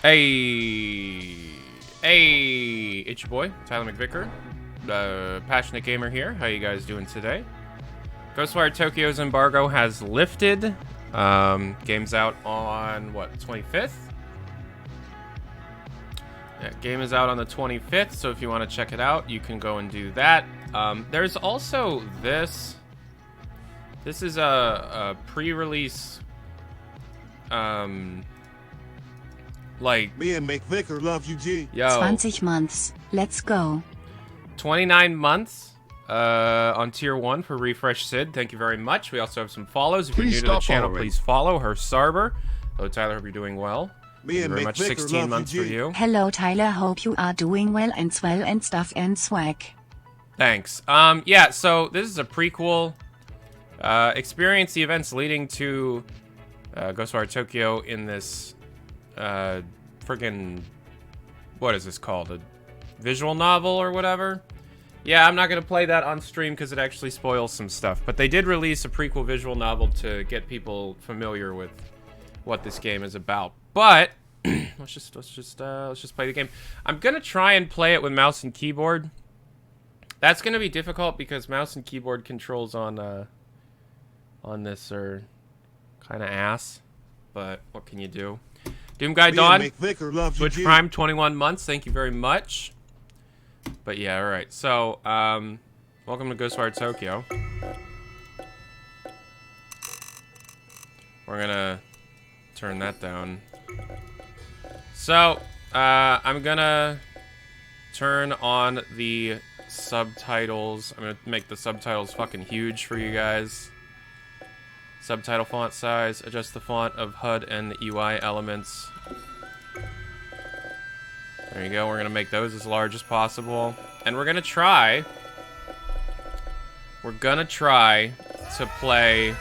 Hey, it's your boy, Tyler McVicker, Passionate Gamer here. How you guys doing today? GhostWire Tokyo's embargo has lifted. Game's out on, what, 25th? Yeah, game is out on the 25th, so if you want to check it out, you can go and do that. There's also this. This is a pre-release, like... Me and McVicker love you, G. Yo. 20 months. Let's go. 29 months on tier 1 for Refresh Sid. Thank you very much. We also have some follows. If you're new to the channel, please follow her Sarber. Hello, Tyler. Hope you're doing well. Me and very much. McVicker 16 months you, for you. Hello, Tyler. Hope you are doing well and swell and stuff and swag. Thanks. Yeah, so this is a prequel. Experience the events leading to GhostWire Tokyo in this friggin', what is this called? A visual novel or whatever? Yeah, I'm not going to play that on stream because it actually spoils some stuff. But they did release a prequel visual novel to get people familiar with what this game is about. But let's just play the game. I'm going to try and play it with mouse and keyboard. That's going to be difficult because mouse and keyboard controls on this are kind of ass. But what can you do? Doom Guy Dawn, Twitch Prime, 21 months. Thank you very much. But yeah, all right. So, welcome to GhostWire Tokyo. We're gonna turn that down. So, I'm gonna turn on the subtitles. I'm gonna make the subtitles fucking huge for you guys. Subtitle font size, adjust the font of HUD and UI elements. There you go, we're gonna make those as large as possible. And we're gonna try to play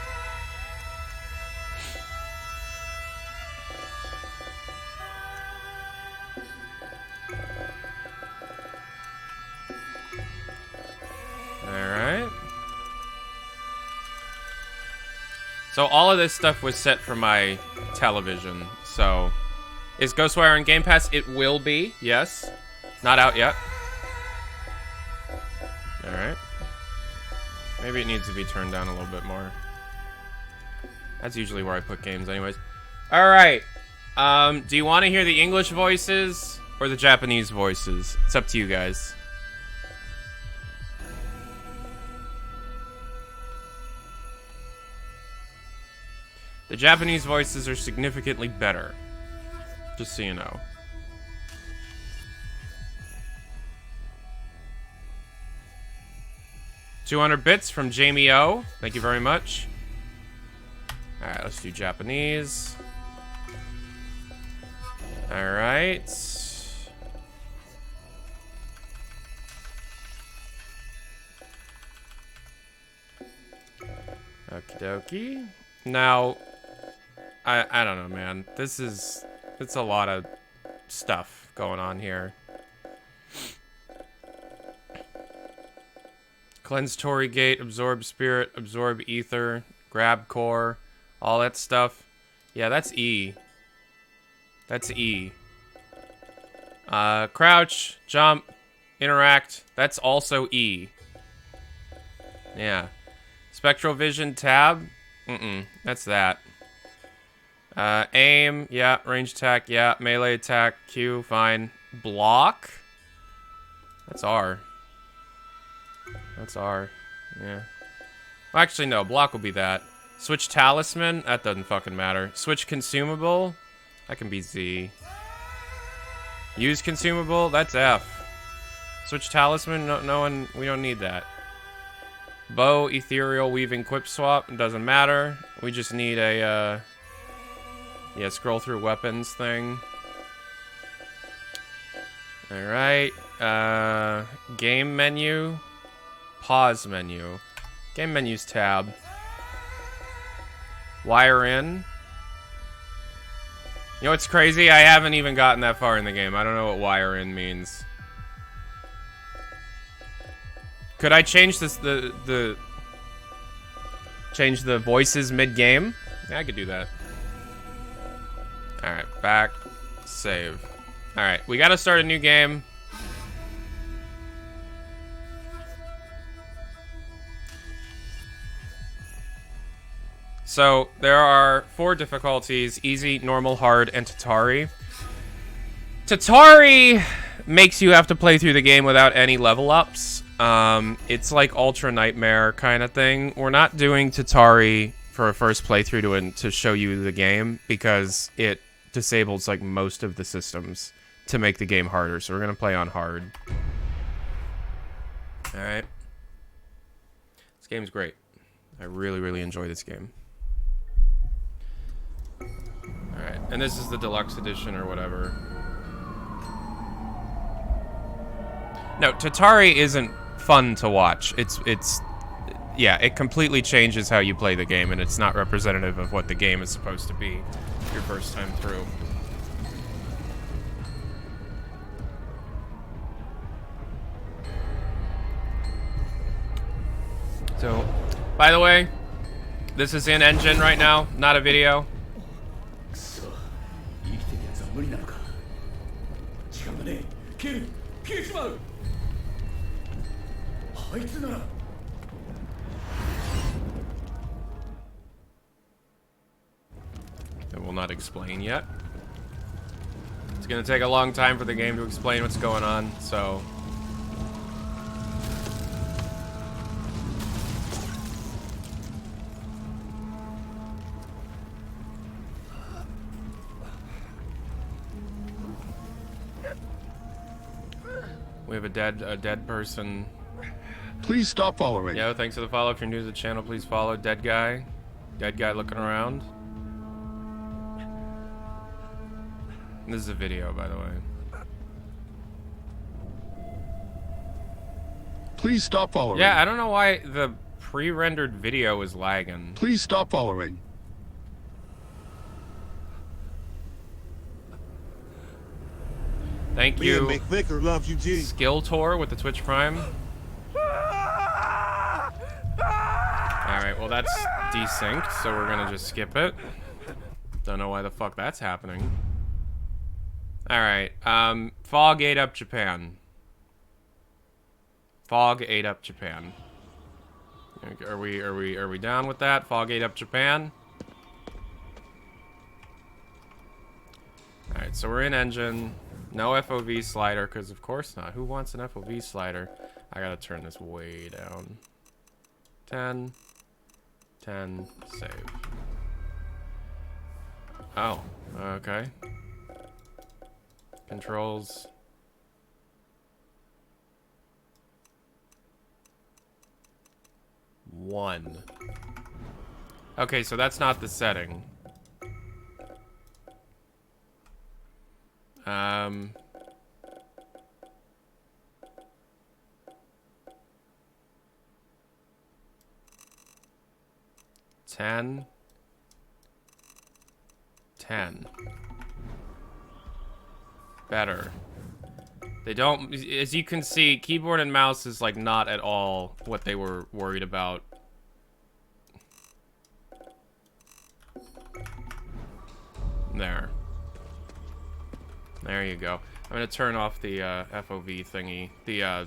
Alright. So all of this stuff was set for my television, so... Is GhostWire on Game Pass? It will be, yes. Not out yet. Alright. Maybe it needs to be turned down a little bit more. That's usually where I put games anyways. Alright. Do you want to hear the English voices or the Japanese voices? It's up to you guys. The Japanese voices are significantly better. Just so you know. $200 bits from Jamie O. Thank you very much. Alright, let's do Japanese. Alright. Okie dokie. Now, I don't know, man. It's a lot of stuff going on here. Cleanse Torii Gate, Absorb Spirit, Absorb Ether, Grab Core, all that stuff. Yeah, that's E. That's E. Crouch, jump, interact, that's also E. Yeah. Spectral Vision tab, that's that. Aim, yeah. Range attack, yeah. Melee attack, Q, fine. Block? That's R. That's R, yeah. Well, actually, no. Block will be that. Switch Talisman? That doesn't fucking matter. Switch Consumable? That can be Z. Use Consumable? That's F. Switch Talisman? No one... We don't need that. Bow, Ethereal, Weaving, Quip Swap? It doesn't matter. We just need a, yeah, scroll through weapons thing. Alright. Game menu. Pause menu. Game menus tab. Wire in. You know what's crazy? I haven't even gotten that far in the game. I don't know what wire in means. Could I change this, change the voices mid-game? Yeah, I could do that. Alright, back. Save. Alright, we gotta start a new game. So, there are 4 difficulties: easy, normal, hard, and Tatari. Tatari makes you have to play through the game without any level ups. It's like Ultra Nightmare kind of thing. We're not doing Tatari for a first playthrough to show you the game because it disables like most of the systems to make the game harder. So we're gonna play on hard. All right. This game's great. I really, really enjoy this game. All right, and this is the deluxe edition or whatever. No, Tatari isn't fun to watch. Yeah, it completely changes how you play the game, and it's not representative of what the game is supposed to be your first time through. So, by the way, this is in engine right now, not a video. It will not explain yet. It's gonna take a long time for the game to explain what's going on, so... We have a dead person. Please stop following. Yo, thanks for the follow. If you're new to the channel, please follow. Dead guy looking around. This is a video, by the way. Please stop following. Yeah, I don't know why the pre-rendered video is lagging. Please stop following. Thank Me you, and McVicker love you, G. Skill Tour with the Twitch Prime. Alright, well that's desynced, so we're gonna just skip it. Don't know why the fuck that's happening. Alright, Fog ate up Japan. Fog ate up Japan. Are we down with that? Fog ate up Japan? Alright, so we're in engine. No FOV slider, because of course not. Who wants an FOV slider? I gotta turn this way down. 10. 10. Save. Oh, okay. Controls. One. Okay, so that's not the setting. 10. 10. Better. They don't, as you can see, keyboard and mouse is like not at all what they were worried about. There. There you go. I'm gonna turn off the FOV thingy, the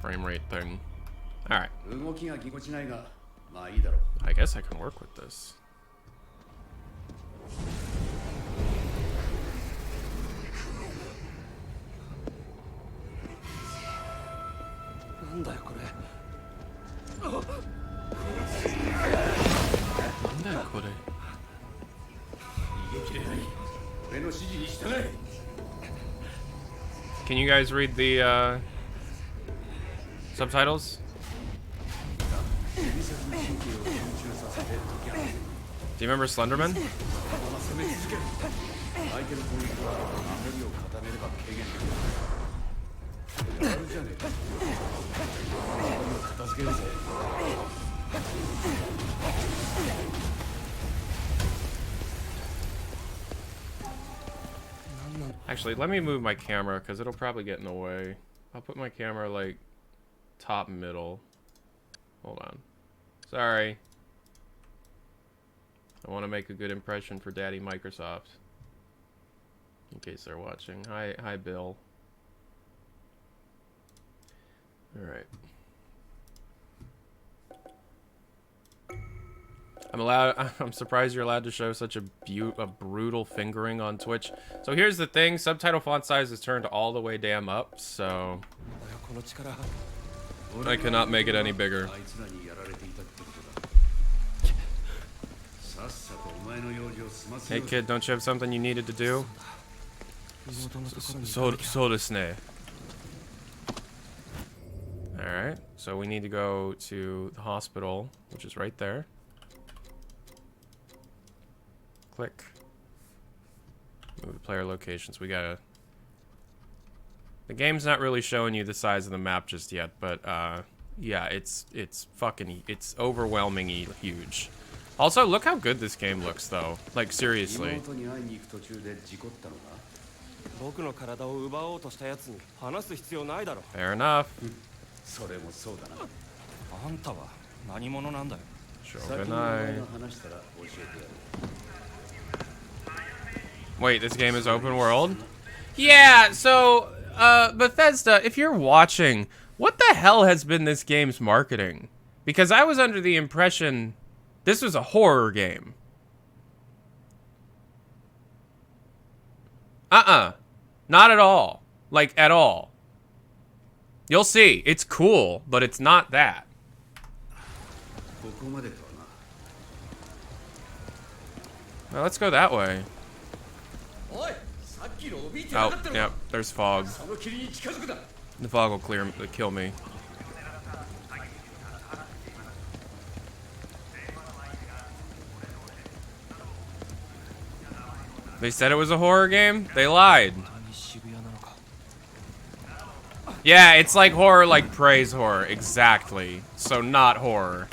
frame rate thing. Alright. I guess I can work with this. Can you guys read the subtitles? Do you remember Slenderman? Actually, let me move my camera because it'll probably get in the way. I'll put my camera like top middle. Hold on. Sorry. I want to make a good impression for Daddy Microsoft. In case they're watching. Hi, Bill. All right. I'm surprised you're allowed to show such a brutal fingering on Twitch. So here's the thing, subtitle font size is turned all the way damn up, so I cannot make it any bigger. Hey kid, don't you have something you needed to do? So desu ne. Alright, so we need to go to the hospital, which is right there. Click. Move to player locations. We gotta... The game's not really showing you the size of the map just yet, but yeah, it's overwhelmingly huge. Also, look how good this game looks, though. Like, seriously. Fair enough. Wait, this game is open world? Yeah, so, Bethesda, if you're watching, what the hell has been this game's marketing? Because I was under the impression this was a horror game. Not at all. Like, at all. You'll see. It's cool, but it's not that. Well, let's go that way. Oh, yep, there's fog. The fog will kill me. They said it was a horror game? They lied. Yeah, it's like horror, like praise horror. Exactly. So not horror.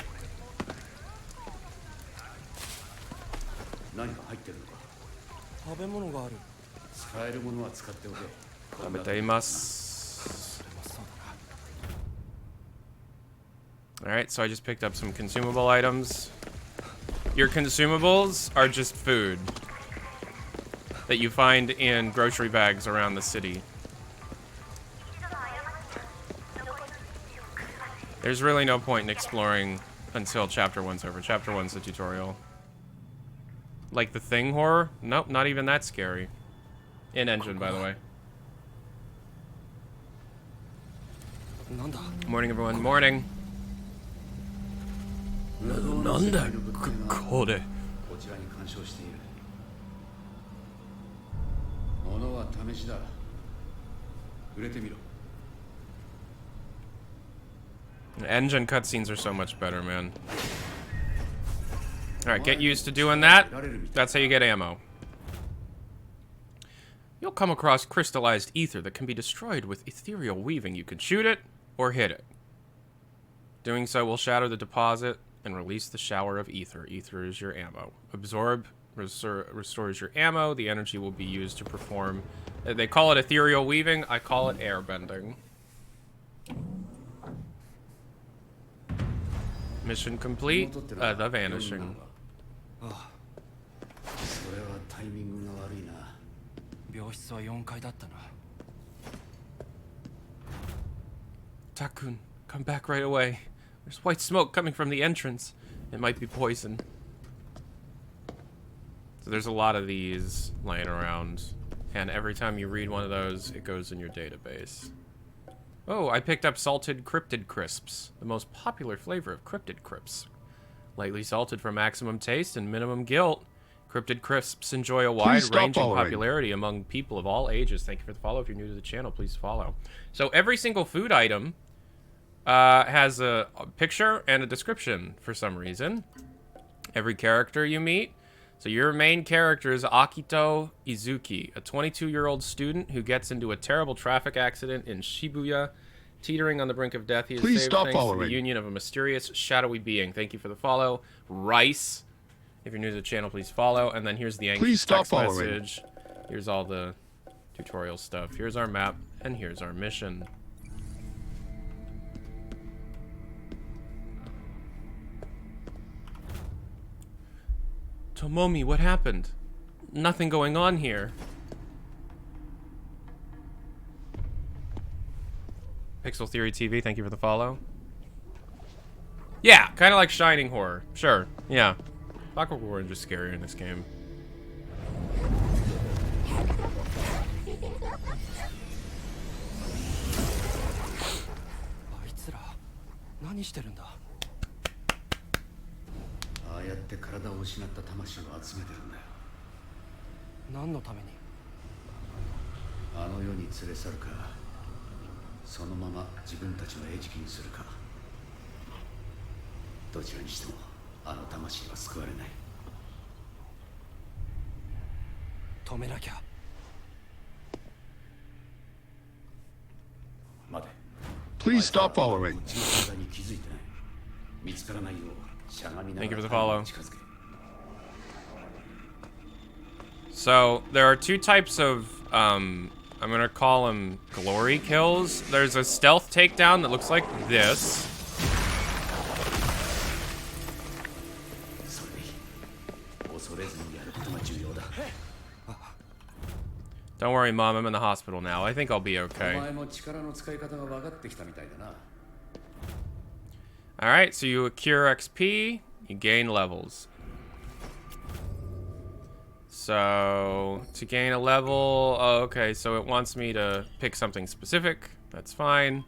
Alright, so I just picked up some consumable items. Your consumables are just food that you find in grocery bags around the city. There's really no point in exploring until Chapter 1's over. Chapter 1's the tutorial. Like the Thing horror? Nope, not even that scary. In engine, by the way. Morning, everyone. Morning. Nanda kore. Engine cutscenes are so much better, man. Alright, get used to doing that. That's how you get ammo. You'll come across crystallized ether that can be destroyed with ethereal weaving. You can shoot it or hit it. Doing so will shatter the deposit and release the shower of ether. Ether is your ammo. Absorb restores your ammo. The energy will be used to perform... They call it ethereal weaving. I call it airbending. Mission complete. The vanishing. Takun, come back right away. There's white smoke coming from the entrance. It might be poison. So there's a lot of these laying around, and every time you read one of those, it goes in your database. Oh, I picked up salted cryptid crisps, the most popular flavor of cryptid crisps. Lightly salted for maximum taste and minimum guilt, cryptid crisps enjoy a wide range of popularity among people of all ages. Thank you for the follow. If you're new to the channel, please follow. So every single food item has a picture and a description for some reason. Every character you meet. So your main character is Akito Izuki, a 22-year-old student who gets into a terrible traffic accident in Shibuya. Teetering on the brink of death, he is saved thanks to the union of a mysterious, shadowy being. Thank you for the follow. Rice. If you're new to the channel, please follow. And then here's the anxious text message. Here's all the tutorial stuff. Here's our map, and here's our mission. Tomomi, what happened? Nothing going on here. Pixel Theory TV, thank you for the follow. Yeah, kind of like Shining Horror. Sure, yeah. Clockwork Orange is scarier in this game. Please stop following. Thank you for the follow. So, there are two types of, I'm gonna call them glory kills. There's a stealth takedown that looks like this. Don't worry, Mom, I'm in the hospital now. I think I'll be okay. Alright, so you accrue XP, you gain levels. So, to gain a level, oh, okay, so it wants me to pick something specific. That's fine.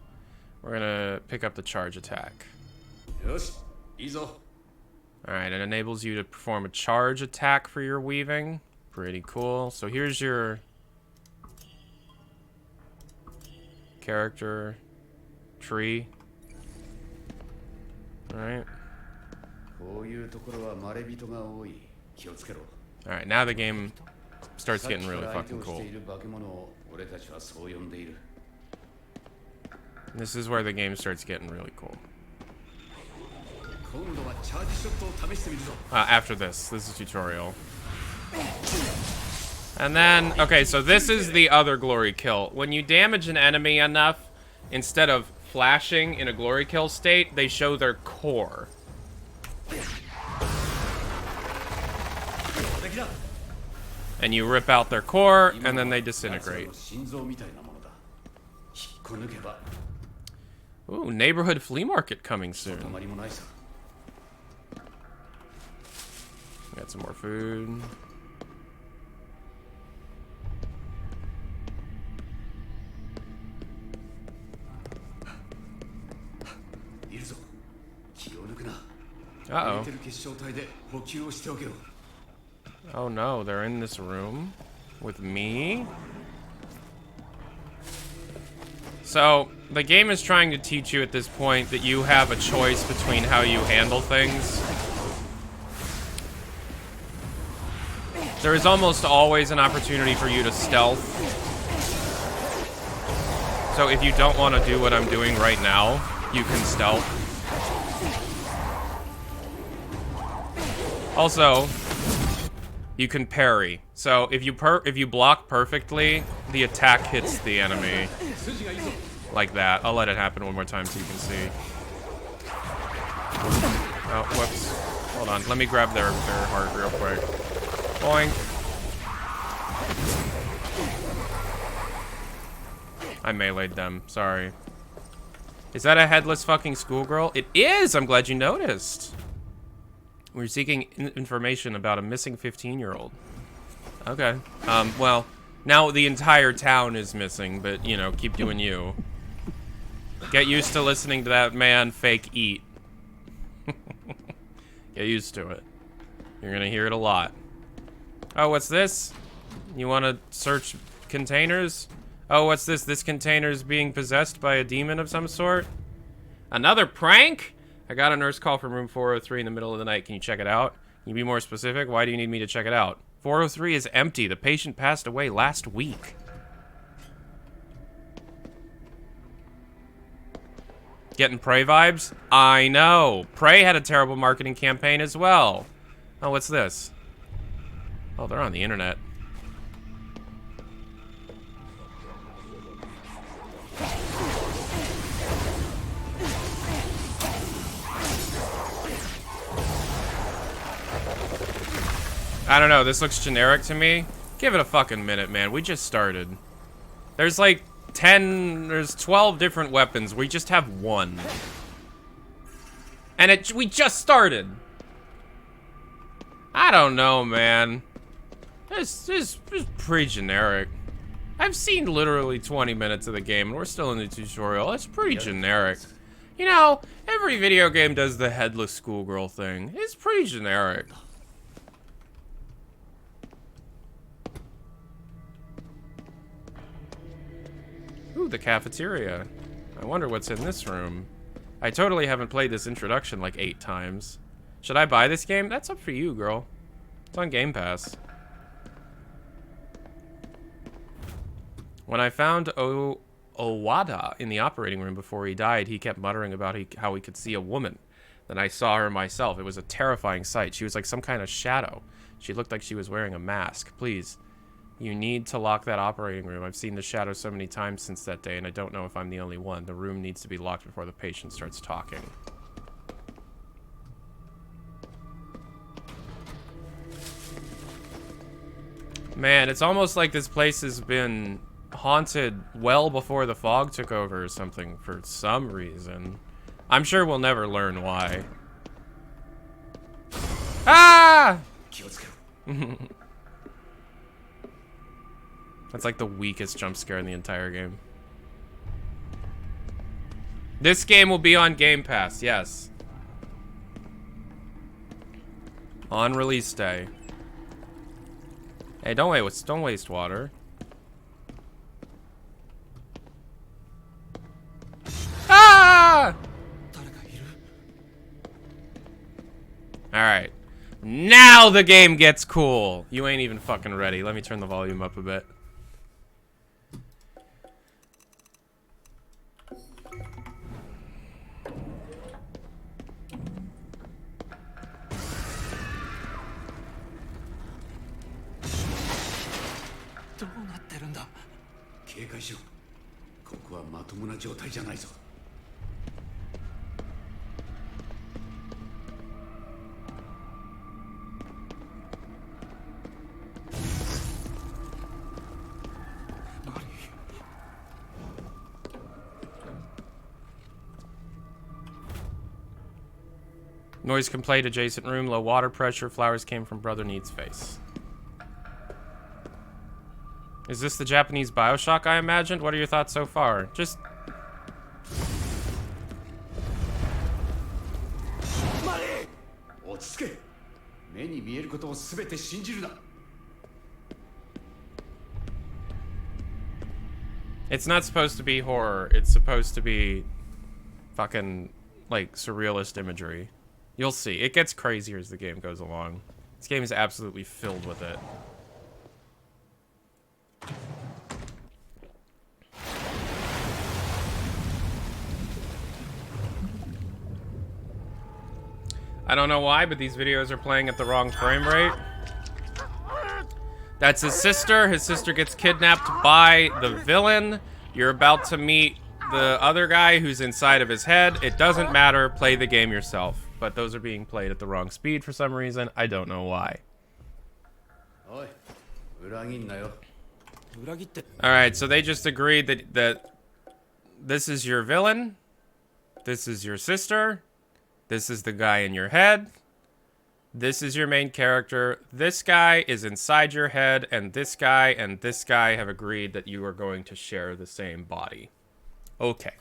We're gonna pick up the charge attack. Alright, it enables you to perform a charge attack for your weaving. Pretty cool. So here's your character tree. Alright. Alright, now the game starts getting really fucking cool. This is where the game starts getting really cool. After this is tutorial. And then, okay, so this is the other glory kill. When you damage an enemy enough, instead of flashing in a glory kill state, they show their core. And you rip out their core, and then they disintegrate. Ooh, neighborhood flea market coming soon. Got some more food. Uh-oh. Oh no, they're in this room with me? So, the game is trying to teach you at this point that you have a choice between how you handle things. There is almost always an opportunity for you to stealth. So if you don't want to do what I'm doing right now, you can stealth. Also, you can parry. So if you block perfectly, the attack hits the enemy. Like that. I'll let it happen one more time so you can see. Oh, whoops. Hold on. Let me grab their heart real quick. Boink. I meleeed them. Sorry. Is that a headless fucking schoolgirl? It is! I'm glad you noticed. We're seeking information about a missing 15-year-old. Okay. Well, now the entire town is missing, but, you know, keep doing you. Get used to listening to that man fake eat. Get used to it. You're gonna hear it a lot. Oh, what's this? You wanna search containers? Oh, what's this? This container is being possessed by a demon of some sort? Another prank? I got a nurse call from room 403 in the middle of the night. Can you check it out? Can you be more specific? Why do you need me to check it out? 403 is empty. The patient passed away last week. Getting Prey vibes? I know. Prey had a terrible marketing campaign as well. Oh, what's this? Oh, they're on the internet. I don't know, this looks generic to me. Give it a fucking minute, man. We just started. There's like there's 12 different weapons. We just have one. And we just started. I don't know, man. This is pretty generic. I've seen literally 20 minutes of the game, and we're still in the tutorial. It's pretty generic. You know, every video game does the headless schoolgirl thing. It's pretty generic. Ooh, the cafeteria. I wonder what's in this room. I totally haven't played this introduction like 8 times. Should I buy this game? That's up for you, girl. It's on Game Pass. When I found Owada in the operating room before he died, he kept muttering about how he could see a woman. Then I saw her myself. It was a terrifying sight. She was like some kind of shadow. She looked like she was wearing a mask. Please, you need to lock that operating room. I've seen the shadow so many times since that day, and I don't know if I'm the only one. The room needs to be locked before the patient starts talking. Man, it's almost like this place has been haunted well before the fog took over or something for some reason. I'm sure we'll never learn why. Ah! That's like the weakest jump scare in the entire game. This game will be on Game Pass, yes. On release day. Hey, don't waste water. Ah! Alright. Now the game gets cool. You ain't even fucking ready. Let me turn the volume up a bit. Noise complaint, adjacent room, low water pressure, flowers came from Brother Need's face. Is this the Japanese Bioshock I imagined? What are your thoughts so far? Just... It's not supposed to be horror. It's supposed to be fucking, like, surrealist imagery. You'll see. It gets crazier as the game goes along. This game is absolutely filled with it. I don't know why, but these videos are playing at the wrong frame rate. That's his sister. His sister gets kidnapped by the villain. You're about to meet the other guy who's inside of his head. It doesn't matter. Play the game yourself. But those are being played at the wrong speed for some reason. I don't know why. Alright, so they just agreed that this is your villain. This is your sister. This is the guy in your head. This is your main character. This guy is inside your head, and this guy have agreed that you are going to share the same body. Okay.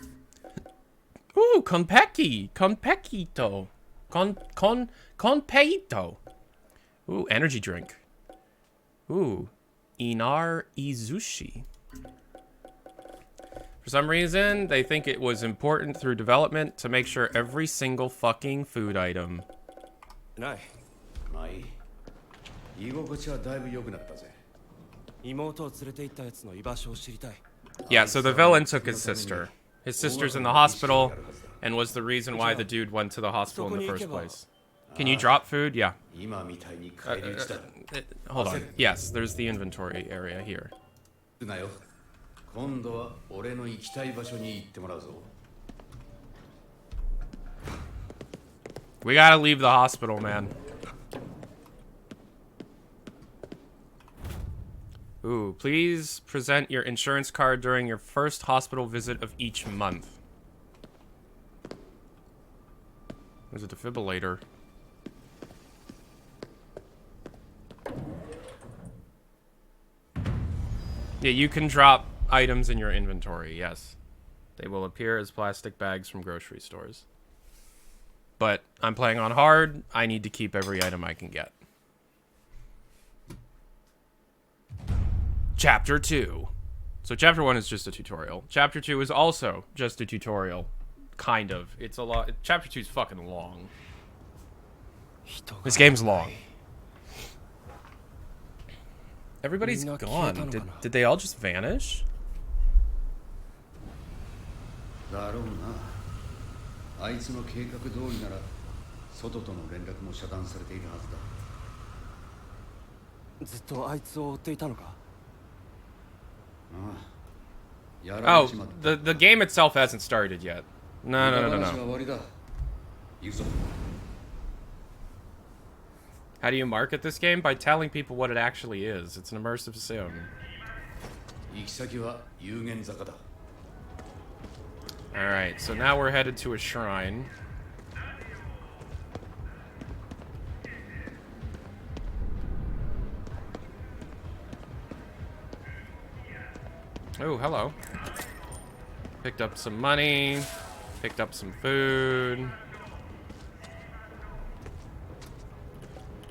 Ooh, compekito. Conpeito. Ooh, energy drink. Ooh, Inar Izushi. For some reason, they think it was important through development to make sure every single fucking food item. Yeah, so the villain took his sister. His sister's in the hospital, and was the reason why the dude went to the hospital in the first place. Can you drop food? Yeah. Hold on. Yes, there's the inventory area here. We gotta leave the hospital, man. Ooh, please present your insurance card during your first hospital visit of each month. There's a defibrillator. Yeah, you can drop items in your inventory, yes. They will appear as plastic bags from grocery stores. But I'm playing on hard. I need to keep every item I can get. Chapter 2. So Chapter 1 is just a tutorial. Chapter 2 is also just a tutorial. Kind of. It's a lot. Chapter 2 is fucking long. This game's long. Everybody's gone. Did they all just vanish? だろうな。あいつの計画通りなら外との連絡も遮断されているはずだ。ずっとあいつを追っていたのか? Oh, the game itself hasn't started yet. No. How do you market this game? By telling people what it actually is. It's an immersive sim. Alright, so now we're headed to a shrine. Oh, hello. Picked up some money. Picked up some food.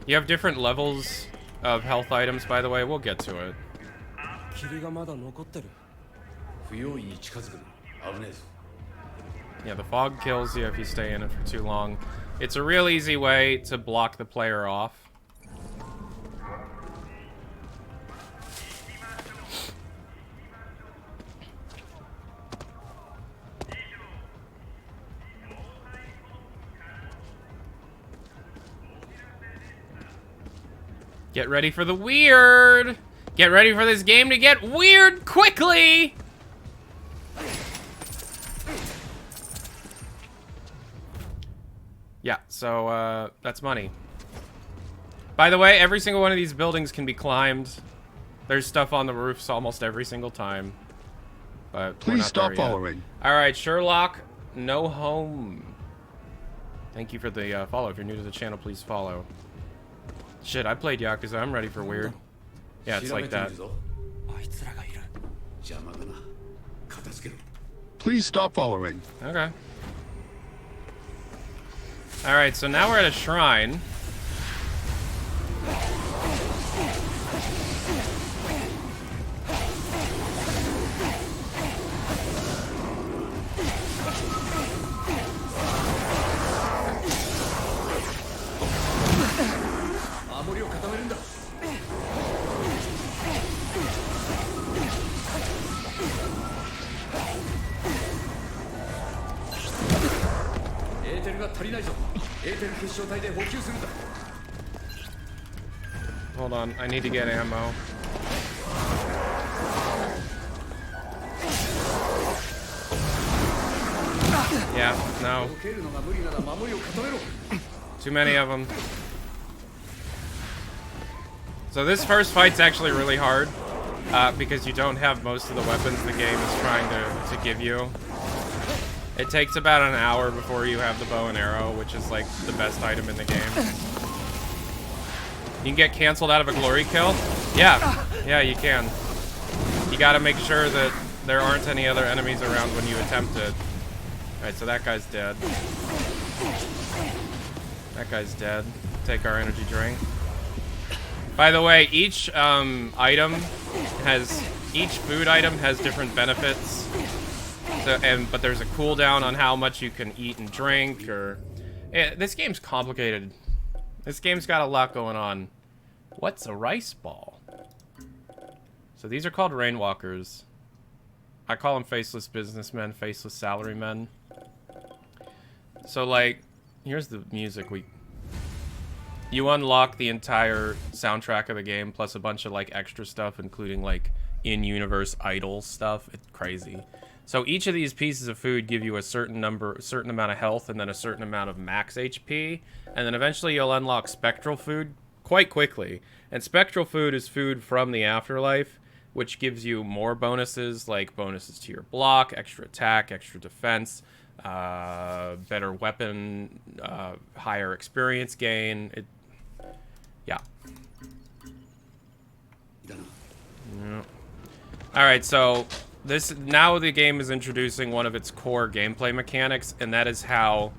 You have different levels of health items, by the way. We'll get to it. Yeah, the fog kills you if you stay in it for too long. It's a real easy way to block the player off. Get ready for the weird! Get ready for this game to get weird quickly! Yeah, so, that's money. By the way, every single one of these buildings can be climbed. There's stuff on the roofs almost every single time. But please stop following. Alright, Sherlock, no home. Thank you for the follow. If you're new to the channel, please follow. Shit, I played Yakuza. I'm ready for weird. Yeah, it's like that. Please stop following. Okay. Alright, so now we're at a shrine. Hold on, I need to get ammo. Yeah, no. Too many of them. So this first fight's actually really hard, because you don't have most of the weapons the game is trying to give you. It takes about an hour before you have the bow and arrow, which is like the best item in the game. You can get canceled out of a glory kill? Yeah, you can. You gotta make sure that there aren't any other enemies around when you attempt it. Alright, so that guy's dead. That guy's dead. Take our energy drink. By the way, each food item has different benefits. So, but there's a cooldown on how much you can eat and drink, or... this game's complicated. This game's got a lot going on. What's a rice ball? So these are called rainwalkers. I call them faceless businessmen, faceless salarymen. So, like, here's the music. You unlock the entire soundtrack of the game, plus a bunch of, like, extra stuff, including, like, in-universe idol stuff. It's crazy. So each of these pieces of food give you a certain amount of health, and then a certain amount of max HP, and then eventually you'll unlock spectral food quite quickly. And spectral food is food from the afterlife, which gives you more bonuses, like bonuses to your block, extra attack, extra defense, better weapon, higher experience gain. Yeah. All right, so now the game is introducing one of its core gameplay mechanics, and that is how,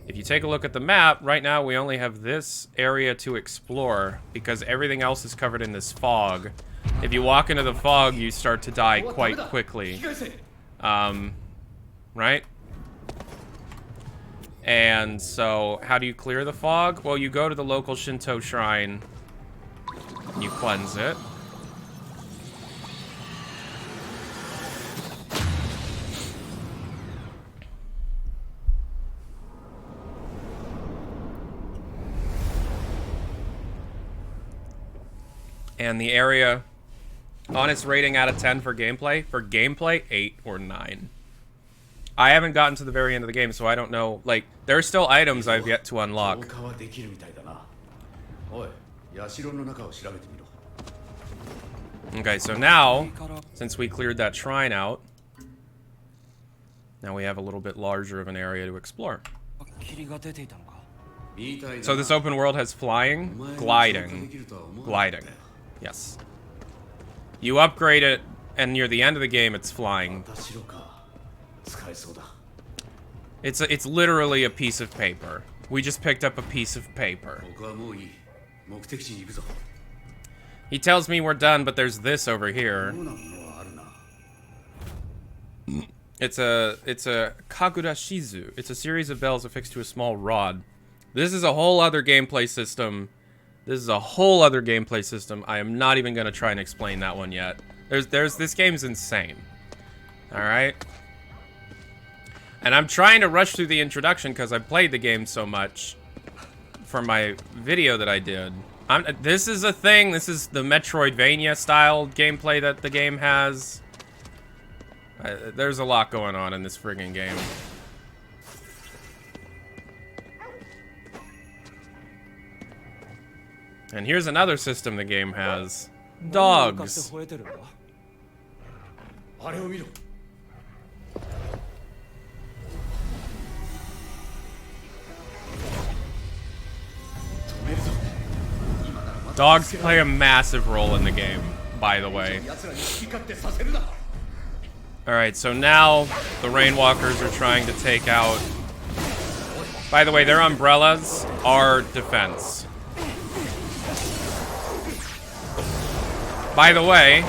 if you take a look at the map, right now we only have this area to explore because everything else is covered in this fog. If you walk into the fog, you start to die quite quickly. Right? And so, how do you clear the fog? Well, you go to the local Shinto shrine, and you cleanse it. And the area, on its rating out of 10 for gameplay, 8 or 9. I haven't gotten to the very end of the game, so I don't know. Like, there are still items I've yet to unlock. Okay, so now, since we cleared that shrine out, now we have a little bit larger of an area to explore. So this open world has flying, gliding. Yes. You upgrade it, and near the end of the game, it's flying. It's literally a piece of paper. We just picked up a piece of paper. He tells me we're done, but there's this over here. It's a Kagura Shizu. It's a series of bells affixed to a small rod. This is a whole other gameplay system. I am not even gonna try and explain that one yet. This game's insane. Alright? And I'm trying to rush through the introduction because I played the game so much for my video that I did. This is a thing. This is the Metroidvania style gameplay that the game has. There's a lot going on in this friggin' game. And here's another system the game has. Dogs. Dogs play a massive role in the game, by the way. Alright, so now the Rainwalkers are trying to take out... By the way, their umbrellas are defense. By the way,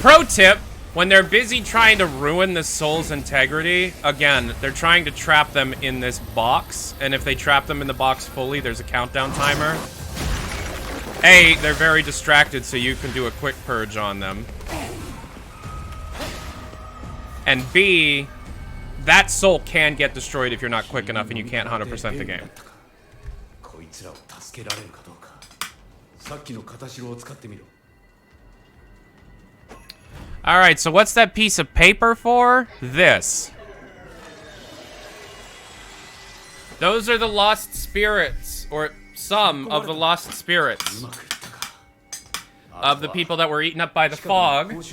pro tip, when they're busy trying to ruin the soul's integrity, again, they're trying to trap them in this box, and if they trap them in the box fully, there's a countdown timer. A, they're very distracted, so you can do a quick purge on them. And B, that soul can get destroyed if you're not quick enough and you can't 100% the game. Alright, so what's that piece of paper for? This. Those are the lost spirits, or some of the lost spirits of the people that were eaten up by the fog.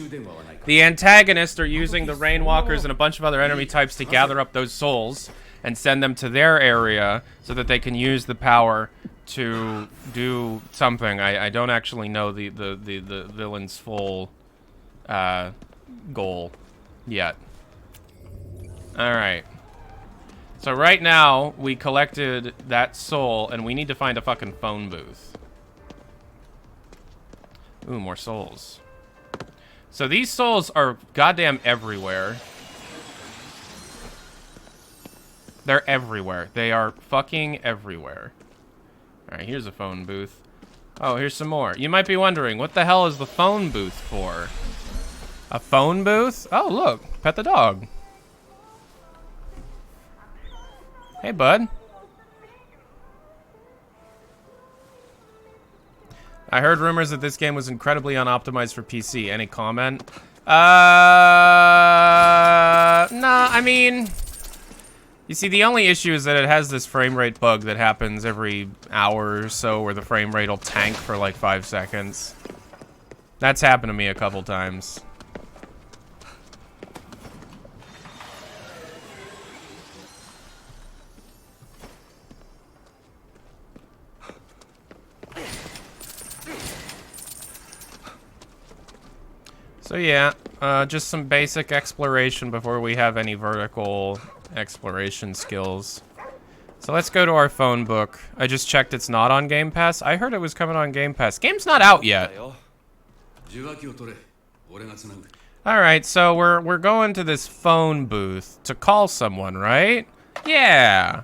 The antagonists are using the Rainwalkers and a bunch of other enemy types to gather up those souls and send them to their area so that they can use the power to do something. I don't actually know the villain's full goal yet. Alright. So right now, we collected that soul, and we need to find a fucking phone booth. Ooh, more souls. So these souls are goddamn everywhere. They're everywhere. They are fucking everywhere. Alright, here's a phone booth. Oh, here's some more. You might be wondering, what the hell is the phone booth for? A phone booth? Oh, look. Pet the dog. Hey, bud. I heard rumors that this game was incredibly unoptimized for PC. Any comment? Nah, I mean... You see, the only issue is that it has this frame rate bug that happens every hour or so where the frame rate will tank for like 5 seconds. That's happened to me a couple times. So yeah, just some basic exploration before we have any vertical exploration skills. So let's go to our phone book. I just checked it's not on Game Pass. I heard it was coming on Game Pass. Game's not out yet. Alright, so we're going to this phone booth to call someone, right? Yeah.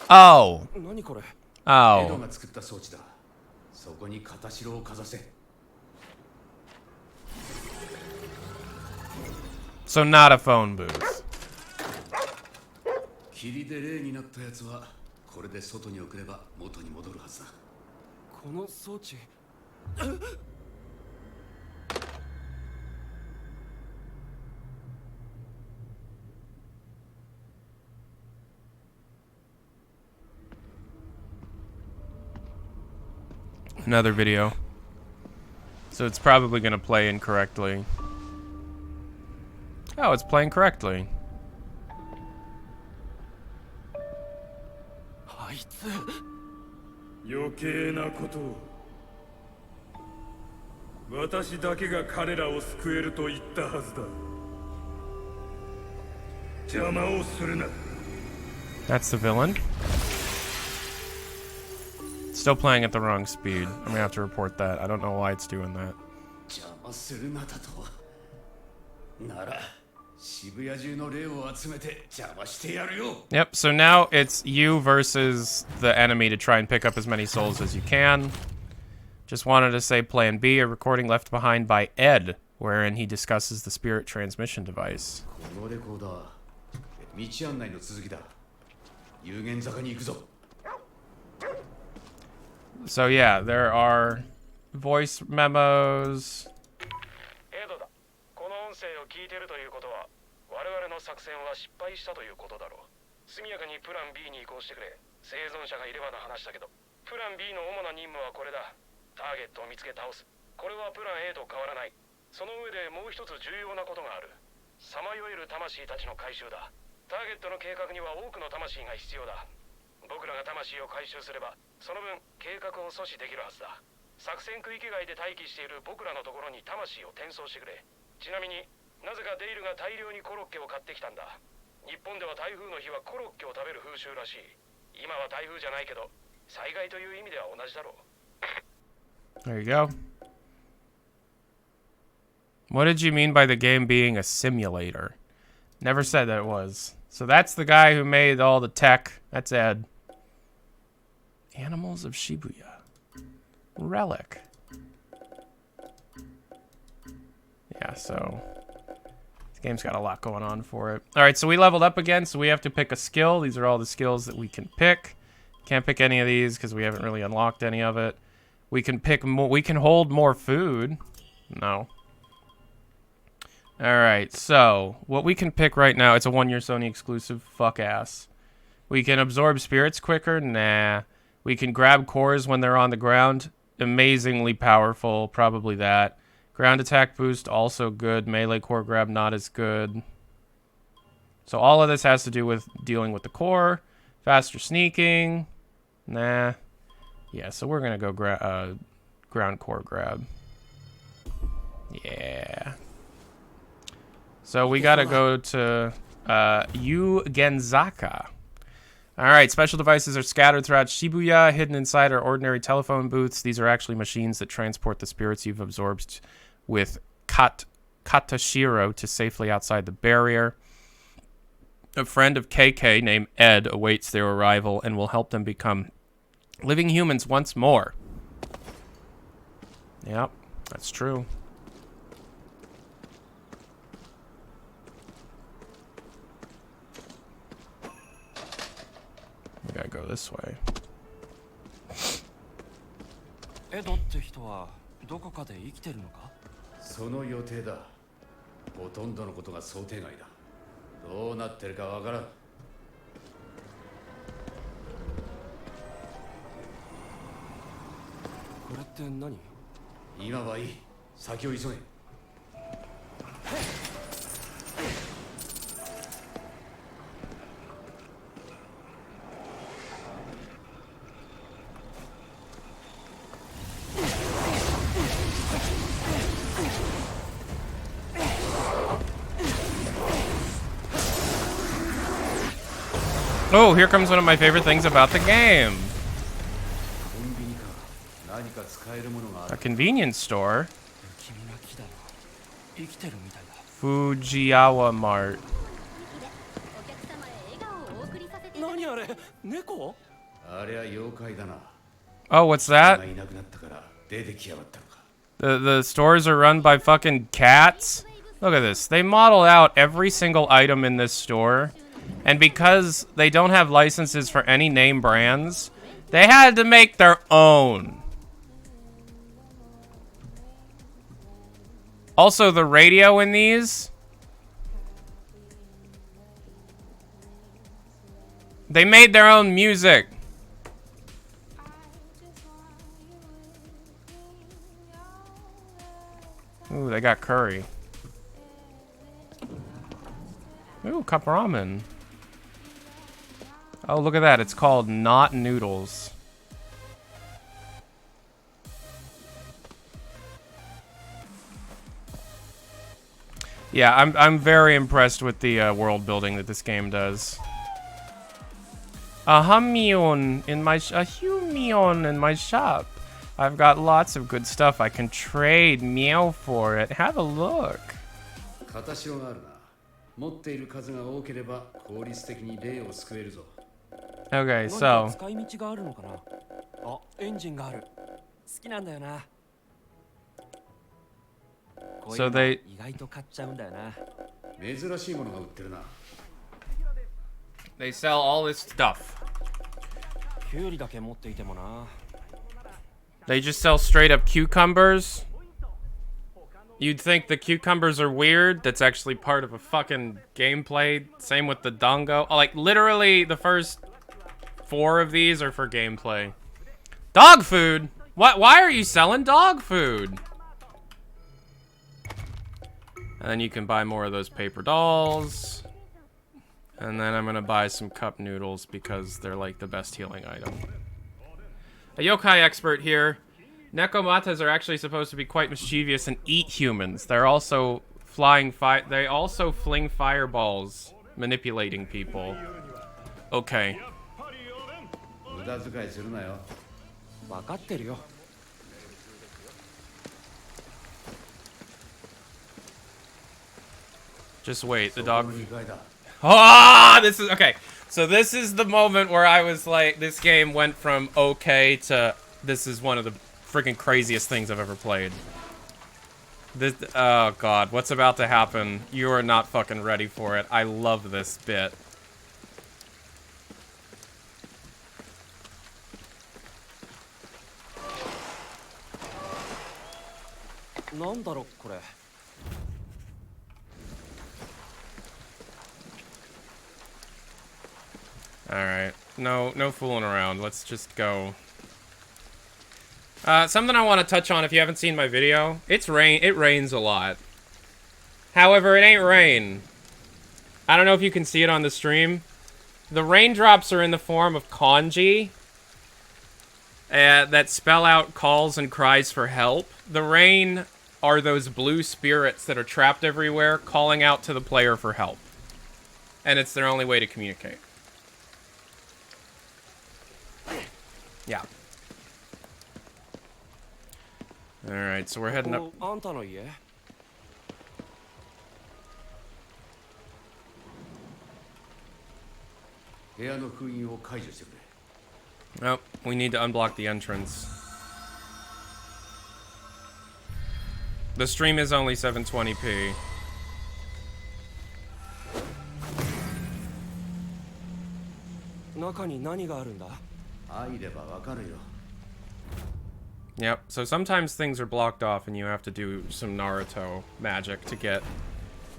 Oh. Oh. So not a phone booth. Another video. So it's probably going to play incorrectly. Oh, it's playing correctly. That's the villain. Still playing at the wrong speed. I'm gonna have to report that. I don't know why it's doing that. Yep, so now it's you versus the enemy to try and pick up as many souls as you can. Just wanted to say Plan B, a recording left behind by Ed, wherein he discusses the spirit transmission device. So yeah, there are voice memos. There you go. What did you mean by the game being a simulator? Never said that it was. So that's the guy who made all the tech. That's Ed. Animals of Shibuya. Relic. Yeah, so this game's got a lot going on for it. All right, so we leveled up again, so we have to pick a skill. These are all the skills that we can pick. Can't pick any of these because we haven't really unlocked any of it. We can pick more. We can hold more food. No. All right, so what we can pick right now, it's a one-year Sony exclusive. Fuck ass. We can absorb spirits quicker. Nah. We can grab cores when they're on the ground. Amazingly powerful. Probably that. Ground attack boost, also good. Melee core grab, not as good. So all of this has to do with dealing with the core. Faster sneaking. Nah. Yeah, so we're going to go ground core grab. Yeah. So we got to go to Ugenzaka. All right, special devices are scattered throughout Shibuya, hidden inside our ordinary telephone booths. These are actually machines that transport the spirits you've absorbed with Katashiro to safely outside the barrier. A friend of KK named Ed awaits their arrival and will help them become living humans once more. Yep, that's true. We gotta go this way. エドって人はどこかで生きてるのか？その予定だ。ほとんどのことが想定外だ。どうなってるかわからん。これって何？今はいい。先を急げ。Oh, here comes one of my favorite things about the game. コンビニか。何か使えるものがあ A る。 convenience store. 君が木だな。生きてるみたいだ。 Fujiyawa Mart. 何あれ？猫？あれは妖怪だな。 Oh, what's が that? いなくなったから出てきやがったのか。 The stores are run by fucking cats? Look at this. They model out every single item in this store. And because they don't have licenses for any name brands, they had to make their own. Also, the radio in these, they made their own music. Ooh, they got curry. Ooh, cup ramen. Oh, look at that. It's called Not Noodles. Yeah, I'm very impressed with the world building that this game does. A humion in my shop. I've got lots of good stuff. I can trade meow for it. Have a look. 片潮があるな。持っている数が多ければ効率的に霊を救えるぞ。 Okay, 何か so 使い道があるのかな？あ、エンジンがある。好きなんだよな。こういうの they 意外と買っちゃうんだよな。珍しいものが売ってるな。 they sell all this stuff. キュウリだけ持っていてもな。 They just sell straight up cucumbers. You'd think the cucumbers are weird. That's actually part of a fucking gameplay. Same with the dongo. Oh, like, literally, the first 4 of these are for gameplay. Dog food? What? Why are you selling dog food? And then you can buy more of those paper dolls. And then I'm gonna buy some cup noodles because they're like the best healing item. A yokai expert here. Nekomatas are actually supposed to be quite mischievous and eat humans. They're also they also fling fireballs, manipulating people. Okay. 無駄遣いするなよ。分かってるよ。 Just wait, the dog. 2階だ。 Ah, this is okay. So this is the moment where I was like, this game went from okay to this is one of the freaking craziest things I've ever played. This, oh god, what's about to happen? You are not fucking ready for it. I love this bit. なんだろこれ。 Alright. No fooling around. Let's just go. Something I want to touch on if you haven't seen my video. It rains a lot. However, it ain't rain. I don't know if you can see it on the stream. The raindrops are in the form of kanji that spell out calls and cries for help. The rain are those blue spirits that are trapped everywhere calling out to the player for help. And it's their only way to communicate. Yeah. Alright, so we're heading up. あんたの家？ 部屋の封印を解除してくれ。 Oh, we need to unblock the entrance. The stream is only 720p. 中に何があるんだ？ 入ればわかるよ。 Yep, so sometimes things are blocked off and you have to do some Naruto magic to get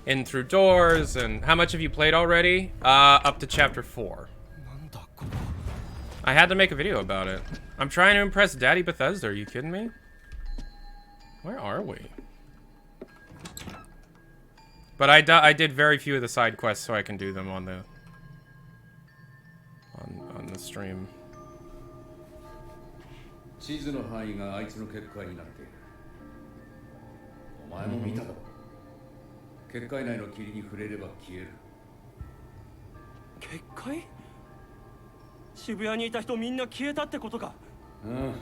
in through doors. And how much have you played already? Up to chapter 4. なんだここ。 I had to make a video about it. I'm trying to impress Daddy Bethesda. Are you kidding me? Where are we? But I did very few of the side quests, so I can do them on the stream. 地図の範囲があいつの結界になっている。お前も見ただろ。結界内の霧に触れれば消える。結界？渋谷にいた人みんな消えたってことか。うん。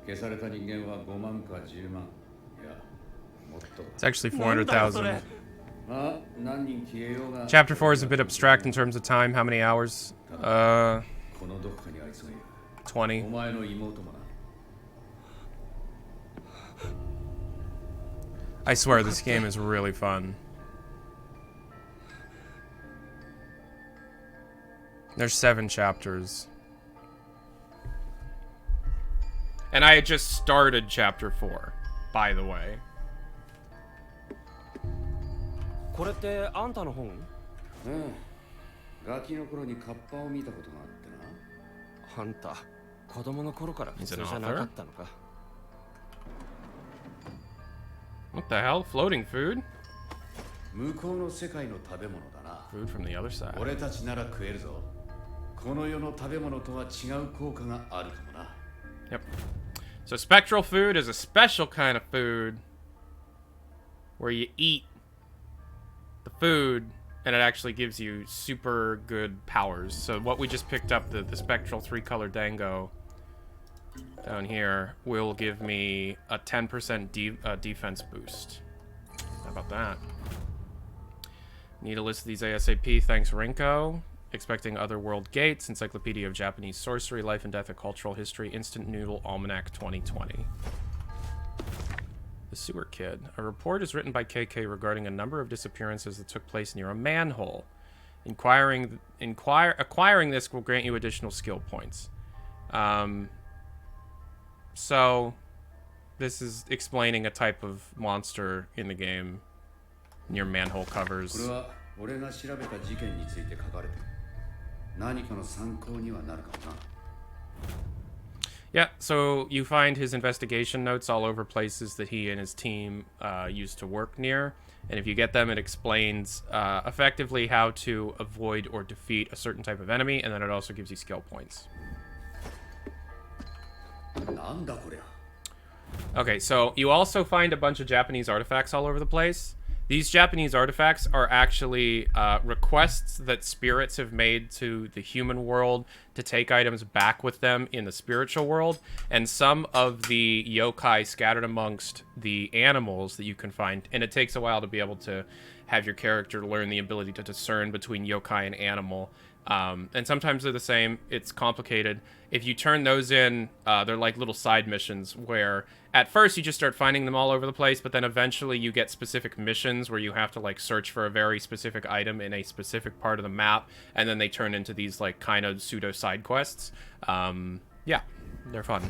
消された人間は5万か10万。いや、もっと。It's actually 400,000. まあ、何人消えようが。Chapter 4 is a bit abstract in terms of time. How many hours? このどこかにあいつがいる。 20. お前の妹もな。I swear this game is really fun. There's 7 chapters. And I had just started chapter 4, by the way. これってあんたの本？うん。ガキの頃にカッパを見たことがあってな。あんた、子供の頃から普通じゃなかったのか。What the hell? Floating food? 向こうの世界の食べ物だな。Food from the other side. 俺たちなら食えるぞ。この世の食べ物とは違う効果があるかもな。Yep. So spectral food is a special kind of food where you eat the food and it actually gives you super good powers. So what we just picked up, the spectral 3-color dango down here, will give me a 10% defense boost. How about that? Need a list of these ASAP. Thanks, Rinko. Expecting Otherworld Gates, Encyclopedia of Japanese Sorcery, Life and Death of Cultural History, Instant Noodle Almanac 2020. The Sewer Kid. A report is written by KK regarding a number of disappearances that took place near a manhole. Acquiring this will grant you additional skill points. So, this is explaining a type of monster in the game near manhole covers. Yeah, so you find his investigation notes all over places that he and his team used to work near. And if you get them, it explains effectively how to avoid or defeat a certain type of enemy, and then it also gives you skill points. Okay, so you also find a bunch of Japanese artifacts all over the place. These Japanese artifacts are actually requests that spirits have made to the human world to take items back with them in the spiritual world. And some of the yokai scattered amongst the animals that you can find. And it takes a while to be able to have your character learn the ability to discern between yokai and animal. And sometimes they're the same. It's complicated. If you turn those in, they're like little side missions where at first you just start finding them all over the place, but then eventually you get specific missions where you have to like search for a very specific item in a specific part of the map, and then they turn into these like kind of pseudo side quests. Yeah, they're fun.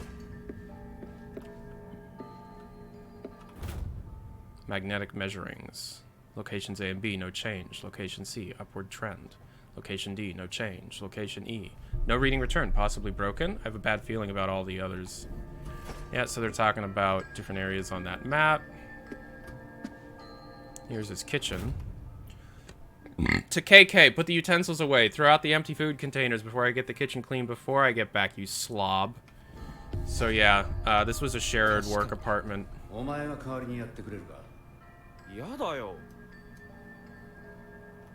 Magnetic measurings. Locations A and B, no change. Location C, upward trend. Location D, no change. Location E, no reading return, possibly broken. I have a bad feeling about all the others. Yeah, so they're talking about different areas on that map. Here's his kitchen. To KK, put the utensils away. Throw out the empty food containers before I get the kitchen clean before I get back, you slob. So yeah, this was a shared work apartment.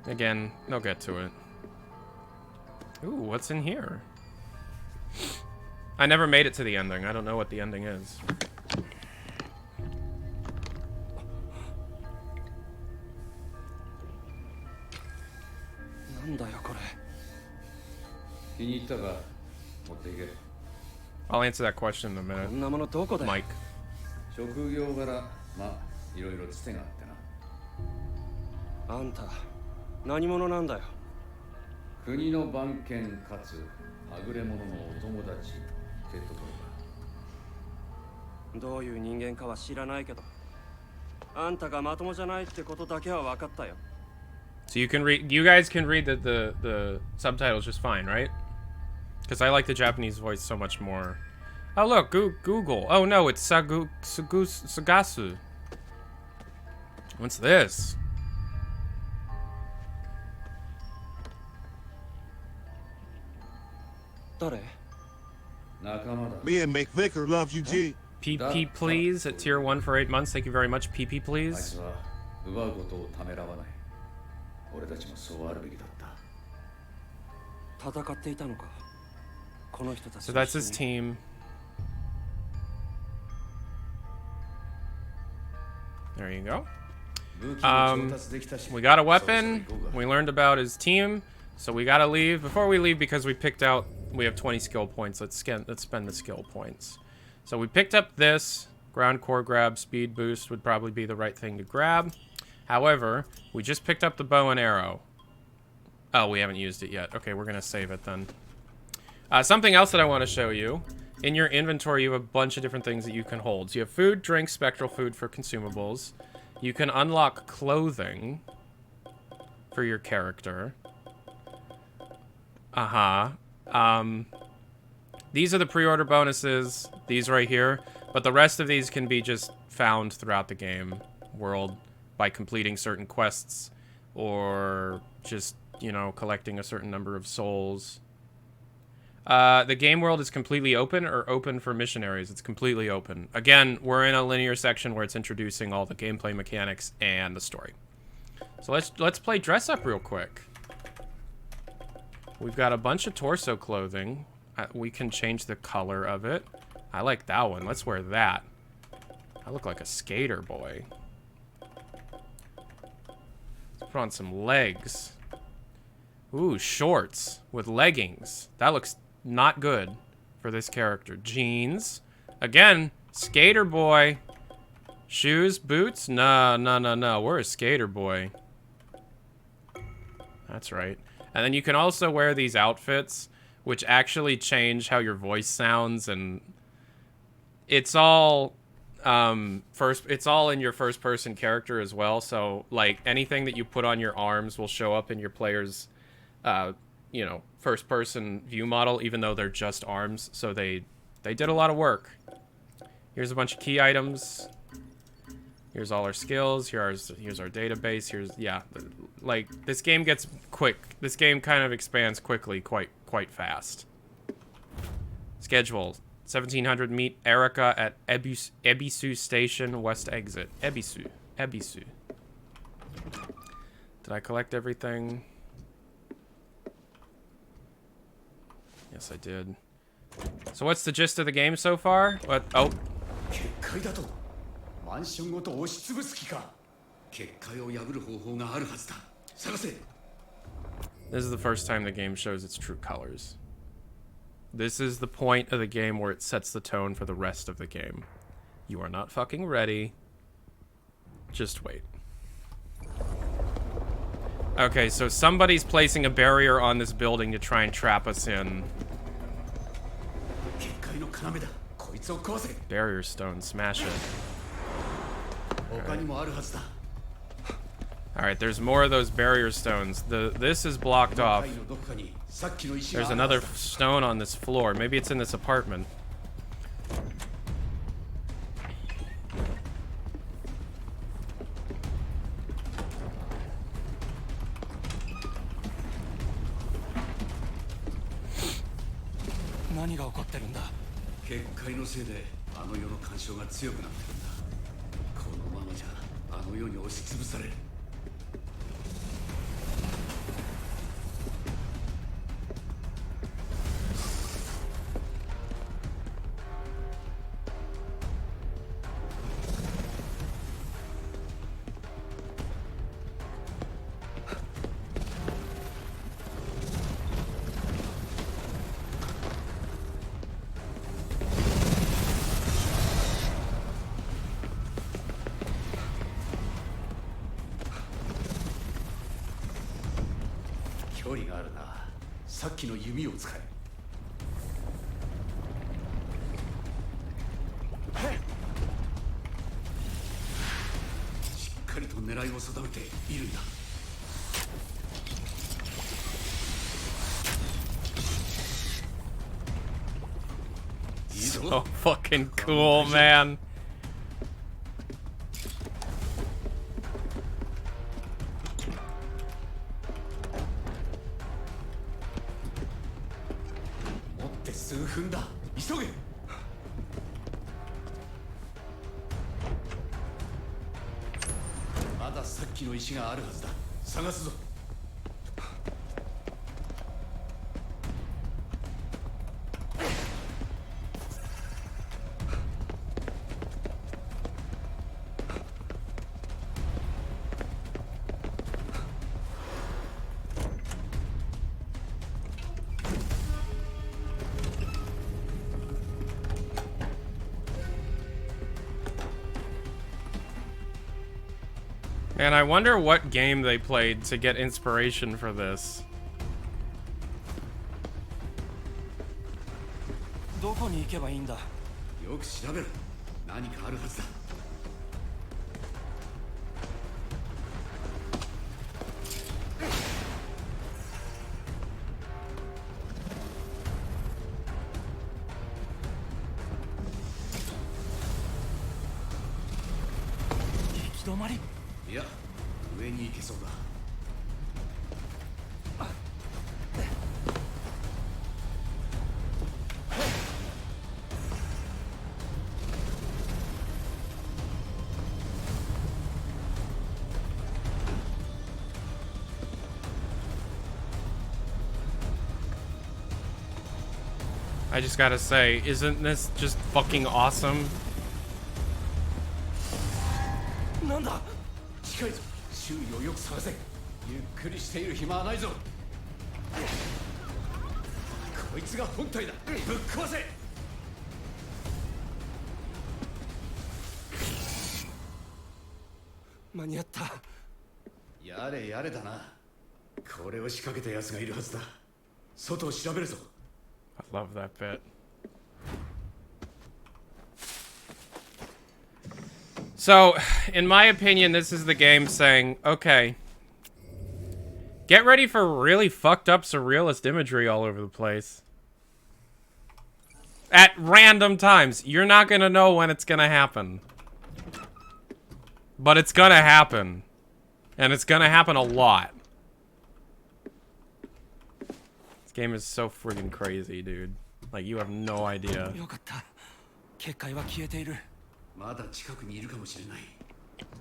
Again, they'll get to it. Ooh, what's in here? I never made it to the ending. I don't know what the ending is. I'll answer that question in a minute. Mike. 職業柄、まあ、いろいろつてがあってな。あんた、何者なんだよ。国の番犬かつはぐれ者のお友達ってところか。どういう人間かは知らないけど、あんたがまともじゃないってことだけは分かったよ。So you guys can read the subtitles just fine, right? Because I like the Japanese voice so much more. Oh, look, Google. Oh, no, it's Sagasu. What's this? Me and McVicker love you, G. PP, please, at tier 1 for 8 months. Thank you very much. PP, あい please. つは奪うことをためらわない。俺たちもそうあるべきだった。戦っていたのか。この人たち So と that's 一緒 his に team. There you go. 武器も調達できたし We got a そろそろ weapon. 行こうか We learned about his team. So we gotta leave. Before we leave, because we picked out, we have 20 skill points. Let's spend the skill points. So we picked up this. Ground core grab, speed boost would probably be the right thing to grab. However, we just picked up the bow and arrow. Oh, we haven't used it yet. Okay, we're gonna save it then. Something else that I want to show you. In your inventory, you have a bunch of different things that you can hold. So you have food, drink, spectral food for consumables. You can unlock clothing for your character. These are the pre-order bonuses. These right here. But the rest of these can be just found throughout the game world by completing certain quests or just, you know, collecting a certain number of souls. The game world is completely open or open for missionaries. It's completely open. Again, we're in a linear section where it's introducing all the gameplay mechanics and the story. So let's play dress up real quick. We've got a bunch of torso clothing. We can change the color of it. I like that one. Let's wear that. I look like a skater boy. Let's put on some legs. Ooh, shorts with leggings. That looks not good for this character. Jeans. Again, skater boy. Shoes, boots? No. We're a skater boy. That's right. And then you can also wear these outfits, which actually change how your voice sounds, and it's all it's all in your first person character as well. So like anything that you put on your arms will show up in your player's you know, first person view model, even though they're just arms. So they did a lot of work. Here's a bunch of key items. Here's all our skills. Here's our database. Here's, yeah, like this game gets quick. This game kind of expands quickly, quite fast. Schedule 1700. Meet Erica at Ebisu Station, West Exit. Ebisu. Did I collect everything? Yes, I did. So what's the gist of the game so far? What? Oh. 結界だとマンションごと押しつぶす気か結界を破る方法があるはずだ探せ This is the first time the game shows its true colors. This is the point of the game where it sets the tone for the rest of the game. You are not fucking ready. Just wait. Okay, so somebody's placing a barrier on this building to try and trap us in. 結界の要だこいつを壊せ Barrier stone, smash it. 他にもあるはずだ Alright, there's more of those barrier stones. This is blocked off. 階のどこかにさっきの石が There's あるは another ずだ stone on this floor. Maybe it's in this apartment. What is happening? 結界のせいであの世の干渉が強くなってるんだこのままじゃあの世に押しつぶされる距離があるなさっきの弓を使えしっかりと狙いを定めているんだいいぞ so fucking cool, man. And I wonder what game they played to get inspiration for this. どこに行けばいいんだ。よく調べろ。何かあるはずだ。行き止まり。いや、上に行けそうだ。I just gotta say, isn't this just fucking awesome? なんだ。近いぞ。周囲をよく探せ。ゆっくりしている暇はないぞ。こいつが本体だ。ぶっ壊せ。間に合った。やれやれだな。これを仕掛けた奴がいるはずだ。外を調べるぞ。I love that bit. So, in my opinion, this is the game saying, okay, get ready for really fucked up surrealist imagery all over the place. At random times. You're not gonna know when it's gonna happen. But it's gonna happen. And it's gonna happen a lot. This game is so friggin' crazy, dude. Like, you have no idea. よかった。結界は消えている。まだ近くにいるかもしれない。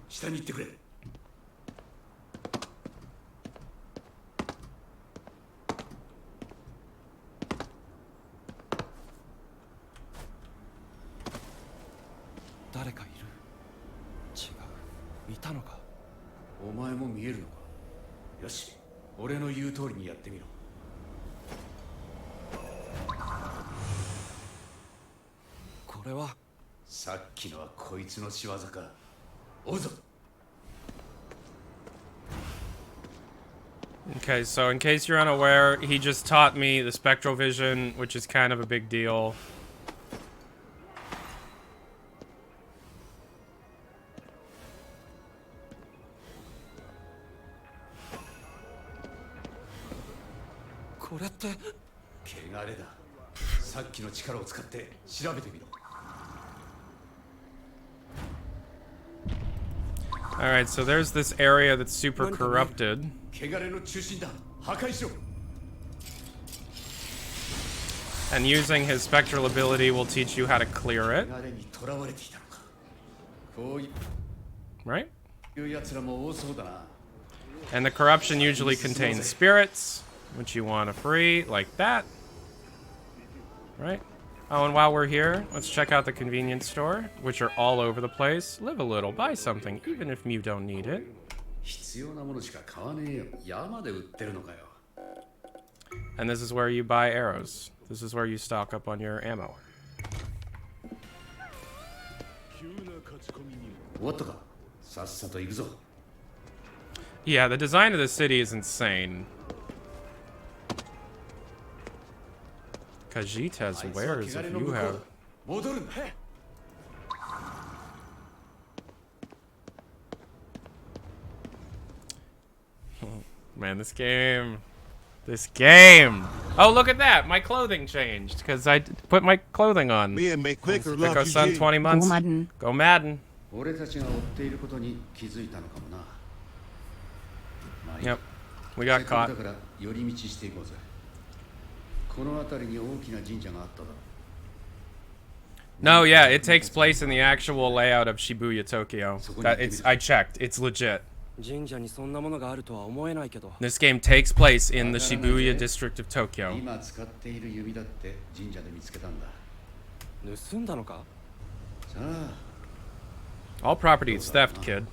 下に行ってくれ。誰かいる。違う。いたのか。お前も見えるのか。よし、俺の言う通りにやってみろ。これは。さっきのはこいつの仕業か。追うぞ。Okay, so in case you're unaware, he just taught me the spectral vision, which is kind of a big deal. What? 汚れだ。さっきの力を使って調べてみろ。Alright, so there's this area that's super corrupted. And using his spectral ability will teach you how to clear it. Right? And the corruption usually contains spirits, which you want to free, like that. Right? Oh, and while we're here, let's check out the convenience store, which are all over the place. Live a little, buy something, even if you don't need it. And this is where you buy arrows. This is where you stock up on your ammo. Yeah, the design of the city is insane. Khajiit has wares if you have. Man, this game. Oh, look at that! My clothing changed because I put my clothing on. Me and McVicker love Pico you, Sun, G. 20 months. Go Madden. Go Madden. 俺たちが追っていることに気づいたのかもな。まあいい。 Yep, we got せっか caught. くだから寄り道していこうぜ。この辺りに大きな神社があっただろう。 No, yeah, it takes place in the actual layout of Shibuya, Tokyo. I checked. It's legit. 神社にそんなものがあるとは思えないけど。 This game takes place in the Shibuya district of Tokyo. 今使っている指だって神社で見つけたんだ。盗んだのか？さあ。 All property is theft, kid.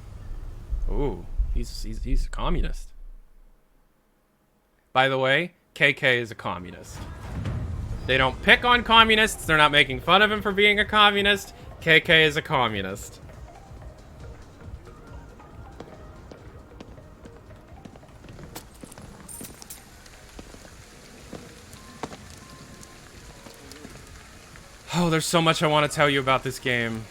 Ooh, he's a communist. By the way, KK is a communist. They don't pick on communists. They're not making fun of him for being a communist. KK is a communist. Oh, there's so much I want to tell you about this game.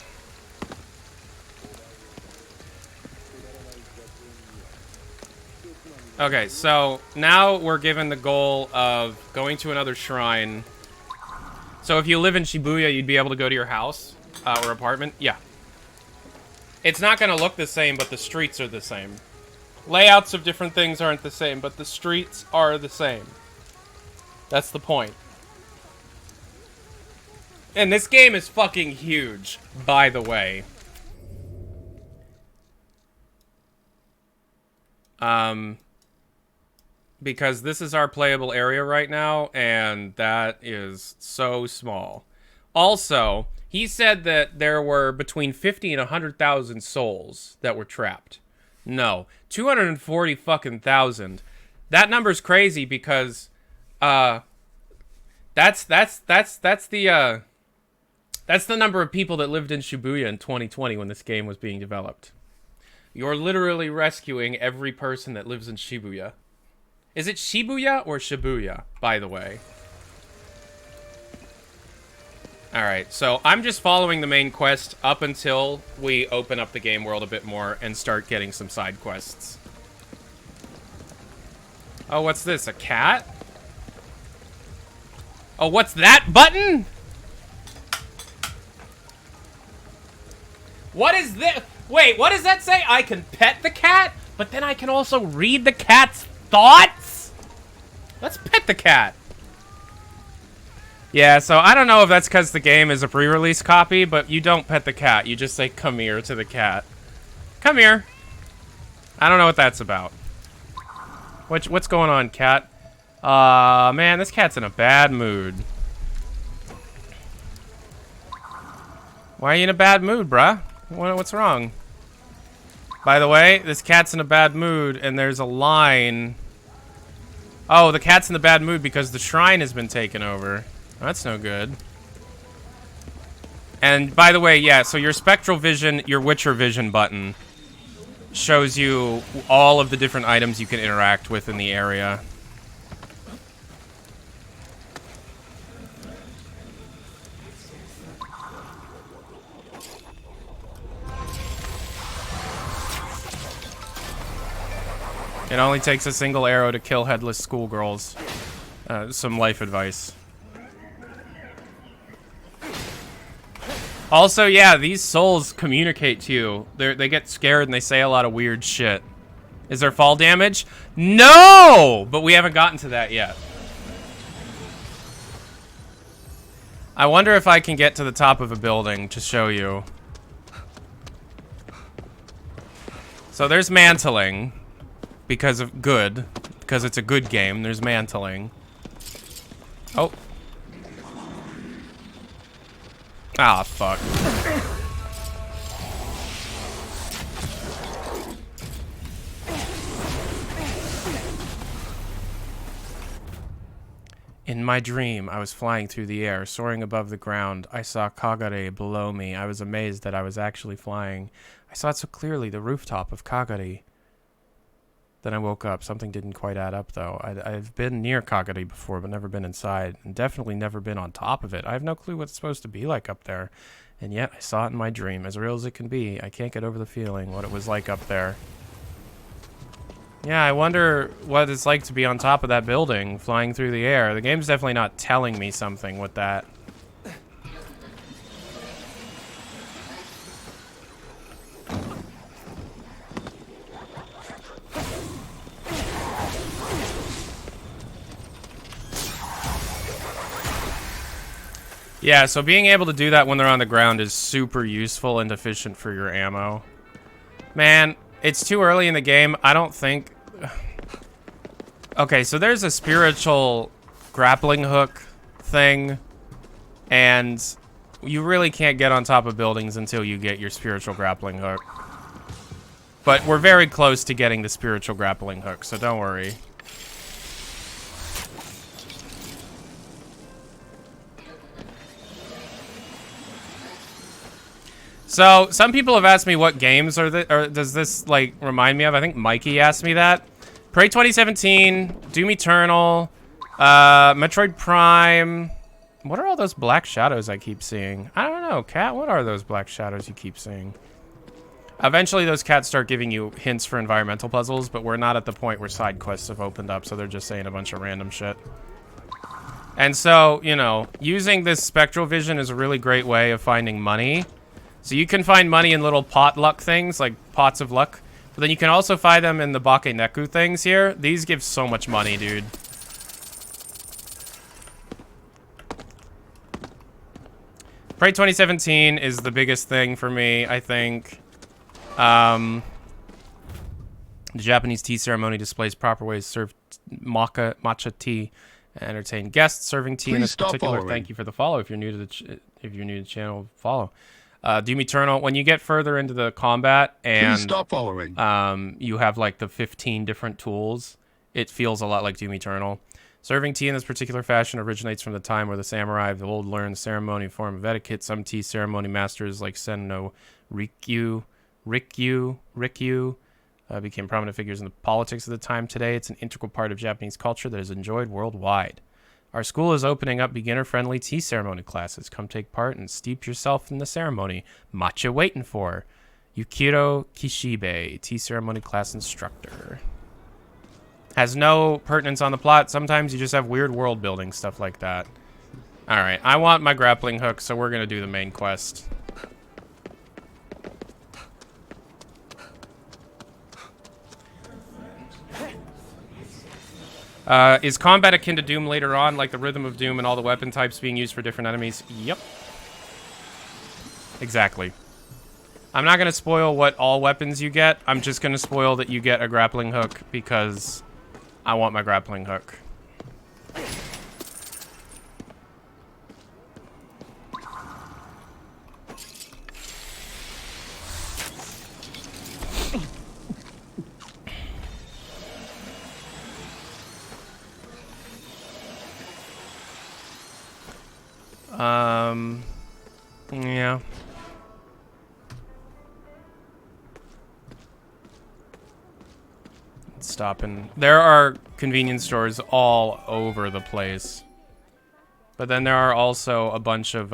Okay, so now we're given the goal of going to another shrine. So if you live in Shibuya, you'd be able to go to your house or apartment. Yeah. It's not going to look the same, but the streets are the same. Layouts of different things aren't the same, but the streets are the same. That's the point. And this game is fucking huge, by the way. Because this is our playable area right now, and that is so small. Also, he said that there were between 50 and 100,000 souls that were trapped. No, 240 fucking thousand. That number's crazy because that's the number of people that lived in Shibuya in 2020 when this game was being developed. You're literally rescuing every person that lives in Shibuya. Is it Shibuya or Shibuya, by the way? Alright, so I'm just following the main quest up until we open up the game world a bit more and start getting some side quests. Oh, what's this? A cat? Oh, what's that button? What is this? Wait, what does that say? I can pet the cat, but then I can also read the cat's thoughts? Let's pet the cat. Yeah, so I don't know if that's because the game is a pre-release copy, but you don't pet the cat. You just say, come here to the cat. Come here. I don't know what that's about. What's going on, cat? Man, this cat's in a bad mood. Why are you in a bad mood, bruh? What's wrong? By the way, this cat's in a bad mood, and there's a line. Oh, the cat's in the bad mood because the shrine has been taken over. That's no good. And by the way, yeah, so your spectral vision, your Witcher vision button shows you all of the different items you can interact with in the area. It only takes a single arrow to kill headless schoolgirls. Some life advice. Also, yeah, these souls communicate to you. They get scared and they say a lot of weird shit. Is there fall damage? No! But we haven't gotten to that yet. I wonder if I can get to the top of a building to show you. So there's mantling. Because of good. Because it's a good game. There's mantling. Oh. Ah, fuck. In my dream, I was flying through the air, soaring above the ground. I saw Kagare below me. I was amazed that I was actually flying. I saw it so clearly, the rooftop of Kagare. Then I woke up. Something didn't quite add up, though. I've been near Kagare before, but never been inside. And definitely never been on top of it. I have no clue what it's supposed to be like up there. And yet, I saw it in my dream. As real as it can be, I can't get over the feeling, what it was like up there. Yeah, I wonder what it's like to be on top of that building, flying through the air. The game's definitely not telling me something with that. Yeah, so being able to do that when they're on the ground is super useful and efficient for your ammo. Man, it's too early in the game. I don't think... Okay, so there's a spiritual grappling hook thing, and you really can't get on top of buildings until you get your spiritual grappling hook. But we're very close to getting the spiritual grappling hook, so don't worry. So, some people have asked me what games or does this, like, remind me of? I think Mikey asked me that. Prey 2017, Doom Eternal, Metroid Prime. What are all those black shadows I keep seeing? I don't know, Cat, what are those black shadows you keep seeing? Eventually, those cats start giving you hints for environmental puzzles, but we're not at the point where side quests have opened up, so they're just saying a bunch of random shit. And so, you know, using this spectral vision is a really great way of finding money. So you can find money in little pot luck things, like pots of luck. But then you can also find them in the Bake Neku things here. These give so much money, dude. Prey 2017 is the biggest thing for me, I think. The Japanese tea ceremony displays proper ways to serve matcha tea and entertain guests. Serving tea in this particular. Thank you for the follow. If you're new to the channel, follow. Doom Eternal, when you get further into the combat and stop following. You have like the 15 different tools, it feels a lot like Doom Eternal. Serving tea in this particular fashion originates from the time where the samurai of the old learned the ceremony form of etiquette. Some tea ceremony masters like Senno Rikyu became prominent figures in the politics of the time. Today, it's an integral part of Japanese culture that is enjoyed worldwide. Our school is opening up beginner-friendly tea ceremony classes. Come take part and steep yourself in the ceremony. Matcha waiting for. Yukiro Kishibe, tea ceremony class instructor. Has no pertinence on the plot. Sometimes you just have weird world building, stuff like that. Alright, I want my grappling hook, so we're gonna do the main quest. Is combat akin to Doom later on, like the rhythm of Doom and all the weapon types being used for different enemies? Yep. Exactly. I'm not going to spoil what all weapons you get. I'm just going to spoil that you get a grappling hook because I want my grappling hook. Yeah. Stopping. There are convenience stores all over the place. But then there are also a bunch of,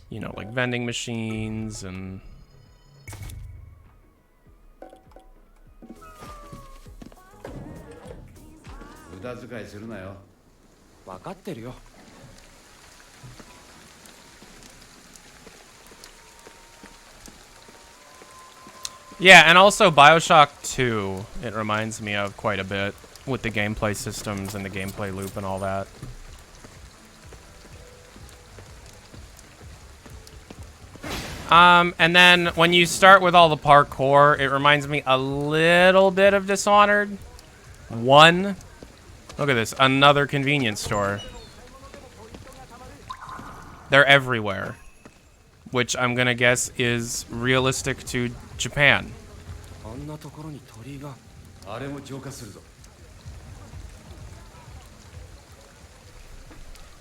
you know, like vending machines and... Yeah, and also BioShock 2, it reminds me of quite a bit with the gameplay systems and the gameplay loop and all that. And then when you start with all the parkour, it reminds me a little bit of Dishonored. Look at this, another convenience store. They're everywhere, which I'm gonna guess is realistic to Japan.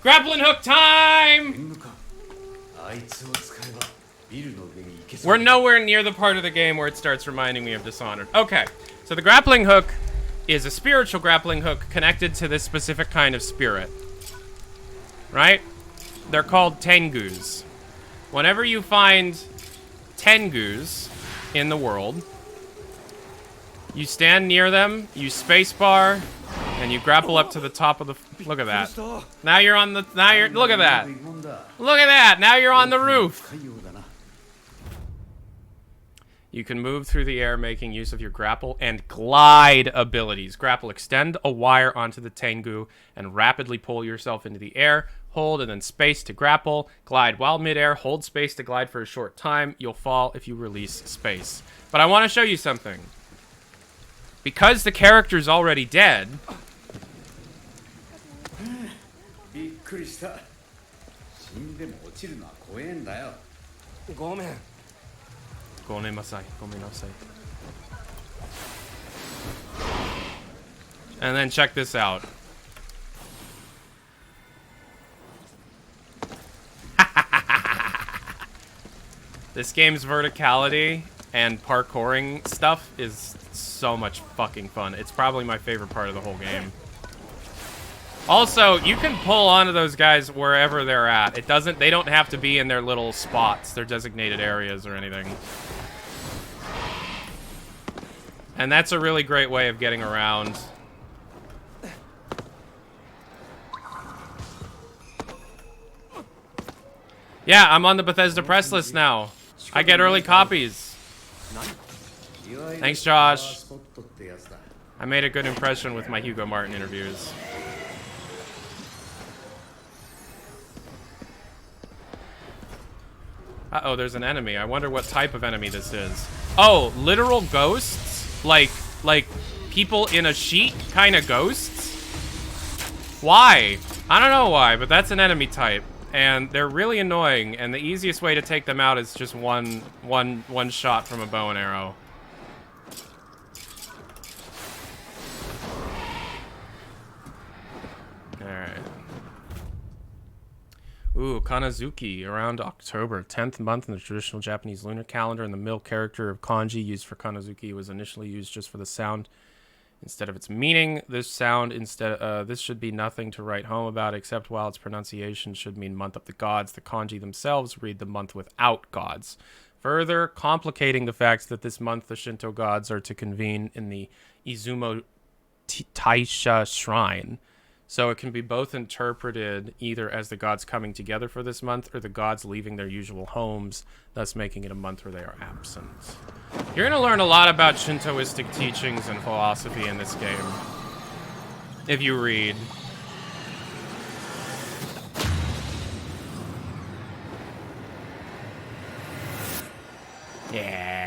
Grappling hook time! We're nowhere near the part of the game where it starts reminding me of Dishonored. Okay, so the grappling hook is a spiritual grappling hook connected to this specific kind of spirit. Right? They're called Tengus. Whenever you find Tengus in the world, You stand near them, you spacebar, and you grapple up to the top of the... Look at that. Now you're on the... Now you're... Look at that. Look at that. Now you're on the roof. You can move through the air making use of your grapple and glide abilities. Grapple, extend a wire onto the Tengu and rapidly pull yourself into the air. Hold and then space to grapple. Glide while midair. Hold space to glide for a short time. You'll fall if you release space. But I want to show you something. Because the character's already dead... And then check this out. This game's verticality and parkouring stuff is so much fucking fun. It's probably my favorite part of the whole game. Also, you can pull onto those guys wherever they're at. They don't have to be in their little spots, their designated areas or anything. And that's a really great way of getting around. Yeah, I'm on the Bethesda press list now. I get early copies. Thanks, Josh. I made a good impression with my Hugo Martin interviews. Uh-oh, there's an enemy. I wonder what type of enemy this is. Oh, literal ghosts? Like people in a sheet kind of ghosts? Why? I don't know why, but that's an enemy type. And they're really annoying, and the easiest way to take them out is just one shot from a bow and arrow. Alright. Ooh, Kanazuki, around October, 10th month in the traditional Japanese lunar calendar, and the mill character of kanji used for Kanazuki was initially used just for the sound instead of its meaning. This sound this should be nothing to write home about, except while its pronunciation should mean month of the gods, the kanji themselves read the month without gods, further complicating the fact that this month the Shinto gods are to convene in the Izumo Taisha shrine. So it can be both interpreted either as the gods coming together for this month or the gods leaving their usual homes, thus making it a month where they are absent. You're going to learn a lot about Shintoistic teachings and philosophy in this game, if you read. Yeah.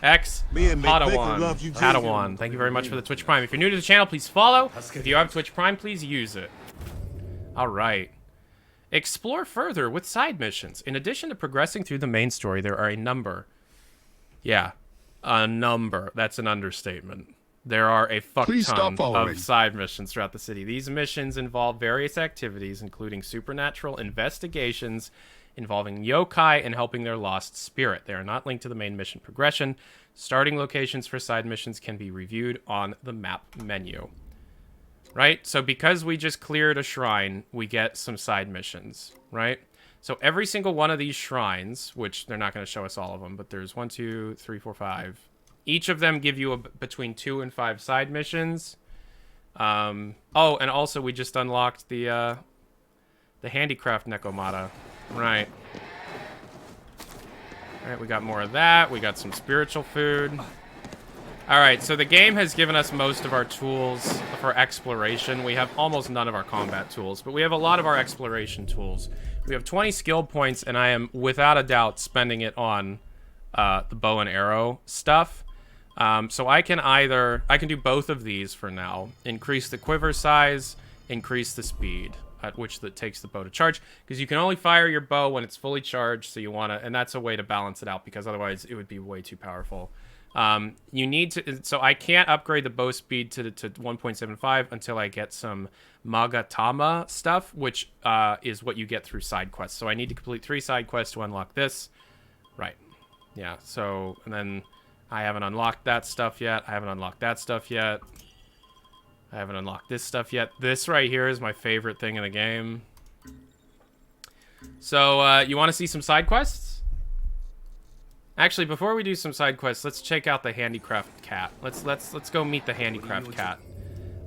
X, Padawan. Thank you very much for the Twitch Prime. If you're new to the channel, please follow. If you have Twitch Prime, please use it. Alright. Explore further with side missions. In addition to progressing through the main story, there are a number. Yeah, a number. That's an understatement. There are a fuck ton of side missions throughout the city. These missions involve various activities, including supernatural investigations, involving yokai and helping their lost spirit. They are not linked to the main mission progression. Starting locations for side missions can be reviewed on the map menu. Right? So because we just cleared a shrine, we get some side missions, right? So every single one of these shrines, which they're not going to show us all of them, but there's 1, 2, 3, 4, 5. Each of them give you between 2 and 5 side missions. Oh, and also we just unlocked the handicraft Nekomata. Right. Alright, we got more of that. We got some spiritual food. Alright, so the game has given us most of our tools for exploration. We have almost none of our combat tools, but we have a lot of our exploration tools. We have 20 skill points, and I am, without a doubt, spending it on the bow and arrow stuff. So I can do both of these for now. Increase the quiver size, increase the speed at which that takes the bow to charge, because you can only fire your bow when it's fully charged, so you want to, and that's a way to balance it out, because otherwise it would be way too powerful. You need to, so I can't upgrade the bow speed to 1.75 until I get some Magatama stuff, which is what you get through side quests. So I need to complete 3 side quests to unlock this. Right. Yeah, so, and then I haven't unlocked that stuff yet. I haven't unlocked that stuff yet. I haven't unlocked this stuff yet. This right here is my favorite thing in the game. So, you want to see some side quests? Actually, before we do some side quests, let's check out the handicraft cat. Let's go meet the handicraft cat.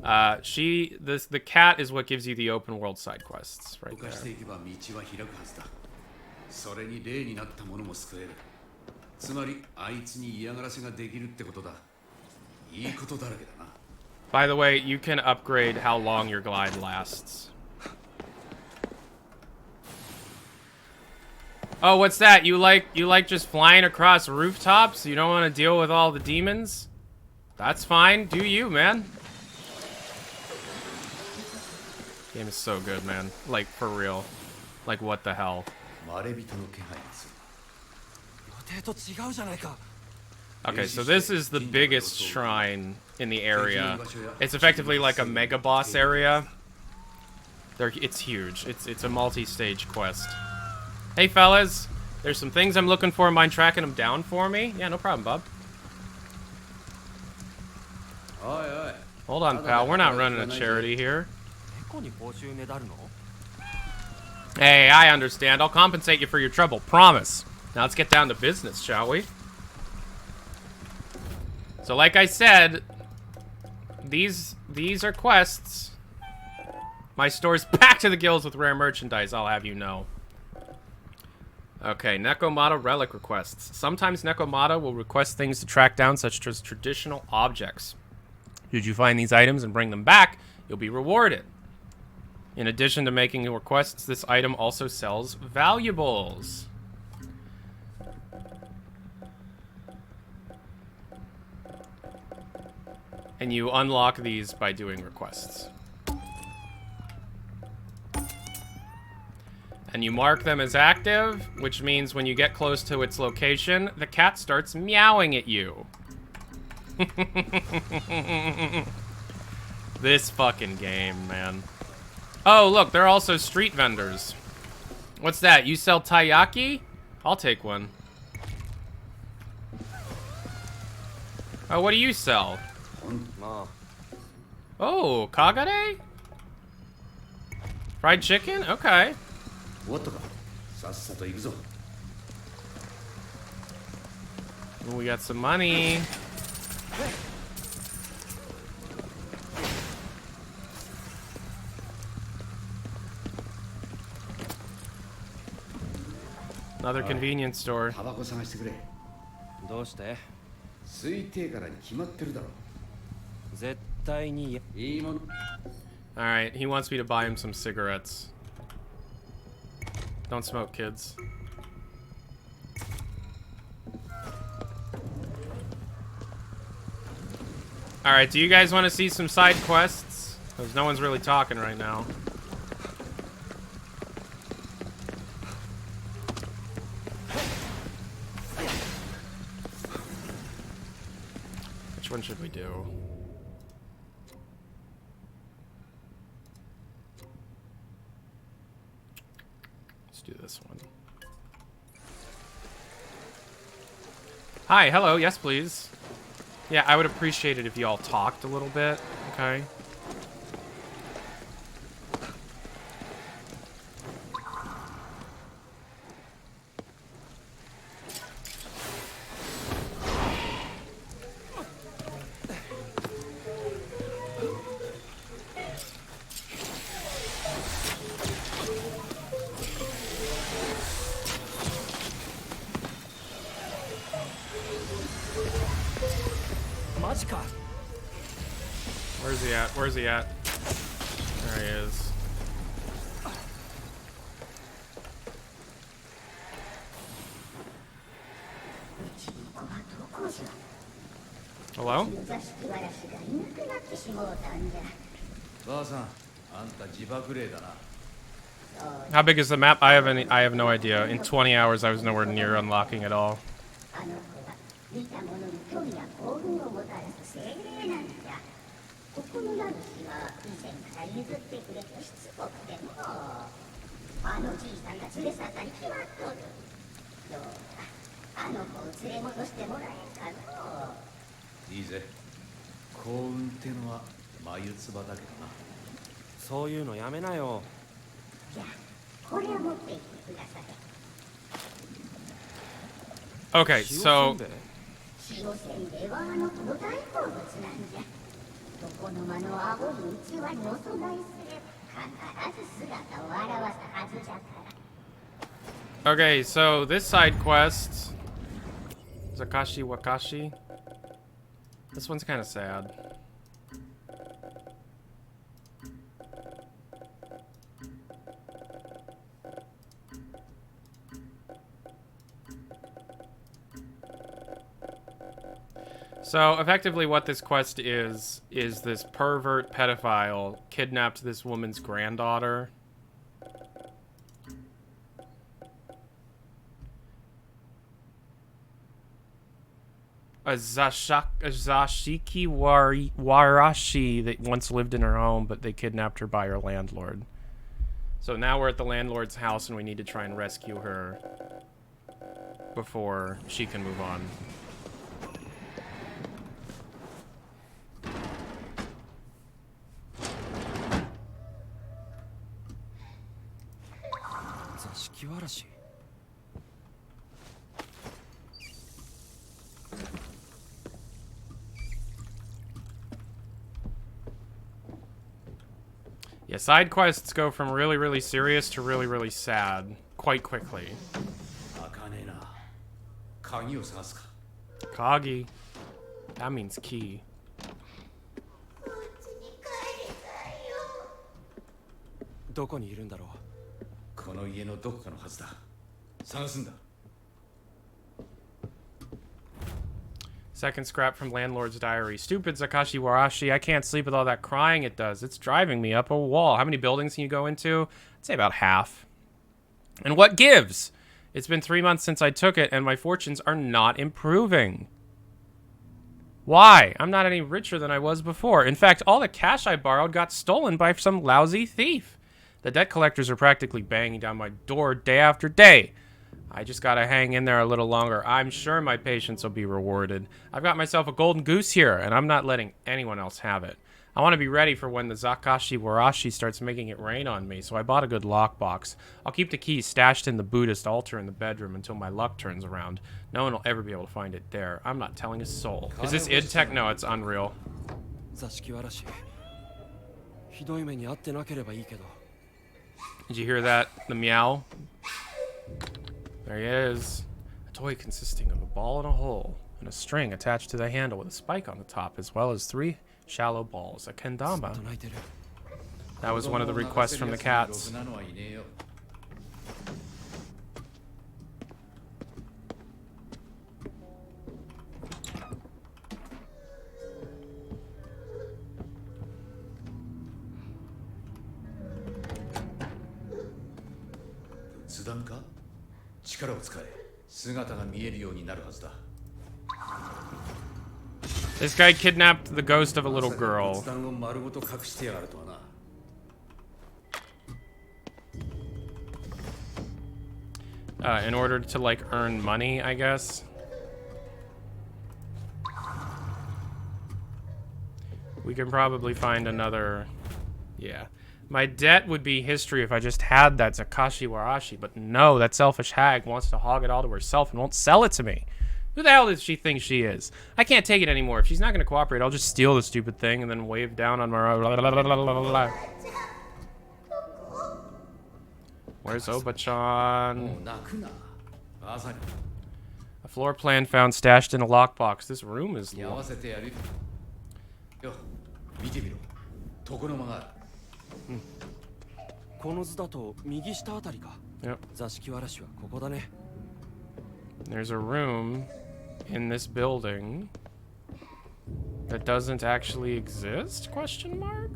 The cat is what gives you the open world side quests right there. それに例になったものも救える。つまりあいつに嫌がらせができるってことだ。いいことだらけだな。By the way, you can upgrade how long your glide lasts. Oh, what's that? You like just flying across rooftops? You don't want to deal with all the demons? That's fine. Do you, man? Game is so good, man. Like, for real. Like, what the hell? Okay, so this is the biggest shrine in the area. It's effectively like a mega boss area. It's huge. It's a multi-stage quest. Hey, fellas. There's some things I'm looking for. Mind tracking them down for me? Yeah, no problem, bub. Hold on, pal. We're not running a charity here. Hey, I understand. I'll compensate you for your trouble. Promise. Now let's get down to business, shall we? So like I said, these are quests. My store's packed to the gills with rare merchandise, I'll have you know. Okay, Nekomata relic requests. Sometimes Nekomata will request things to track down, such as traditional objects. Should you find these items and bring them back, you'll be rewarded. In addition to making requests, this item also sells valuables. And you unlock these by doing requests. And you mark them as active, which means when you get close to its location, the cat starts meowing at you. This fucking game, man. Oh, look, there are also street vendors. What's that? You sell taiyaki? I'll take one. Oh, what do you sell? Oh, kagare? Fried chicken? Okay. Ooh, we got some money. Another convenience store. Alright, he wants me to buy him some cigarettes. Don't smoke, kids. Alright, do you guys want to see some side quests? Because no one's really talking right now. Which one should we do? Let's do this one. Hi, hello, yes please. Yeah, I would appreciate it if you all talked a little bit, okay? Where's he at? Where's he at? There he is. Hello? How big is the map? I have no idea. In 20 hours I was nowhere near unlocking it all. Okay, so 塩せんべいはあの子の大好物なんじゃ。床の間の青い器にお供えすれば必ず姿を現すはずじゃから。 okay, so this side quest, Zakashi Wakashi. This one's kind of sad. So effectively what this quest is this pervert pedophile kidnapped this woman's granddaughter. A Zashiki Warashi that once lived in her home, but they kidnapped her by her landlord. So now we're at the landlord's house and we need to try and rescue her before she can move on. Yeah, side quests go from really, really serious to really, really sad quite quickly. Kagi. That means key. どこにいるんだろう。この家のどこかのはずだ。探すんだ。 Second scrap from landlord's diary. Stupid Zakashi Warashi. I can't sleep with all that crying it does. It's driving me up a wall. How many buildings can you go into? I'd say about half. And what gives? It's been 3 months since I took it, and my fortunes are not improving. Why? I'm not any richer than I was before. In fact, all the cash I borrowed got stolen by some lousy thief. The debt collectors are practically banging down my door day after day. I just gotta hang in there a little longer. I'm sure my patience will be rewarded. I've got myself a golden goose here, and I'm not letting anyone else have it. I want to be ready for when the Zakashi Warashi starts making it rain on me, so I bought a good lockbox. I'll keep the keys stashed in the Buddhist altar in the bedroom until my luck turns around. No one will ever be able to find it there. I'm not telling a soul. Is this id Tech? No, it's Unreal. Did you hear that? The meow? There he is. A toy consisting of a ball and a hole, and a string attached to the handle with a spike on the top, as well as 3 shallow balls. A kendama. That was one of the requests from the cats. This guy kidnapped the ghost of a little girl. In order to, like, earn money, I guess. We can probably find another... Yeah. My debt would be history if I just had that Zakashi Warashi, but no, that selfish hag wants to hog it all to herself and won't sell it to me. Who the hell does she think she is? I can't take it anymore. If she's not going to cooperate, I'll just steal the stupid thing and then wave down on my... Where's Oba-chan? A floor plan found stashed in a lockbox. This room is locked. Yep. There's a room in this building that doesn't actually exist? Question mark?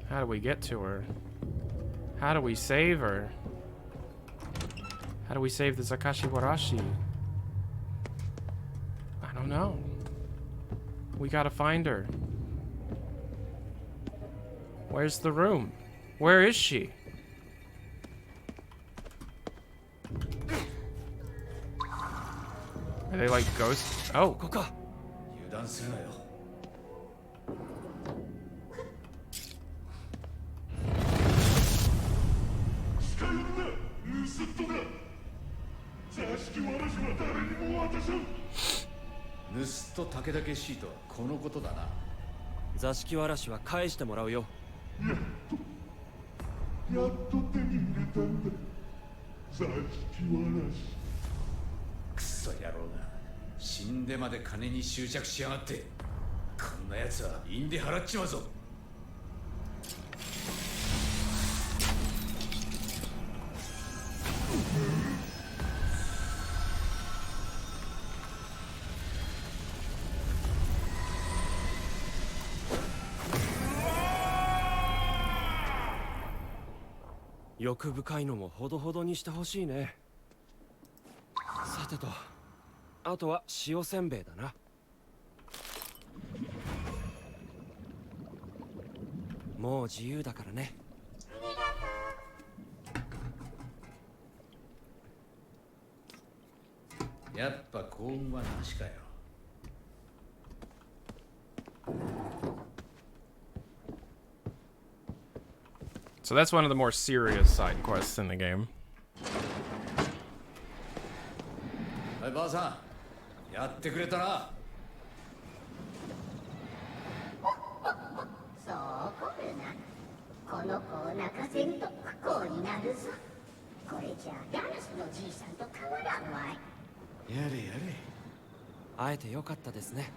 How do we get to her? How do we save her? How do we save the Zakashi Warashi? I don't know. We gotta find her. Where's the room? Where is she? Are they like ghosts? Oh. 盗っ人武々しいとはこのことだな。座敷わらしは返してもらうよ。やっと手に入れたんだ。座敷わらし。クソ野郎が死んでまで金に執着しやがって。こんな奴は印で払っちまうぞ。欲深いのもほどほどにしてほしいね。さてと、あとは塩せんべいだな。もう自由だからね。やっぱ幸運はなしかよ。So that's one of the more serious side quests in the game. はい、ばあさん、やってくれたな。そう怒るな。この子を泣かせんと不幸になるぞ。これじゃダラスのじいさんと変わらんわい。やれやれ。会えてよかったですね。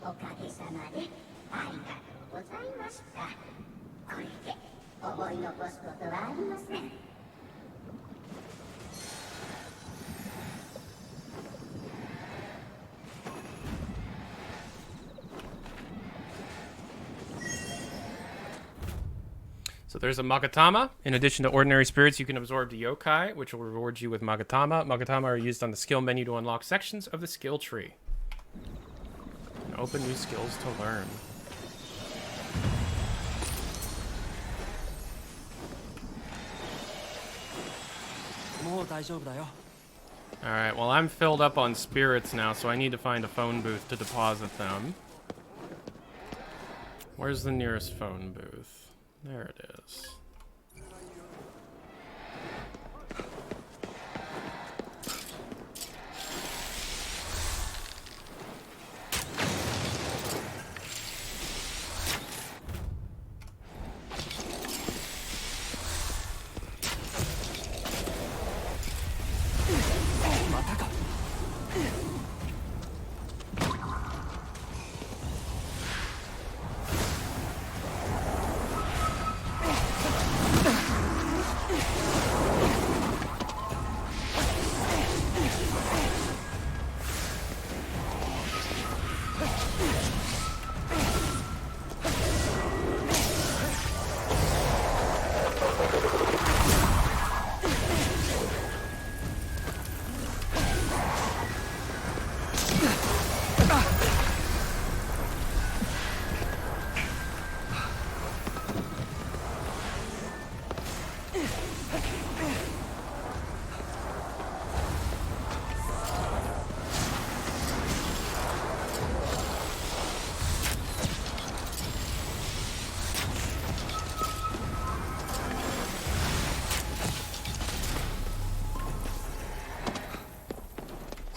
おかげさまでありがとうございました。これで思い残すことはありません。So there's a Magatama. In addition to ordinary spirits, you can absorb the yokai, which will reward you with Magatama. Magatama are used on the skill menu to unlock sections of the skill tree. And open new skills to learn. Alright, well I'm filled up on spirits now, so I need to find a phone booth to deposit them. Where's the nearest phone booth? There it is.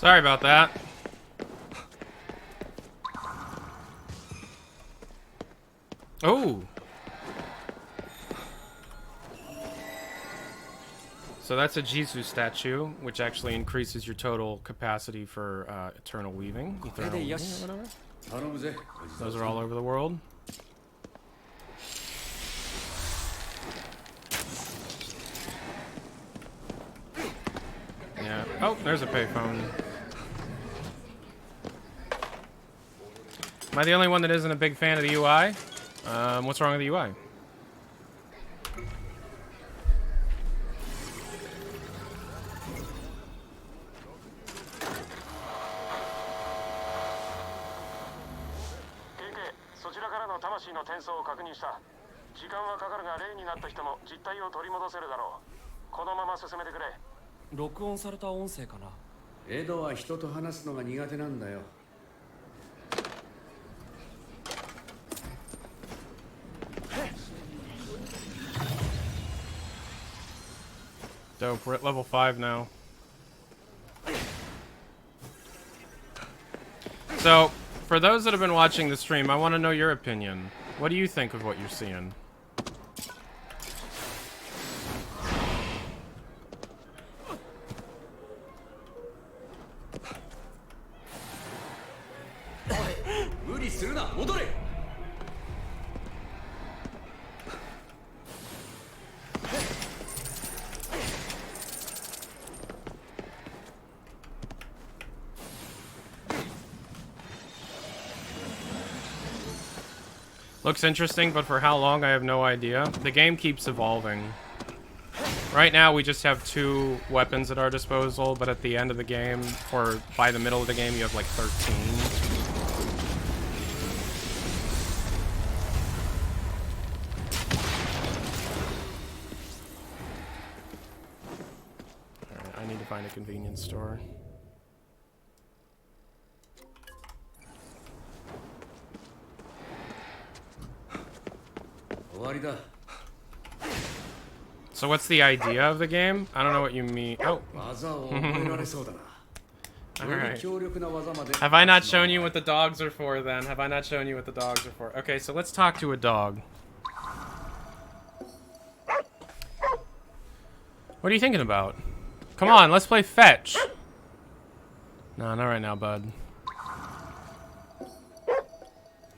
Sorry about that. Oh! So that's a Jisoo statue, which actually increases your total capacity for eternal weaving. Eternal weaving or whatever. Those are all over the world. Yeah. Oh, there's a payphone. Am I the only one that isn't a big fan of the UI? What's wrong with the UI?エドは人と話すのが苦手なんだよ。Dope, we're at level 5 now. So, for those that have been watching the stream, I want to know your opinion. What do you think of what you're seeing? Looks interesting, but for how long, I have no idea. The game keeps evolving. Right now, we just have 2 weapons at our disposal, but at the end of the game, or by the middle of the game, you have like 13. Alright, I need to find a convenience store. So what's the idea of the game? I don't know what you mean. Oh. Alright. Have I not shown you what the dogs are for then? Have I not shown you what the dogs are for? Okay, so let's talk to a dog. What are you thinking about? Come on, let's play fetch. No, not right now, bud.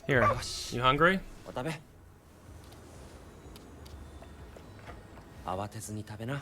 Here, you hungry? 慌てずに食べな。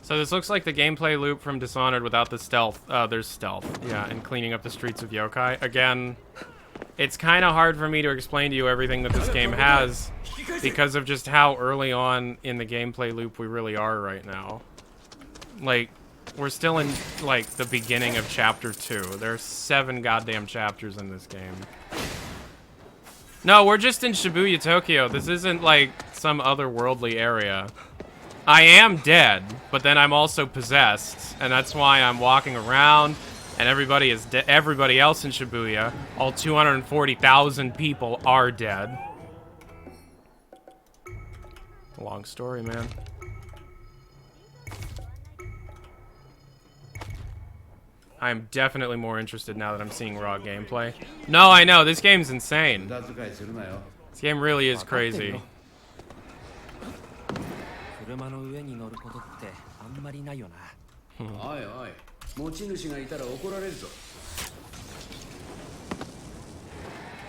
So this looks like the gameplay loop from Dishonored without the stealth. There's stealth. Yeah, and cleaning up the streets of yokai. Again, it's kind of hard for me to explain to you everything that this game has because of just how early on in the gameplay loop we really are right now. Like, we're still in, like, the beginning of Chapter 2. There's 7 goddamn chapters in this game. No, we're just in Shibuya, Tokyo. This isn't, like, some otherworldly area. I am dead, but then I'm also possessed, and that's why I'm walking around, and everybody else in Shibuya, all 240,000 people are dead. Long story, man. I'm definitely more interested now that I'm seeing raw gameplay. No, I know, this game's insane. This game really is crazy. 車の上に乗ることってあんまりないよな。おいおい、持ち主がいたら怒られるぞ。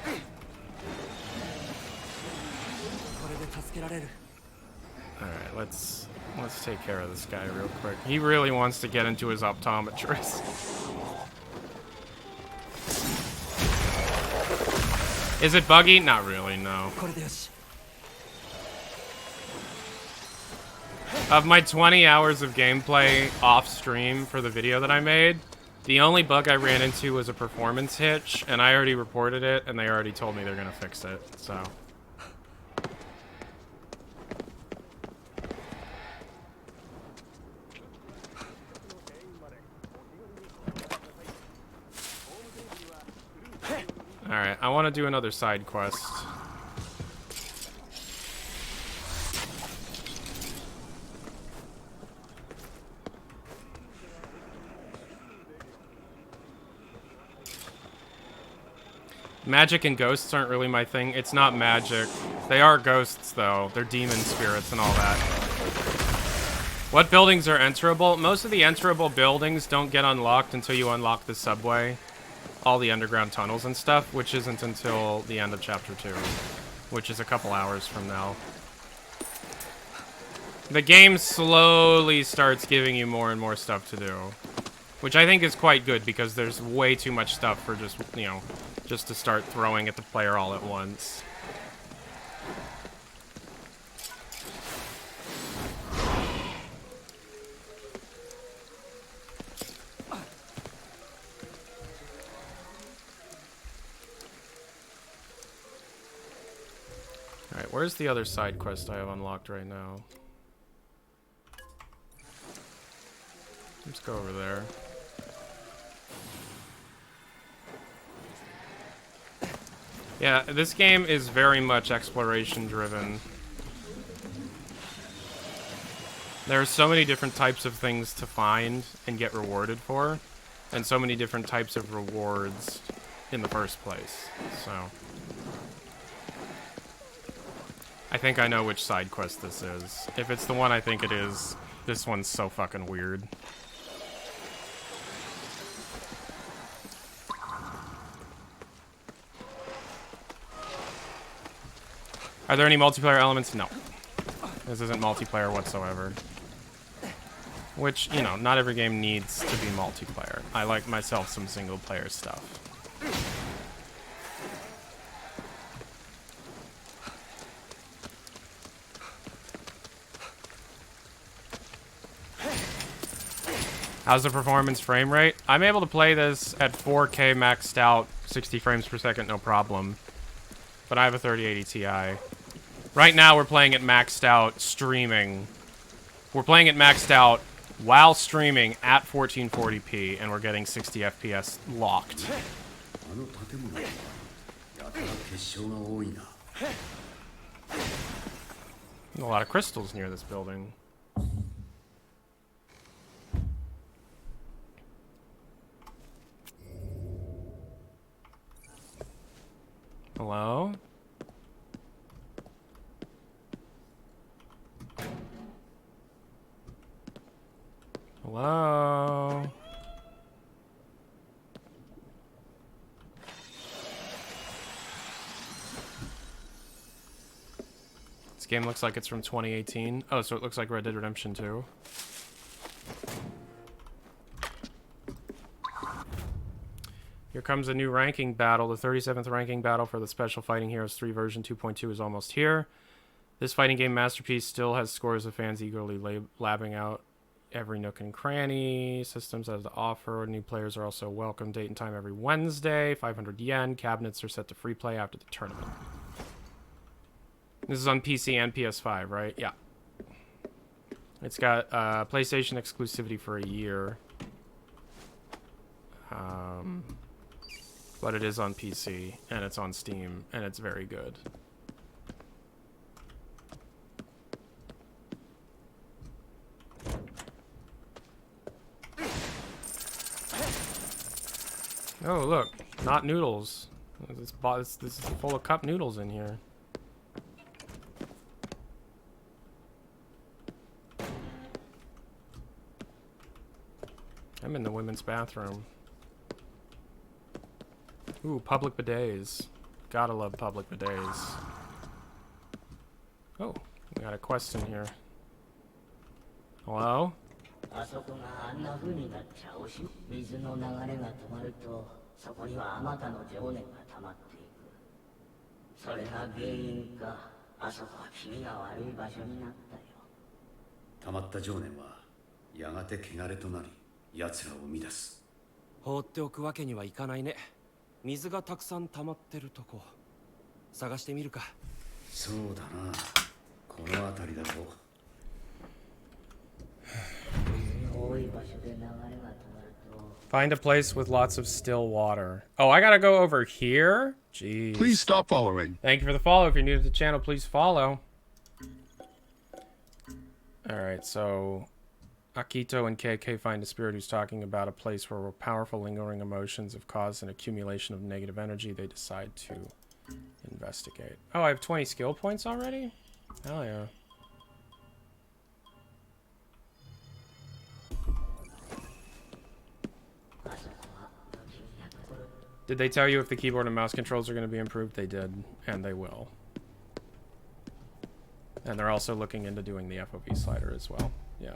これで助けられる。 Alright, let's take care of this guy real quick. He really wants to get into his optometrist. Is it buggy? Not really, no. これでよし。 Of my 20 hours of gameplay off stream for the video that I made, the only bug I ran into was a performance hitch, and I already reported it, and they already told me they're gonna fix it, so. Alright, I want to do another side quest. Magic and ghosts aren't really my thing. It's not magic. They are ghosts, though. They're demon spirits and all that. What buildings are enterable? Most of the enterable buildings don't get unlocked until you unlock the subway. All the underground tunnels and stuff, which isn't until the end of Chapter 2. Which is a couple hours from now. The game slowly starts giving you more and more stuff to do. Which I think is quite good, because there's way too much stuff for just, you know, just to start throwing at the player all at once. Alright, Alright, where's the other side quest I have unlocked right now? Let's go over there. Yeah, this game is very much exploration driven. There are so many different types of things to find and get rewarded for, and so many different types of rewards in the first place, so... I think I know which side quest this is. If it's the one I think it is, this one's so fucking weird. Are there any multiplayer elements? No. This isn't multiplayer whatsoever. Which, you know, not every game needs to be multiplayer. I like myself some single player stuff. How's the performance frame rate? I'm able to play this at 4K maxed out, 60 frames per second, no problem. But I have a 3080 Ti. Right now we're playing it maxed out streaming. We're playing it maxed out while streaming at 1440p, and we're getting 60 FPS locked. A lot of crystals near this building. Hello? Hello? This game looks like it's from 2018. Oh, so it looks like Red Dead Redemption 2. Here comes a new ranking battle. The 37th ranking battle for the Special Fighting Heroes 3 version 2.2 is almost here. This fighting game masterpiece still has scores of fans eagerly labbing out every nook and cranny. Systems have to offer. New players are also welcome. Date and time every Wednesday. 500 yen. Cabinets are set to free play after the tournament. This is on PC and PS5, right? Yeah. It's got PlayStation exclusivity for a year. But it is on PC, and it's on Steam, and it's very good. Oh, look. Not noodles. This is full of cup noodles in here. I'm in the women's bathroom. Ooh, public bidets. Gotta love public bidets. Oh, we got a quest in here. Hello? Find a place with lots of still water. Oh, I gotta go over here? Jeez. Please stop following. Thank you for the follow. If you're new to the channel, please follow. Alright, so Akito and KK find a spirit who's talking about a place where powerful lingering emotions have caused an accumulation of negative energy. They decide to investigate. Oh, I have 20 skill points already? Hell yeah. Did they tell you if the keyboard and mouse controls are going to be improved? They did, and they will. And they're also looking into doing the FOV slider as well. Yeah.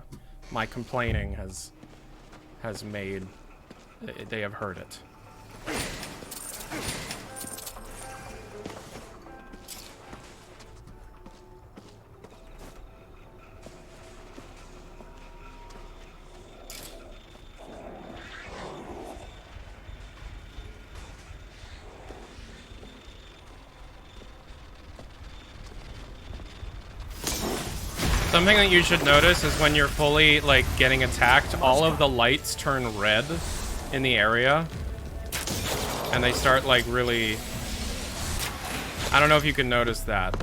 My complaining has made... They have heard it. Something that you should notice is when you're fully, like, getting attacked, all of the lights turn red in the area. And they start, like, really... I don't know if you can notice that.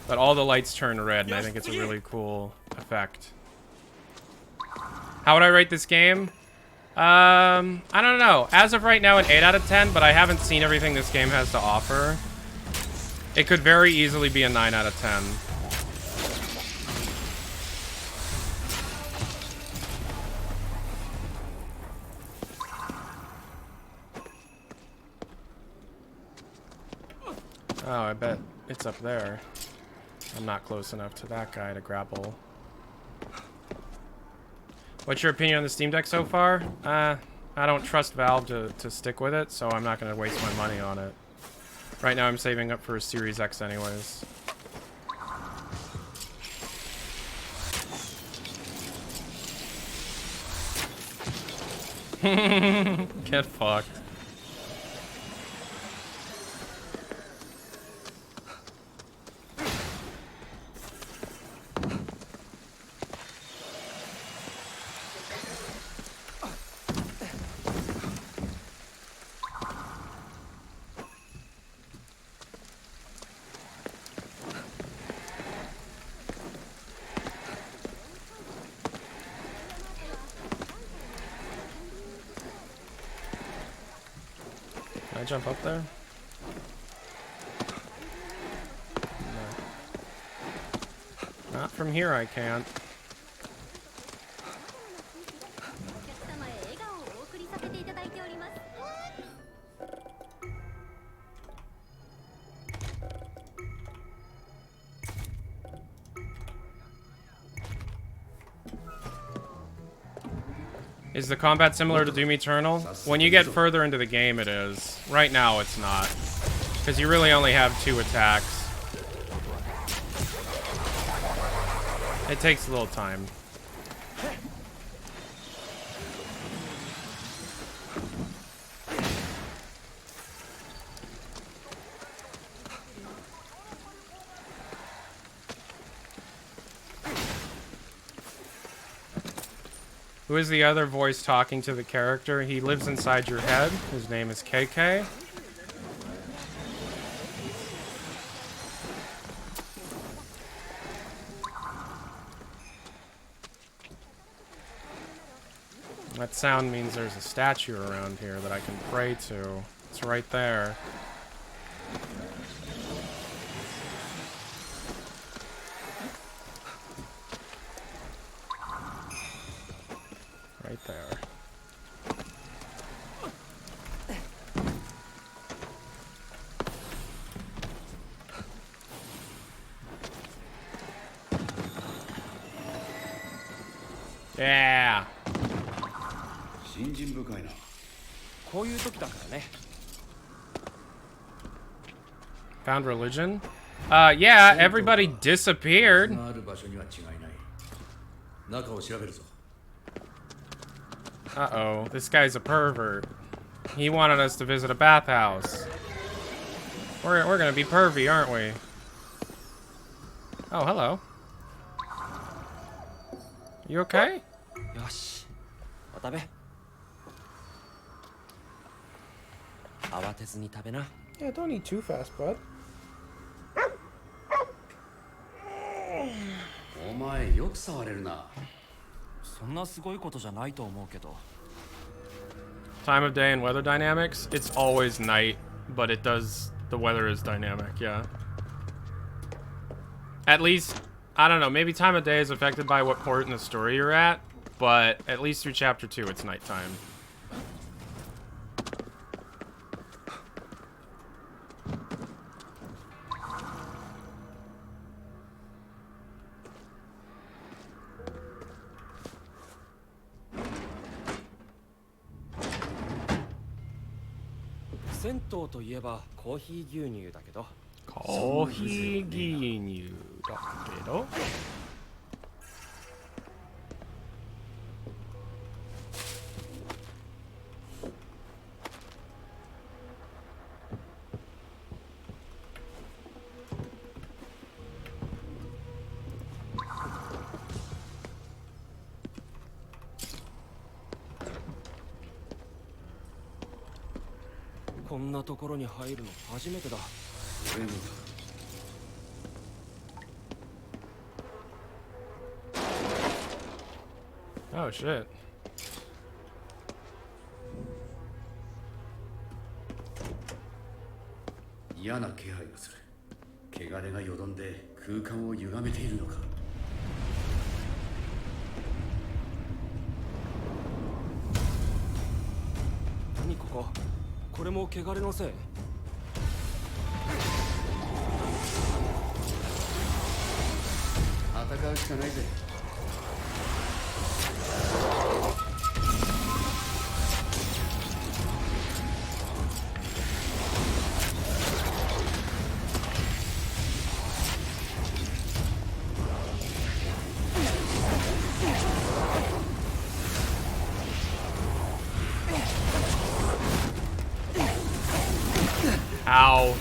But all the lights turn red, and I think it's a really cool effect. How would I rate this game? I don't know. As of right now, an 8 out of 10, but I haven't seen everything this game has to offer. It could very easily be a 9 out of 10. Oh, I bet it's up there. I'm not close enough to that guy to grapple. What's your opinion on the Steam Deck so far? I don't trust Valve to stick with it, so I'm not going to waste my money on it. Right now I'm saving up for a Series X anyways. Get fucked. Can I jump up there? No. Not from here, I can't. Is the combat similar to Doom Eternal? When you get further into the game, it is. Right now, it's not. Because you really only have 2 attacks. It takes a little time. Who is the other voice talking to the character? He lives inside your head. His name is KK. That sound means there's a statue around here that I can pray to. It's right there. Right there. Yeah. 信心深いな。こういう時だからね。 Found religion? Yeah, everybody disappeared. ある場所には違いない。中を調べるぞ。 Uh-oh, this guy's a pervert. He wanted us to visit a bathhouse. We're gonna be pervy, aren't we? Oh, hello. You okay? よし、お食べ。慌てずに食べな。 Yeah, don't eat too fast, bud. お前よく触れるな。 そんなすごいことじゃないと思うけど。 Time of day and weather dynamics? It's always night, but it does... The weather is dynamic, yeah. At least, I don't know, maybe time of day is affected by what port in the story you're at, but at least through chapter 2, it's nighttime. こんなところに入るの初めてだ。俺もだ。Oh shit. 嫌な気配がする。汚れがよどんで空間を歪めているのか。何ここ？これも汚れのせい？戦うしかないぜ。Ow.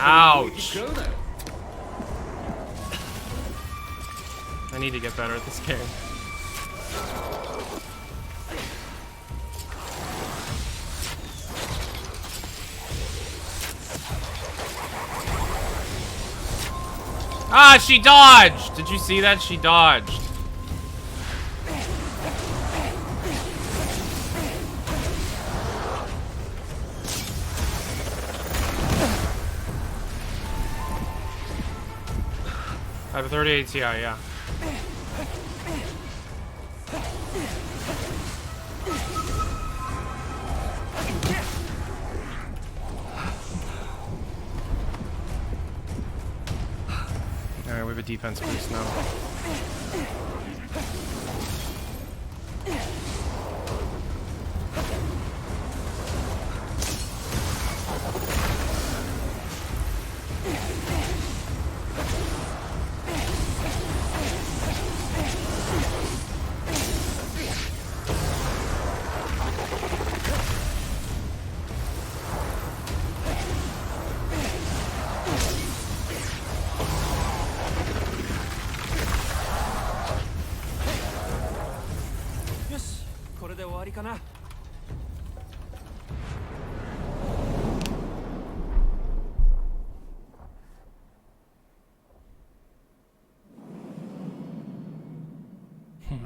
Ouch. I need to get better at this game. Ah, she dodged! Did you see that? She dodged. I have a 38 Ti, yeah. Alright, we have a defense boost now.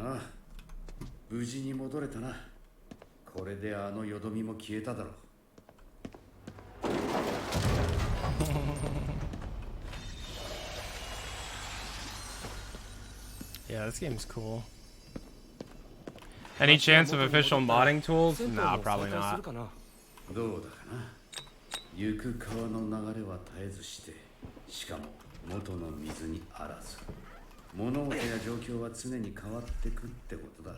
Ah, 無事に戻れたな。これであのよどみも消えただろう。Yeah, this game's cool. Any chance of official modding tools? Nah, probably not. どうだかな。行く川の流れは絶えずして、しかも元の水にあらず。物事や状況は常に変わってくってことだ。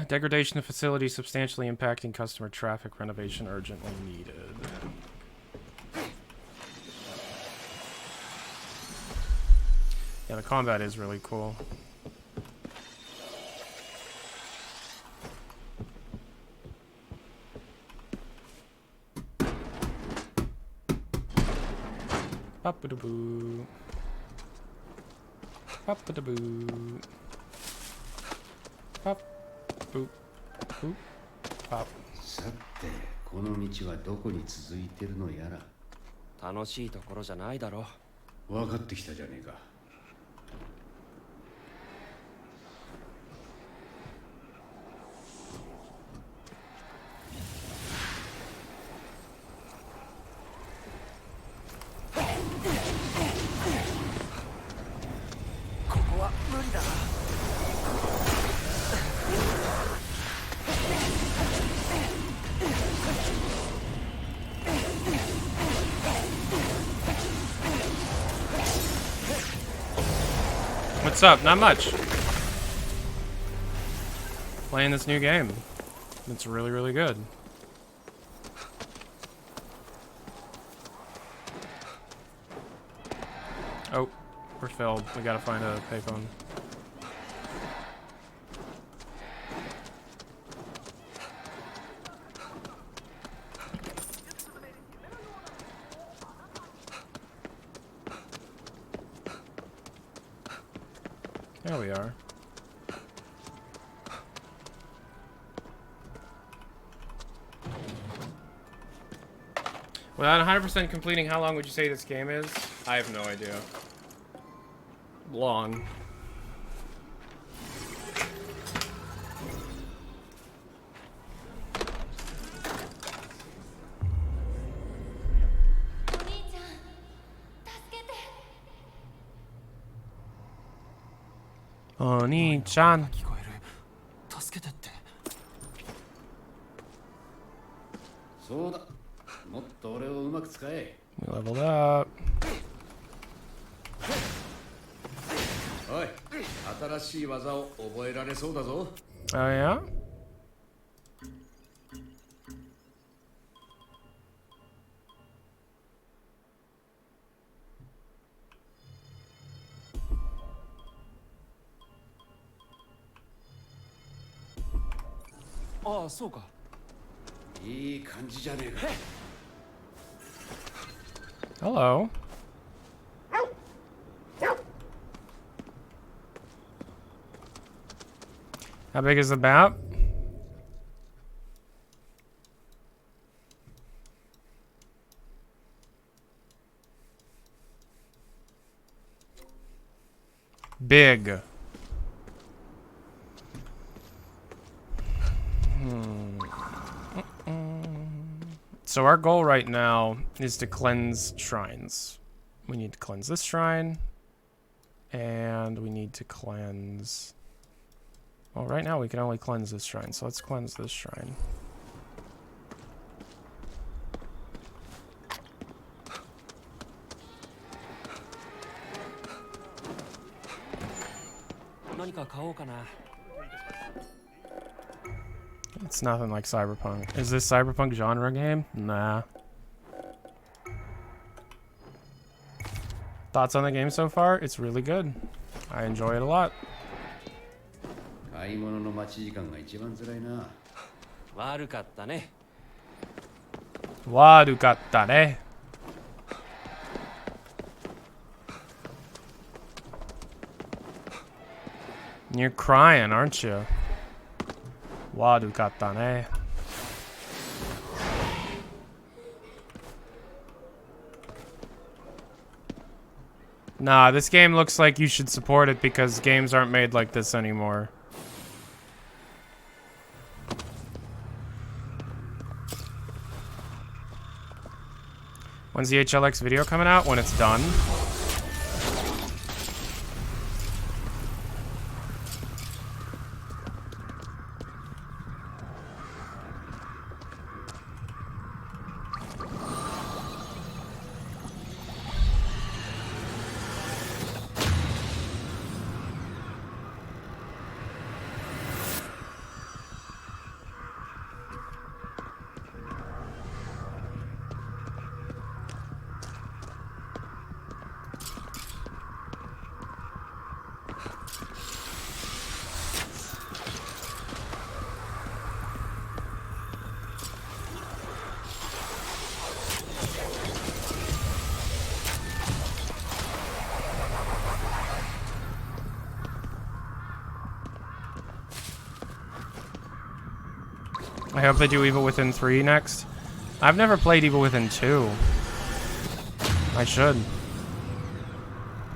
Degradation of facility substantially impacting customer traffic. Renovation urgently needed. Yeah, the combat is really cool. Pop-a-da-boo. Pop-a-da-boo. Pop. Boop. Boop. Pop. さて、この道はどこに続いてるのやら。楽しいところじゃないだろ。分かってきたじゃねえか。ここは無理だな。up? Not much. Playing this new game. It's really, really good. Oh, we're filled. We gotta find a payphone. There we are. Without 100% completing, how long would you say this game is? I have no idea. Long. Oni-chan. 聞こえる。助けてって。そうだ。もっと俺をうまく使え。 We leveled up. おい、新しい技を覚えられそうだぞ。 Oh yeah? Ah, そうか。いい感じじゃねえか。 Hello. How big is the map? Big. So our goal right now is to cleanse shrines. We need to cleanse this shrine. And we need to cleanse... Well, right now we can only cleanse this shrine, so let's cleanse this shrine. It's nothing like Cyberpunk. Is this Cyberpunk genre game? Nah. Thoughts on the game so far? It's really good. I enjoy it a lot. 買い物の待ち時間が一番辛いな。悪かったね。悪かったね。You're crying, aren't you? 悪かったね。Nah, this game looks like you should support it because games aren't made like this anymore. When's the HLX video coming out? When it's done. I hope they do Evil Within 3 next. I've never played Evil Within 2. I should.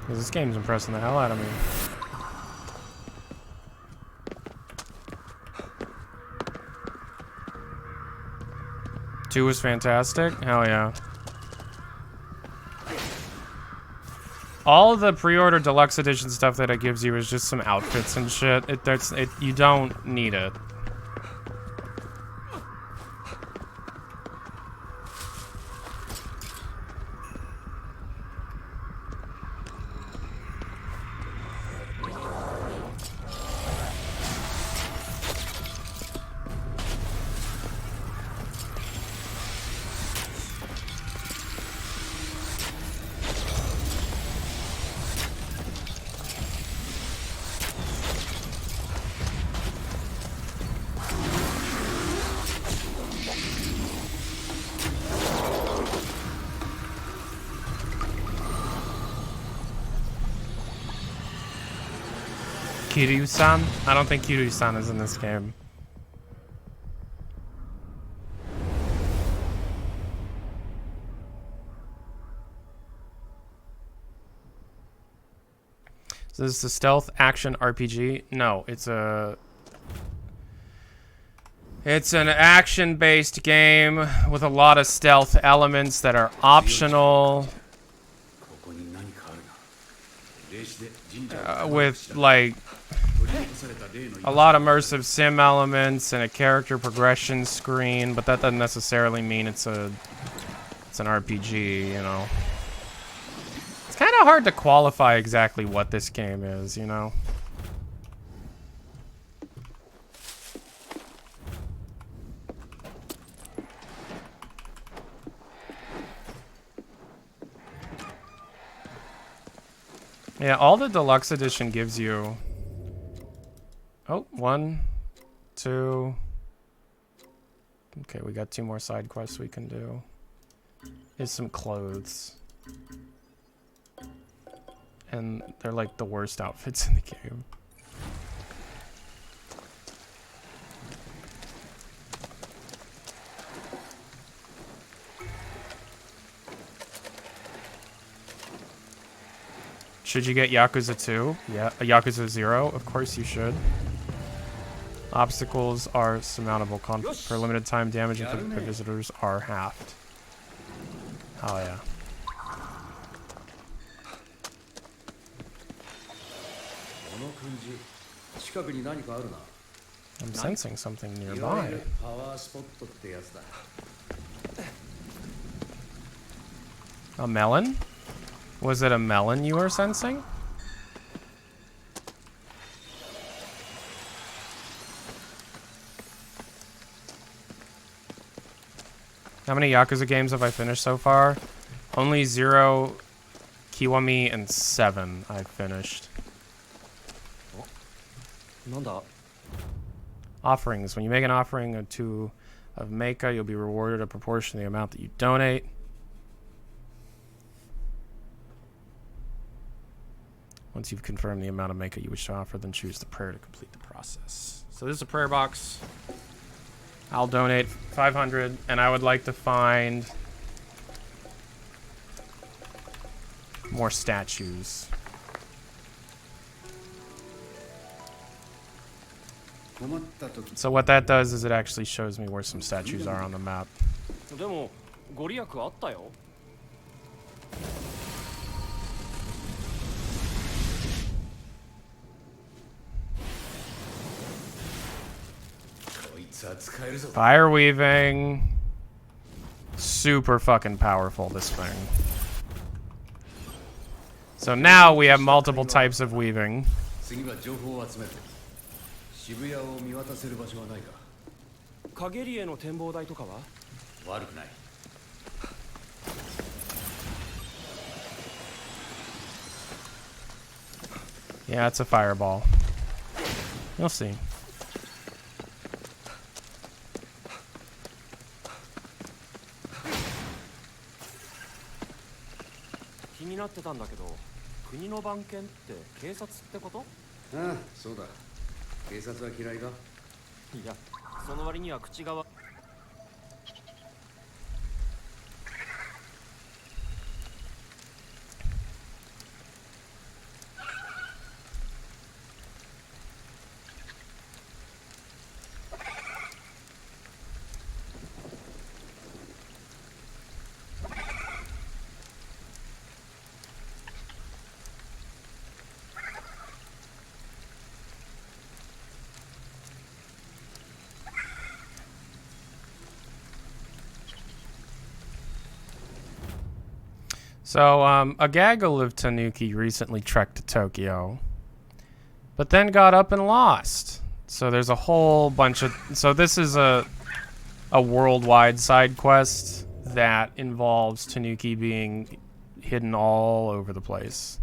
Because this game's impressing the hell out of me. Two was fantastic? Hell yeah. All of the pre-order deluxe edition stuff that it gives you is just some outfits and shit. You don't need it. Kiryu-san? I don't think Kiryu-san is in this game. So this is a stealth action RPG? No, it's an action-based game with a lot of stealth elements that are optional. With like a lot of immersive sim elements and a character progression screen, but that doesn't necessarily mean it's an RPG, you know. It's kind of hard to qualify exactly what this game is, you know. Yeah, all the deluxe edition gives you... Oh, 1, 2... Okay, we got 2 more side quests we can do. Here's some clothes. And they're like the worst outfits in the game. Should you get Yakuza 2? Yeah, Yakuza 0? Of course you should. Obstacles are surmountable. For a limited time, damage inflicted by visitors are halved. Oh yeah. I'm sensing something nearby. A melon? Was it a melon you were sensing? How many Yakuza games have I finished so far? Only 0, Kiwami, and 7 I've finished. Offerings. When you make an offering of mecha, you'll be rewarded a proportion of the amount that you donate. Once you've confirmed the amount of mecha you wish to offer, then choose the prayer to complete the process. So this is a prayer box. I'll donate 500, and I would like to find more statues. So what that does is it actually shows me where some statues are on the map. Fire weaving. Super fucking powerful, this thing. So now we have multiple types of weaving. Yeah, it's a fireball. You'll see. So, a gaggle of Tanuki recently trekked to Tokyo, but then got up and lost. So there's a whole bunch of... So this is a worldwide side quest that involves Tanuki being hidden all over the place.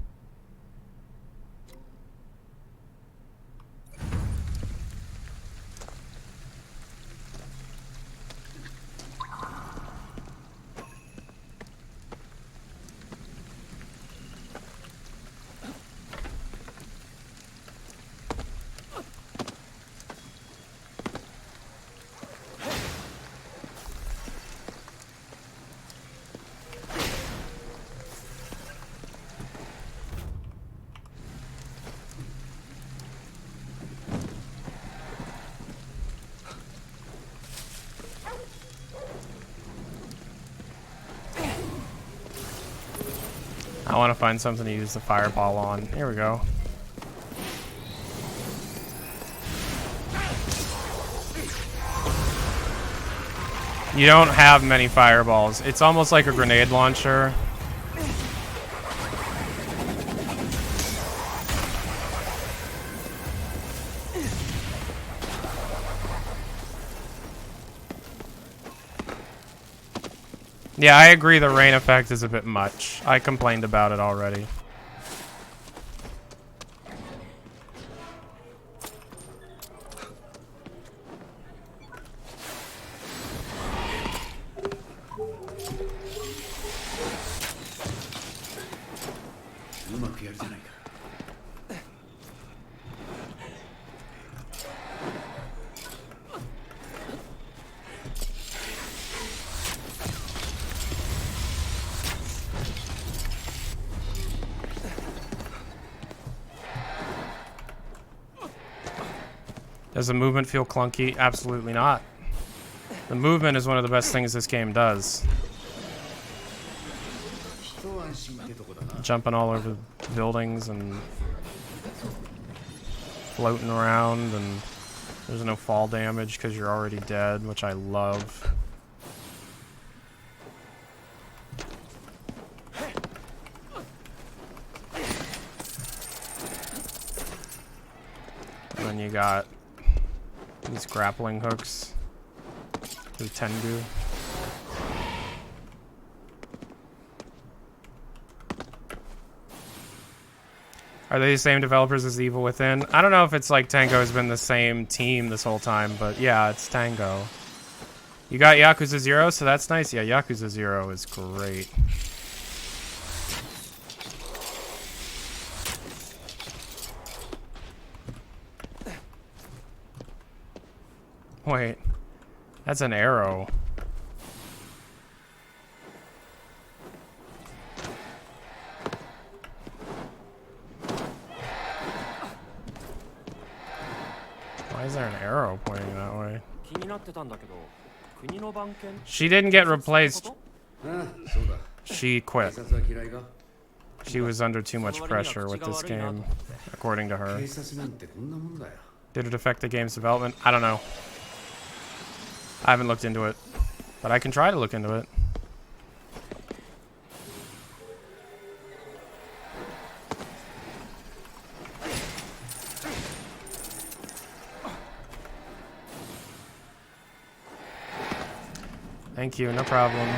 I want to find something to use the fireball on. Here we go. You don't have many fireballs. It's almost like a grenade launcher. Yeah, I agree the rain effect is a bit much. I complained about it already. Does the movement feel clunky? Absolutely not. The movement is one of the best things this game does. Jumping all over buildings and floating around, and there's no fall damage because you're already dead, which I love. And then you got these grappling hooks through Tengu. Are they the same developers as Evil Within? I don't know if it's like Tango has been the same team this whole time, but yeah, it's Tango. You got Yakuza 0, so that's nice. Yeah, Yakuza 0 is great. Wait, that's an arrow. Why is there an arrow pointing that way? She didn't get replaced. She quit. She was under too much pressure with this game, according to her. Did it affect the game's development? I don't know. I haven't looked into it, but I can try to look into it. Thank you, no problem.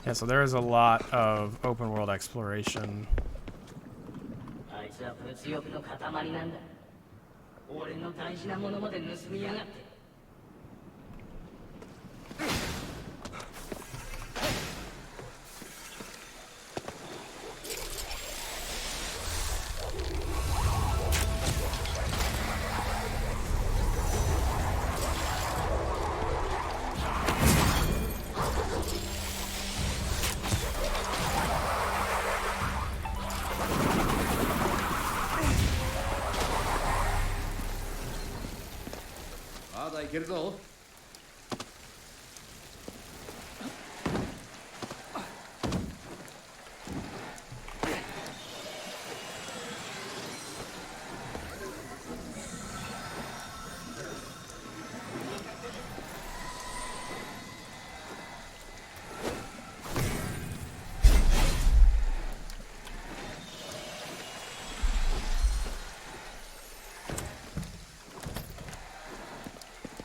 Yeah, so there is a lot of open world exploration.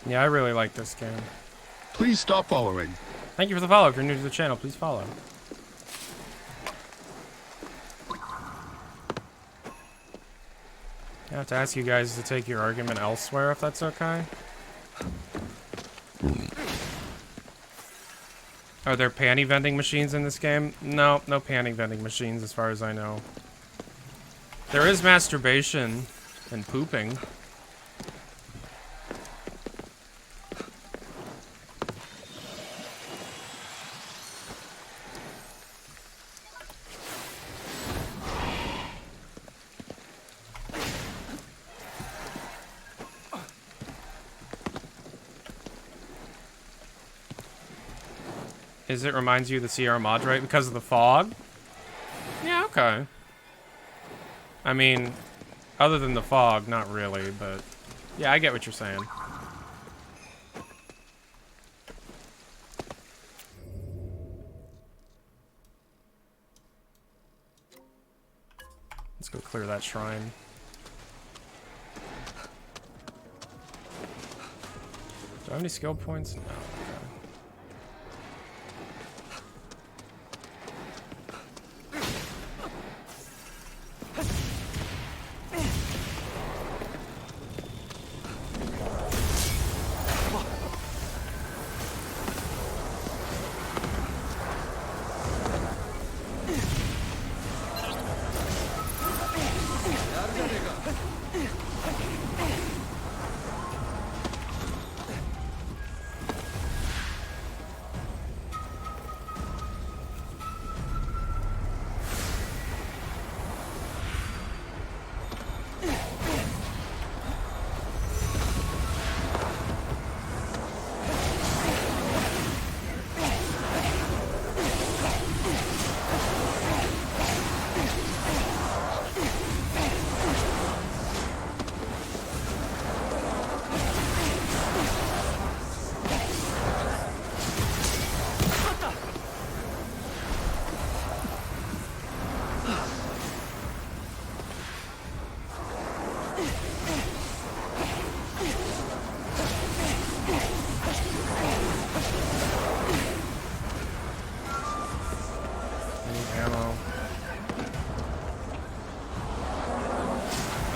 Yeah, I really like this game. Please stop following. Thank you for the follow. If you're new to the channel, please follow. I have to ask you guys to take your argument elsewhere, if that's okay. Are there panty vending machines in this game? No, no panty vending machines as far as I know. There is masturbation and pooping. Is it reminds you of the Sierra Madre because of the fog? Yeah, okay. I mean, other than the fog, not really, but yeah, I get what you're saying. Let's go clear that shrine. Do I have any skill points? No. Okay.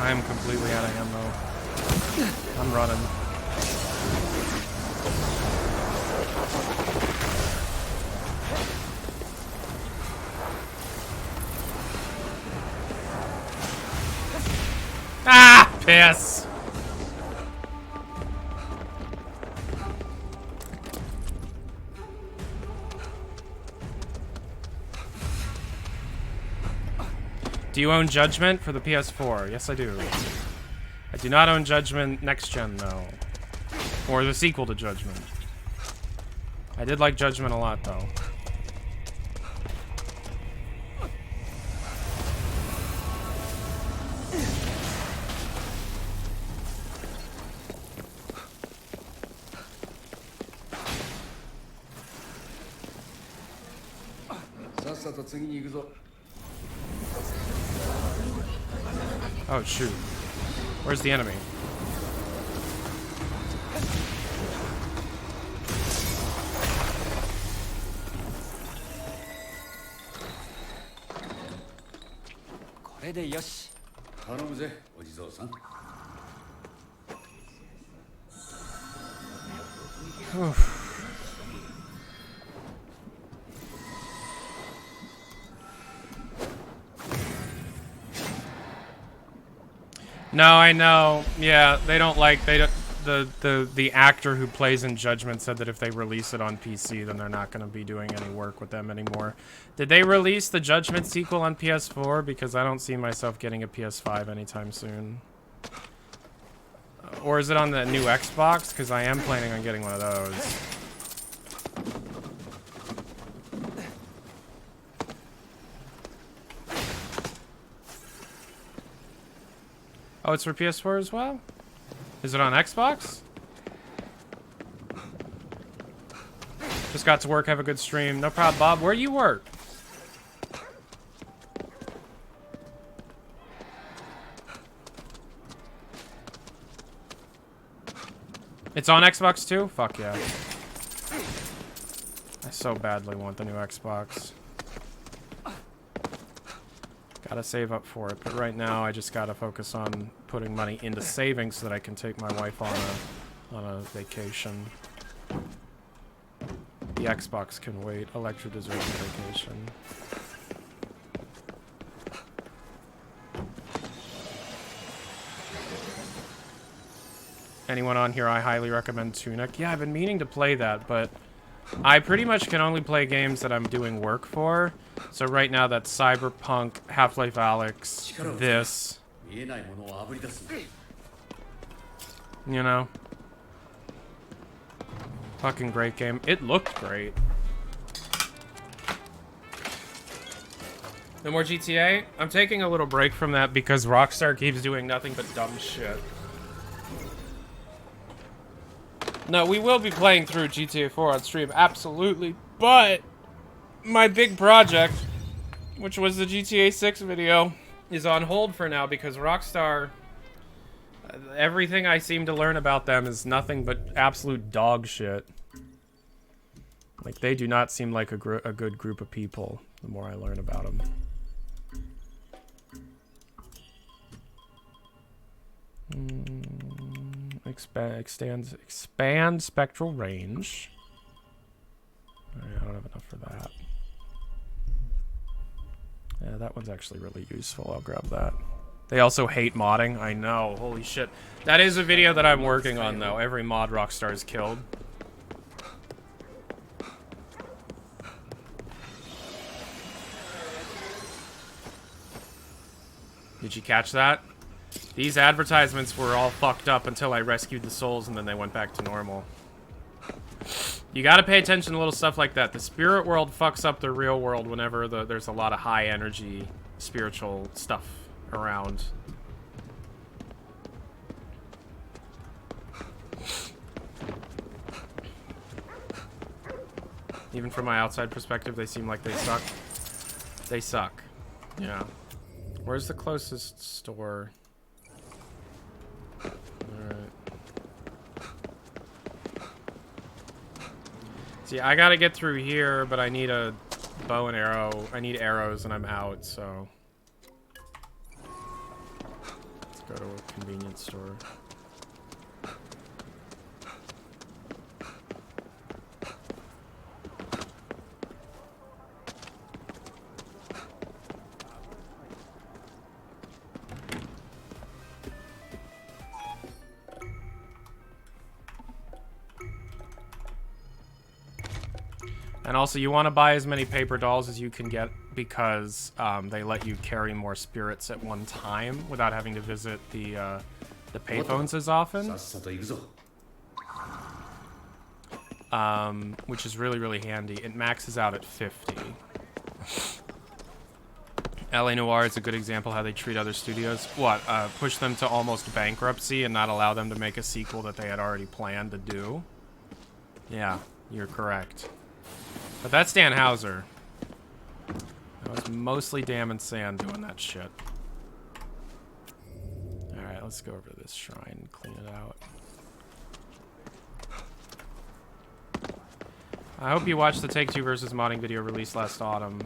I am completely out of ammo. I'm running. Ah! Piss! Do you own Judgment for the PS4? Yes, I do. I do not own Judgment Next Gen, though. Or the sequel to Judgment. I did like Judgment a lot, though. Oh, shoot. Where's the enemy? No, I know. Yeah, they don't like the actor who plays in Judgment said that if they release it on PC, then they're not going to be doing any work with them anymore. Did they release the Judgment sequel on PS4? Because I don't see myself getting a PS5 anytime soon. Or is it on the new Xbox? Because I am planning on getting one of those. Oh, it's for PS4 as well? Is it on Xbox? Just got to work. Have a good stream. No problem, Bob. Where do you work? It's on Xbox too? Fuck yeah. I so badly want the new Xbox. Gotta save up for it, but right now I just gotta focus on putting money into savings so that I can take my wife on a vacation. The Xbox can wait. Electra deserves a vacation. Anyone on here, I highly recommend Tunic. Yeah, I've been meaning to play that, but I pretty much can only play games that I'm doing work for. So right now that's Cyberpunk, Half-Life Alyx, this. You know? Fucking great game. It looked great. No more GTA? I'm taking a little break from that because Rockstar keeps doing nothing but dumb shit. No, we will be playing through GTA 4 on stream, absolutely. But my big project, which was the GTA 6 video, is on hold for now because Rockstar, everything I seem to learn about them is nothing but absolute dog shit. Like, they do not seem like a good group of people, the more I learn about them. Expand spectral range. Alright, I don't have enough for that. Yeah, that one's actually really useful. I'll grab that. They also hate modding. I know. Holy shit. That is a video that I'm working on, though. Every mod Rockstar's killed. Did you catch that? These advertisements were all fucked up until I rescued the souls and then they went back to normal. You gotta pay attention to little stuff like that. The spirit world fucks up the real world whenever there's a lot of high energy spiritual stuff around. Even from my outside perspective, they seem like they suck. They suck. Yeah. Where's the closest store? Alright. See, I gotta get through here, but I need a bow and arrow. I need arrows and I'm out, so... Let's go to a convenience store. And also, you want to buy as many paper dolls as you can get because they let you carry more spirits at one time without having to visit the payphones as often. Which is really, really handy. It maxes out at 50. LA Noire is a good example how they treat other studios. What? Push them to almost bankruptcy and not allow them to make a sequel that they had already planned to do? Yeah, you're correct. But that's Dan Houser. That was mostly Dam and Sand doing that shit. Alright, let's go over to this shrine and clean it out. I hope you watched the Take-Two versus modding video released last autumn.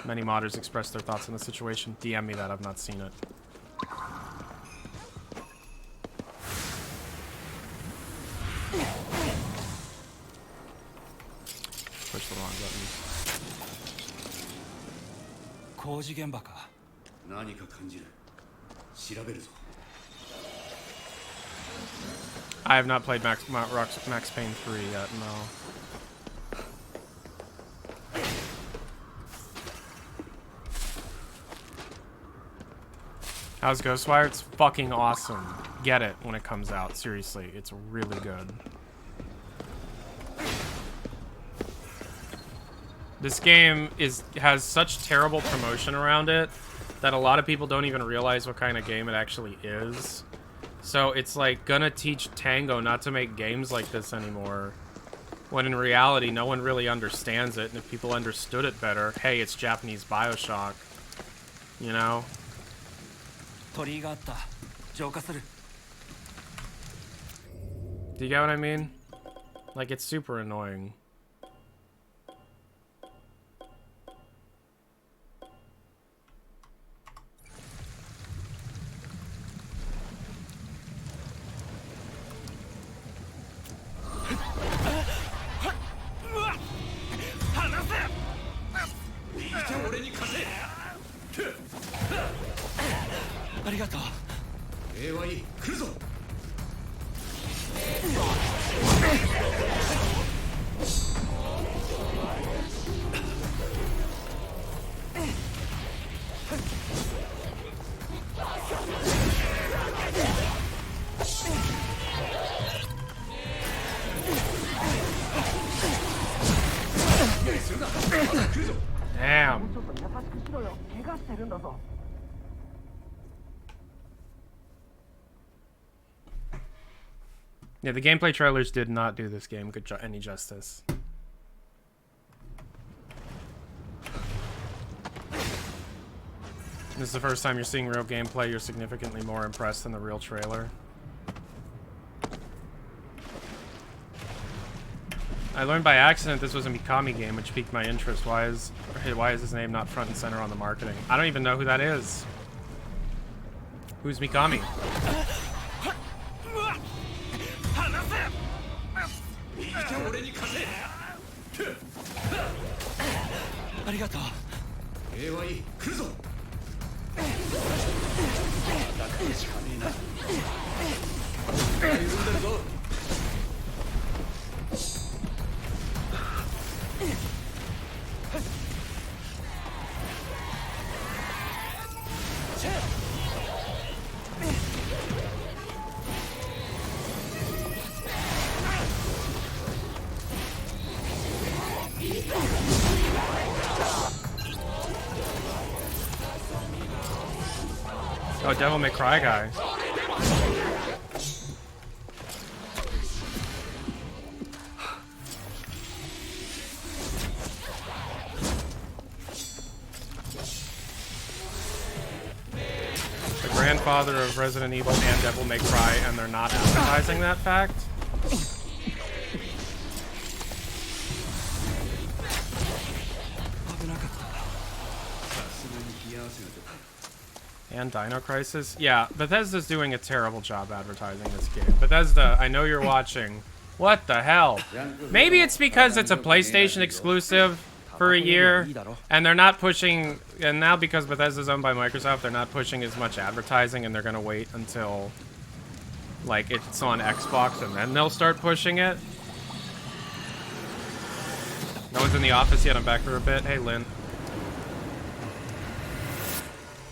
Many modders expressed their thoughts on the situation. DM me that, I've not seen it. Push the wrong button. I have not played Max Payne 3 yet, no. How's GhostWire? It's fucking awesome. Get it when it comes out. Seriously, it's really good. This game has such terrible promotion around it that a lot of people don't even realize what kind of game it actually is. So it's like gonna teach Tango not to make games like this anymore. When in reality, no one really understands it. And if people understood it better, hey, it's Japanese BioShock. You know? Do you get what I mean? Like, it's super annoying. ありがとう。礼はいい。来るぞ。Damn. Yeah, the gameplay trailers did not do this game any justice. This is the first time you're seeing real gameplay. You're significantly more impressed than the real trailer. I learned by accident this was a Mikami game, which piqued my interest. Why is his name not front and center on the marketing? I don't even know who that is. Who's Mikami? Oh, Devil May Cry guy. The grandfather of Resident Evil and Devil May Cry, and they're not advertising that fact? And Dino Crisis? Yeah, Bethesda's doing a terrible job advertising this game. Bethesda, I know you're watching. What the hell? Maybe it's because it's a PlayStation exclusive for a year, and they're not pushing, and now because Bethesda's owned by Microsoft, they're not pushing as much advertising, and they're gonna wait until, like, it's on Xbox, and then they'll start pushing it. No one's in the office yet, I'm back for a bit. Hey, Lynn.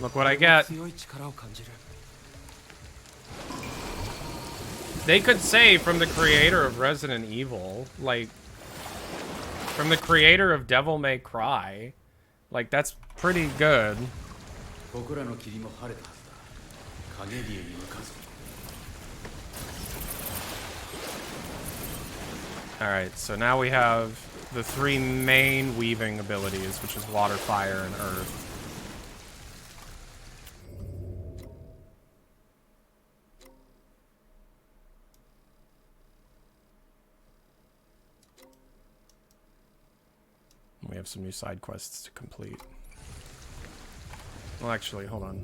Look what I get. They could say from the creator of Resident Evil, like, from the creator of Devil May Cry, like, that's pretty good. Alright, so now we have the three main weaving abilities, which is water, fire, and earth. We have some new side quests to complete. Well, actually, hold on.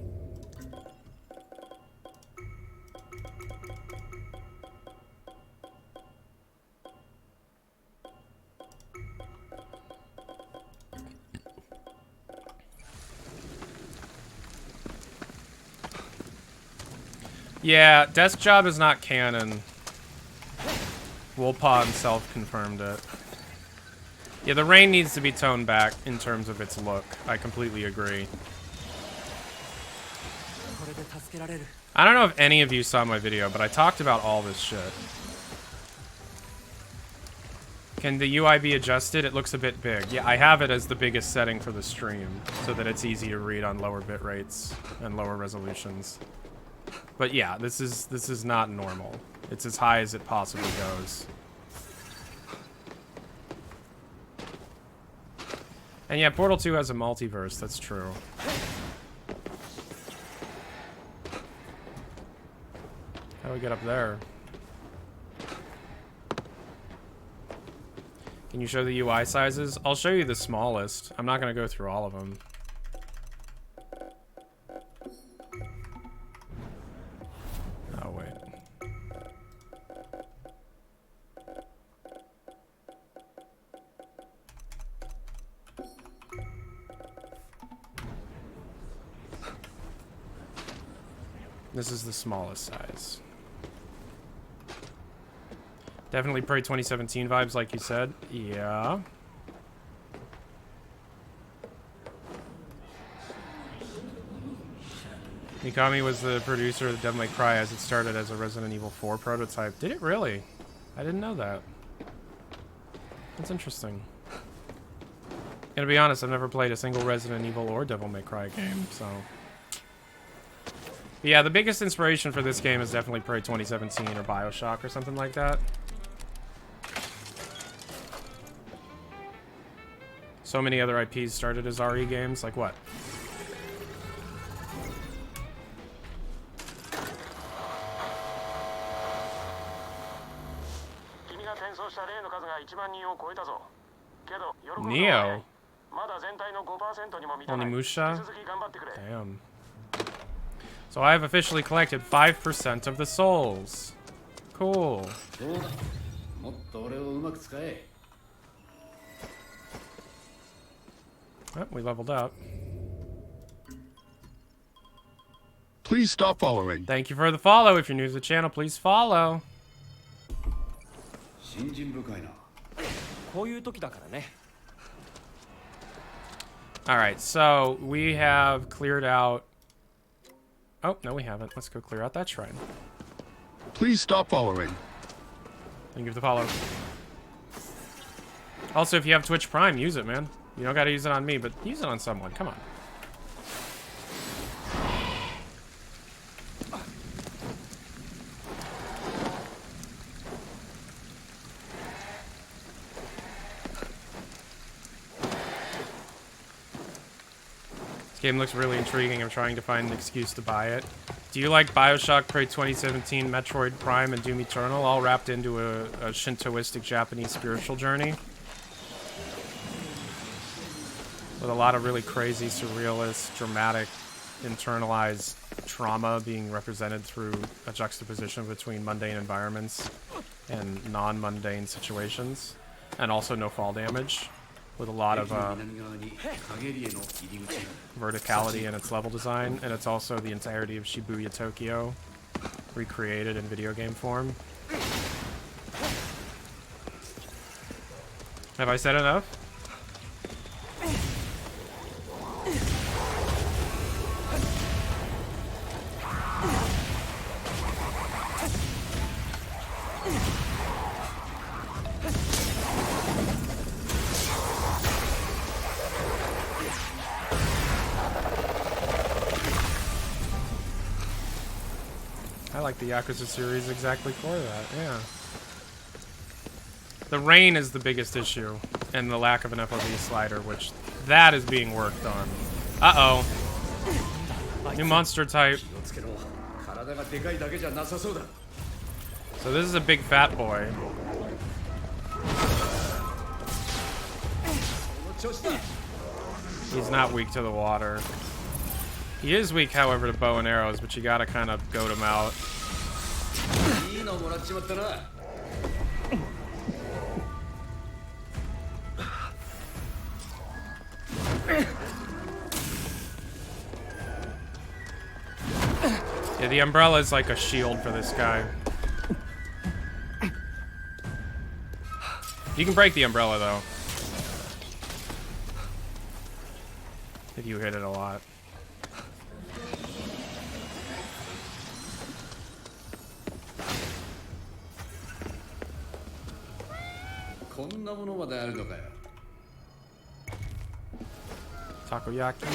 Yeah, Desk Job is not canon. Wolpaw himself confirmed it. Yeah, the rain needs to be toned back in terms of its look. I completely agree. I don't know if any of you saw my video, but I talked about all this shit. Can the UI be adjusted? It looks a bit big. Yeah, I have it as the biggest setting for the stream, so that it's easy to read on lower bit rates and lower resolutions. But yeah, this is not normal. It's as high as it possibly goes. And yeah, Portal 2 has a multiverse, that's true. How do we get up there? Can you show the UI sizes? I'll show you the smallest. I'm not going to go through all of them. Oh, wait. This is the smallest size. Definitely Prey 2017 vibes, like you said. Yeah. Mikami was the producer of Devil May Cry as it started as a Resident Evil 4 prototype. Did it really? I didn't know that. That's interesting. Gonna be honest, I've never played a single Resident Evil or Devil May Cry game, so... But yeah, the biggest inspiration for this game is definitely Prey 2017 or BioShock or something like that. So many other IPs started as RE games, like what? Neo? Onimusha? Damn. So I've officially collected 5% of the souls. Cool. そうだ。もっと俺をうまく使え。 Oh, we leveled up. Please stop following. Thank you for the follow. If you're new to the channel, please follow. 信心深いな。こういう時だからね。 Alright, so we have cleared out... Oh, no we haven't. Let's go clear out that shrine. Please stop following. Thank you for the follow. Also, if you have Twitch Prime, use it, man. You don't gotta use it on me, but use it on someone. Come on. This game looks really intriguing. I'm trying to find an excuse to buy it. Do you like BioShock, Prey 2017, Metroid Prime, and Doom Eternal, all wrapped into a Shintoistic Japanese spiritual journey? With a lot of really crazy, surrealist, dramatic, internalized trauma being represented through a juxtaposition between mundane environments and non-mundane situations. And also no fall damage. With a lot of verticality in its level design. And it's also the entirety of Shibuya, Tokyo, recreated in video game form. Have I said enough? I like the Yakuza series exactly for that, yeah. The rain is the biggest issue, and the lack of an FOV slider, which that is being worked on. Uh-oh. New monster type. So this is a big fat boy. He's not weak to the water. He is weak, however, to bow and arrows, but you gotta kind of goat him out. Yeah, the umbrella is like a shield for this guy. You can break the umbrella, though. If you hit it a lot. Takoyaki.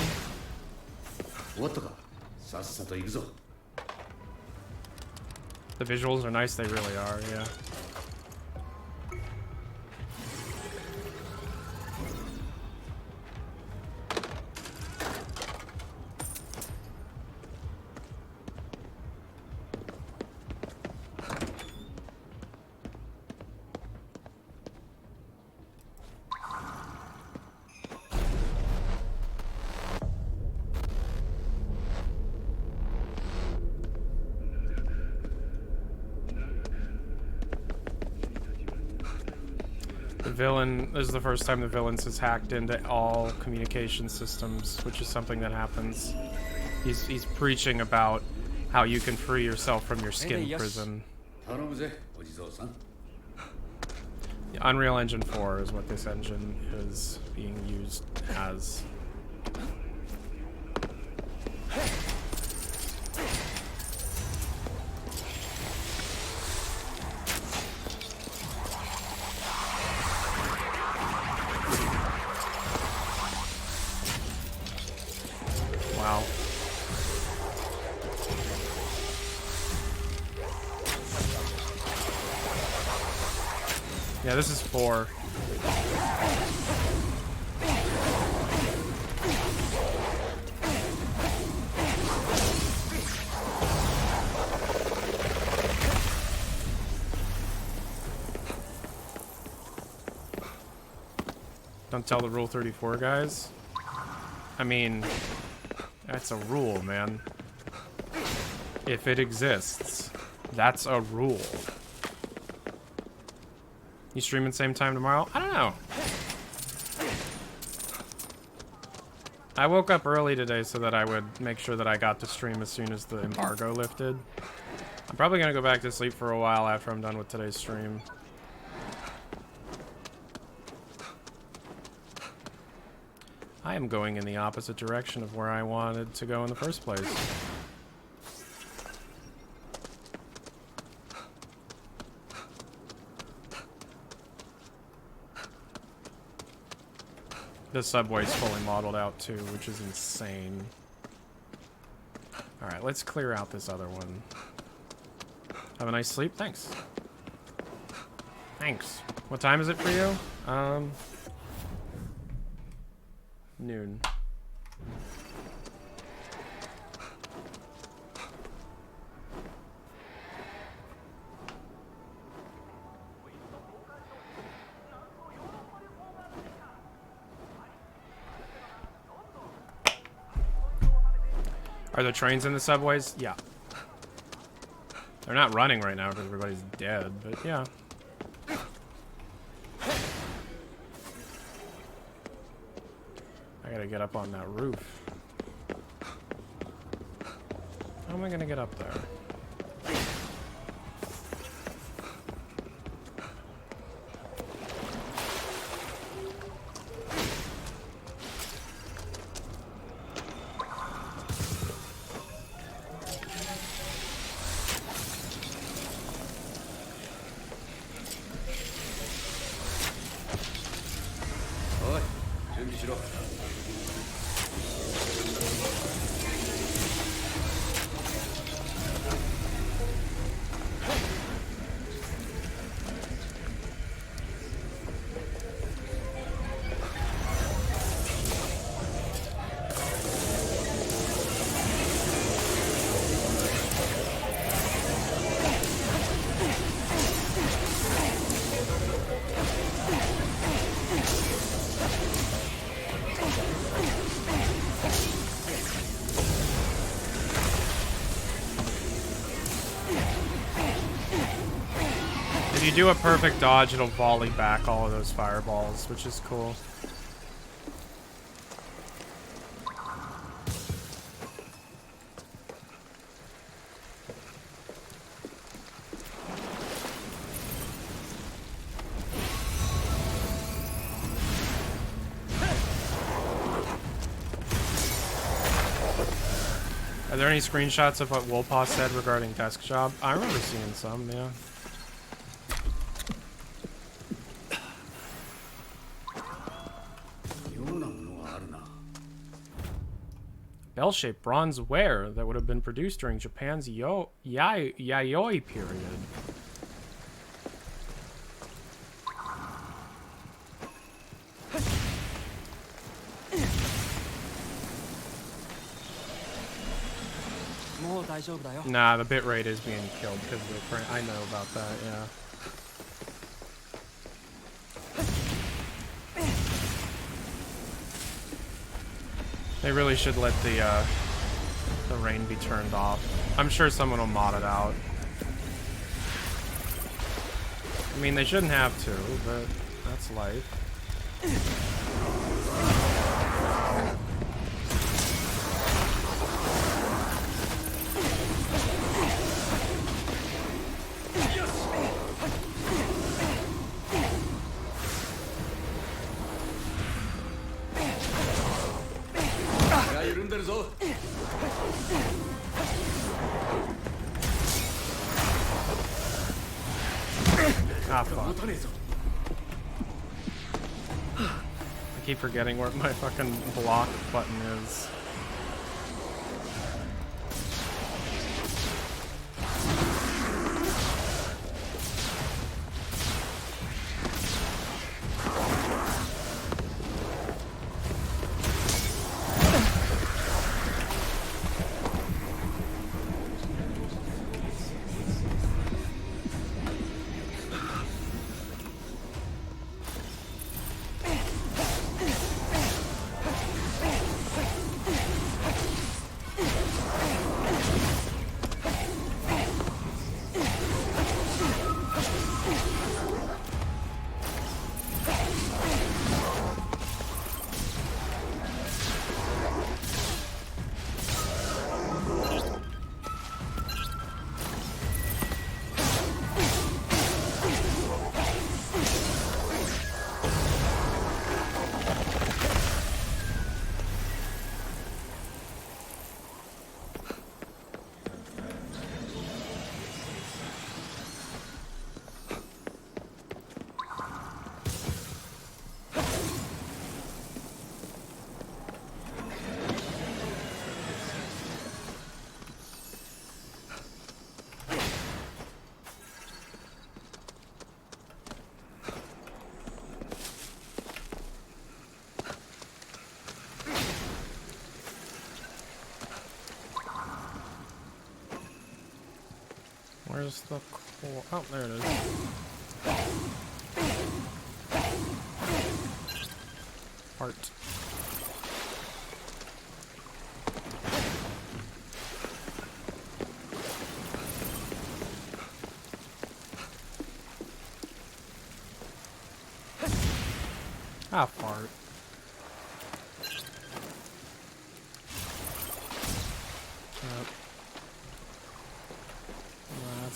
The visuals are nice, they really are, yeah. Villain, this is the first time the villains has hacked into all communication systems, which is something that happens. He's preaching about how you can free yourself from your skin yes. prison. 頼むぜお地蔵さん。 Unreal Engine 4 is what this engine is being used as. Wow. Yeah, this is 4. Don't tell the Rule 34 guys. I mean, that's a rule, man. If it exists, that's a rule. You streaming same time tomorrow? I don't know. I woke up early today so that I would make sure that I got to stream as soon as the embargo lifted. I'm probably gonna go back to sleep for a while after I'm done with today's stream. I am going in the opposite direction of where I wanted to go in the first place. The subway's fully modeled out too, which is insane. Alright, let's clear out this other one. Have a nice sleep. Thanks. Thanks. What time is it for you? Noon. Are there trains in the subways? Yeah. They're not running right now because everybody's dead, but yeah. I gotta get up on that roof. How am I gonna get up there? If you do a perfect dodge, it'll volley back all of those fireballs, which is cool. Are there any screenshots of what Wolpaw said regarding desk job? I remember seeing some, yeah. Bell-shaped bronze ware that would have been produced during Japan's Yayoi period. Nah, the bitrate is being killed because of the frame. I know about that, yeah. They really should let the rain be turned off. I'm sure someone will mod it out. I mean, they shouldn't have to, but that's life. Ah, fuck. I keep forgetting where my fucking block button is. Where's the core? Oh, there it is. Heart. Ah, fart. Yep.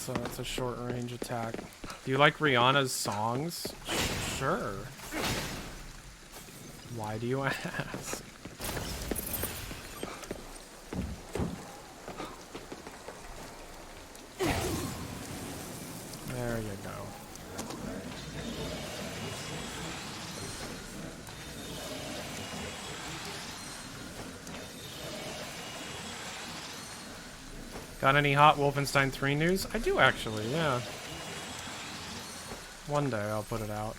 That's a short range attack. Do you like Rihanna's songs? Sure. Why do you ask? There you go. Got any hot Wolfenstein 3 news? I do actually, yeah. One day I'll put it out.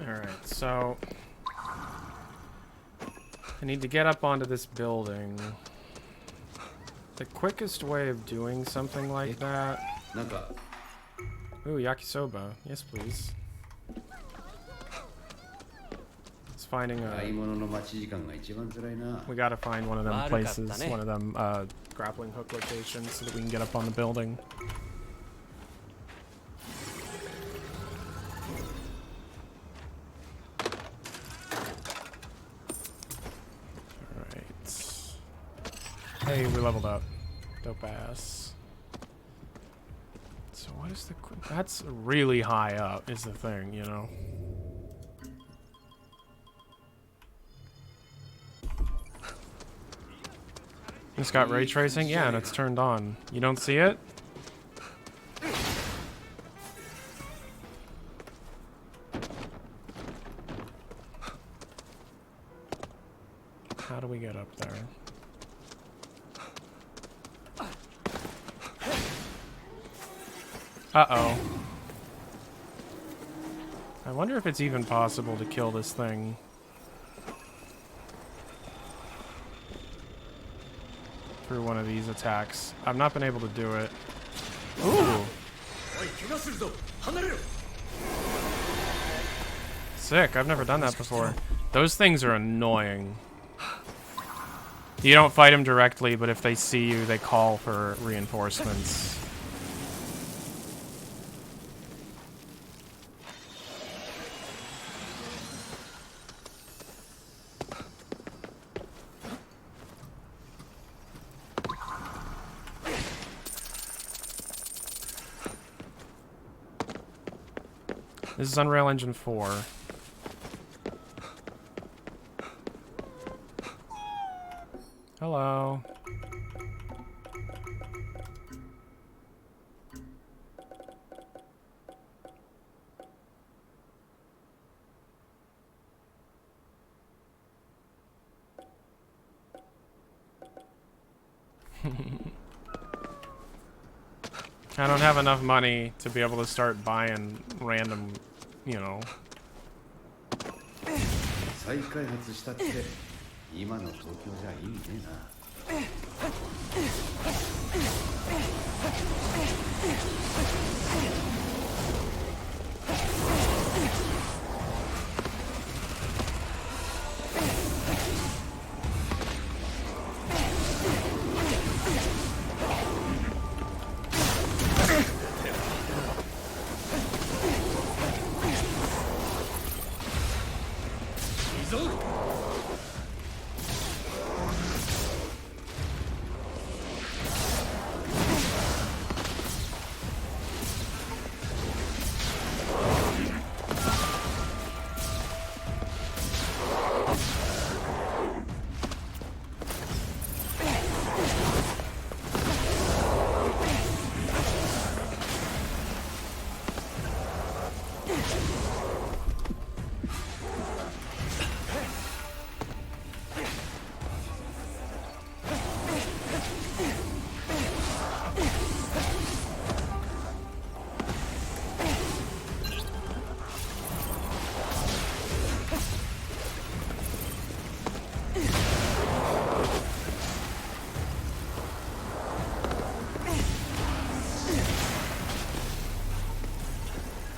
Alright, so I need to get up onto this building. The quickest way of doing something like that... Ooh, yakisoba. Yes, please. It's finding a... We gotta find one of them places, one of them grappling hook locations so that we can get up on the building. Hey, we leveled up. Dope ass. So what is the... That's really high up, is the thing, you know? It's got ray tracing? Yeah, and it's turned on. You don't see it? How do we get up there? Uh-oh. I wonder if it's even possible to kill this thing. Through one of these attacks. I've not been able to do it. Ooh! Sick, I've never done that before. Those things are annoying. You don't fight them directly, but if they see you, they call for reinforcements. This is Unreal Engine 4. Hello. I don't have enough money to be able to start buying random, you know. 再開発したって今の東京じゃいいねな。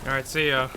Alright, see ya.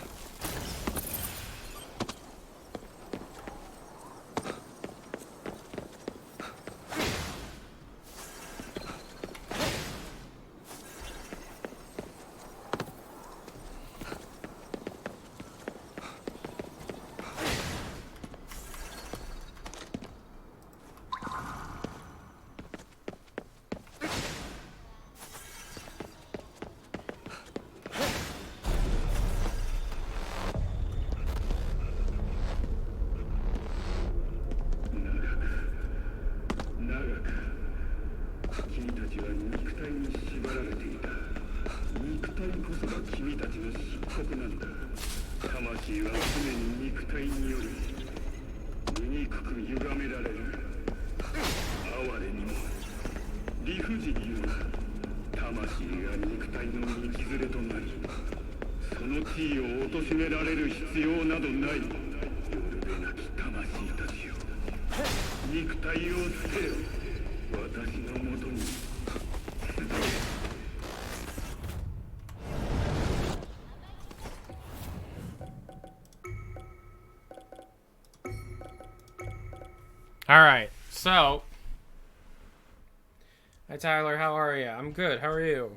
Alright, so. Hi Tyler, how are you? I'm good, how are you?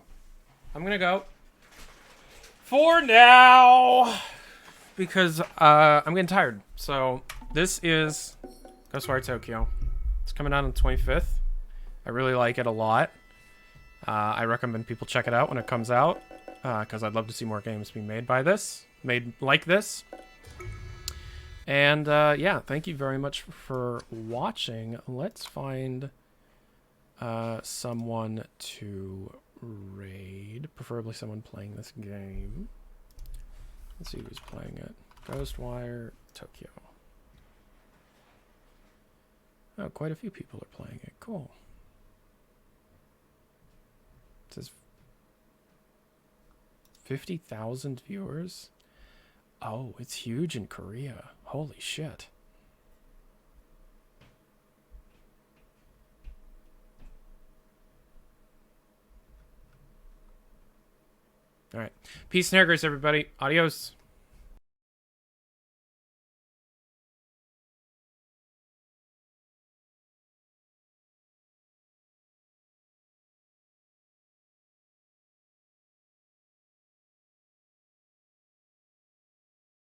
I'm gonna go. For now! Because I'm getting tired. So, this is GhostWire Tokyo. It's coming out on the 25th. I really like it a lot. I recommend people check it out when it comes out. Because I'd love to see more games being made like this. And yeah, thank you very much for watching. Let's find someone to raid, preferably someone playing this game. Let's see who's playing it. GhostWire Tokyo. Oh, quite a few people are playing it. Cool. It says 50,000 viewers. Oh, it's huge in Korea. Holy shit. All right. Peace and haircuts, everybody. Adios.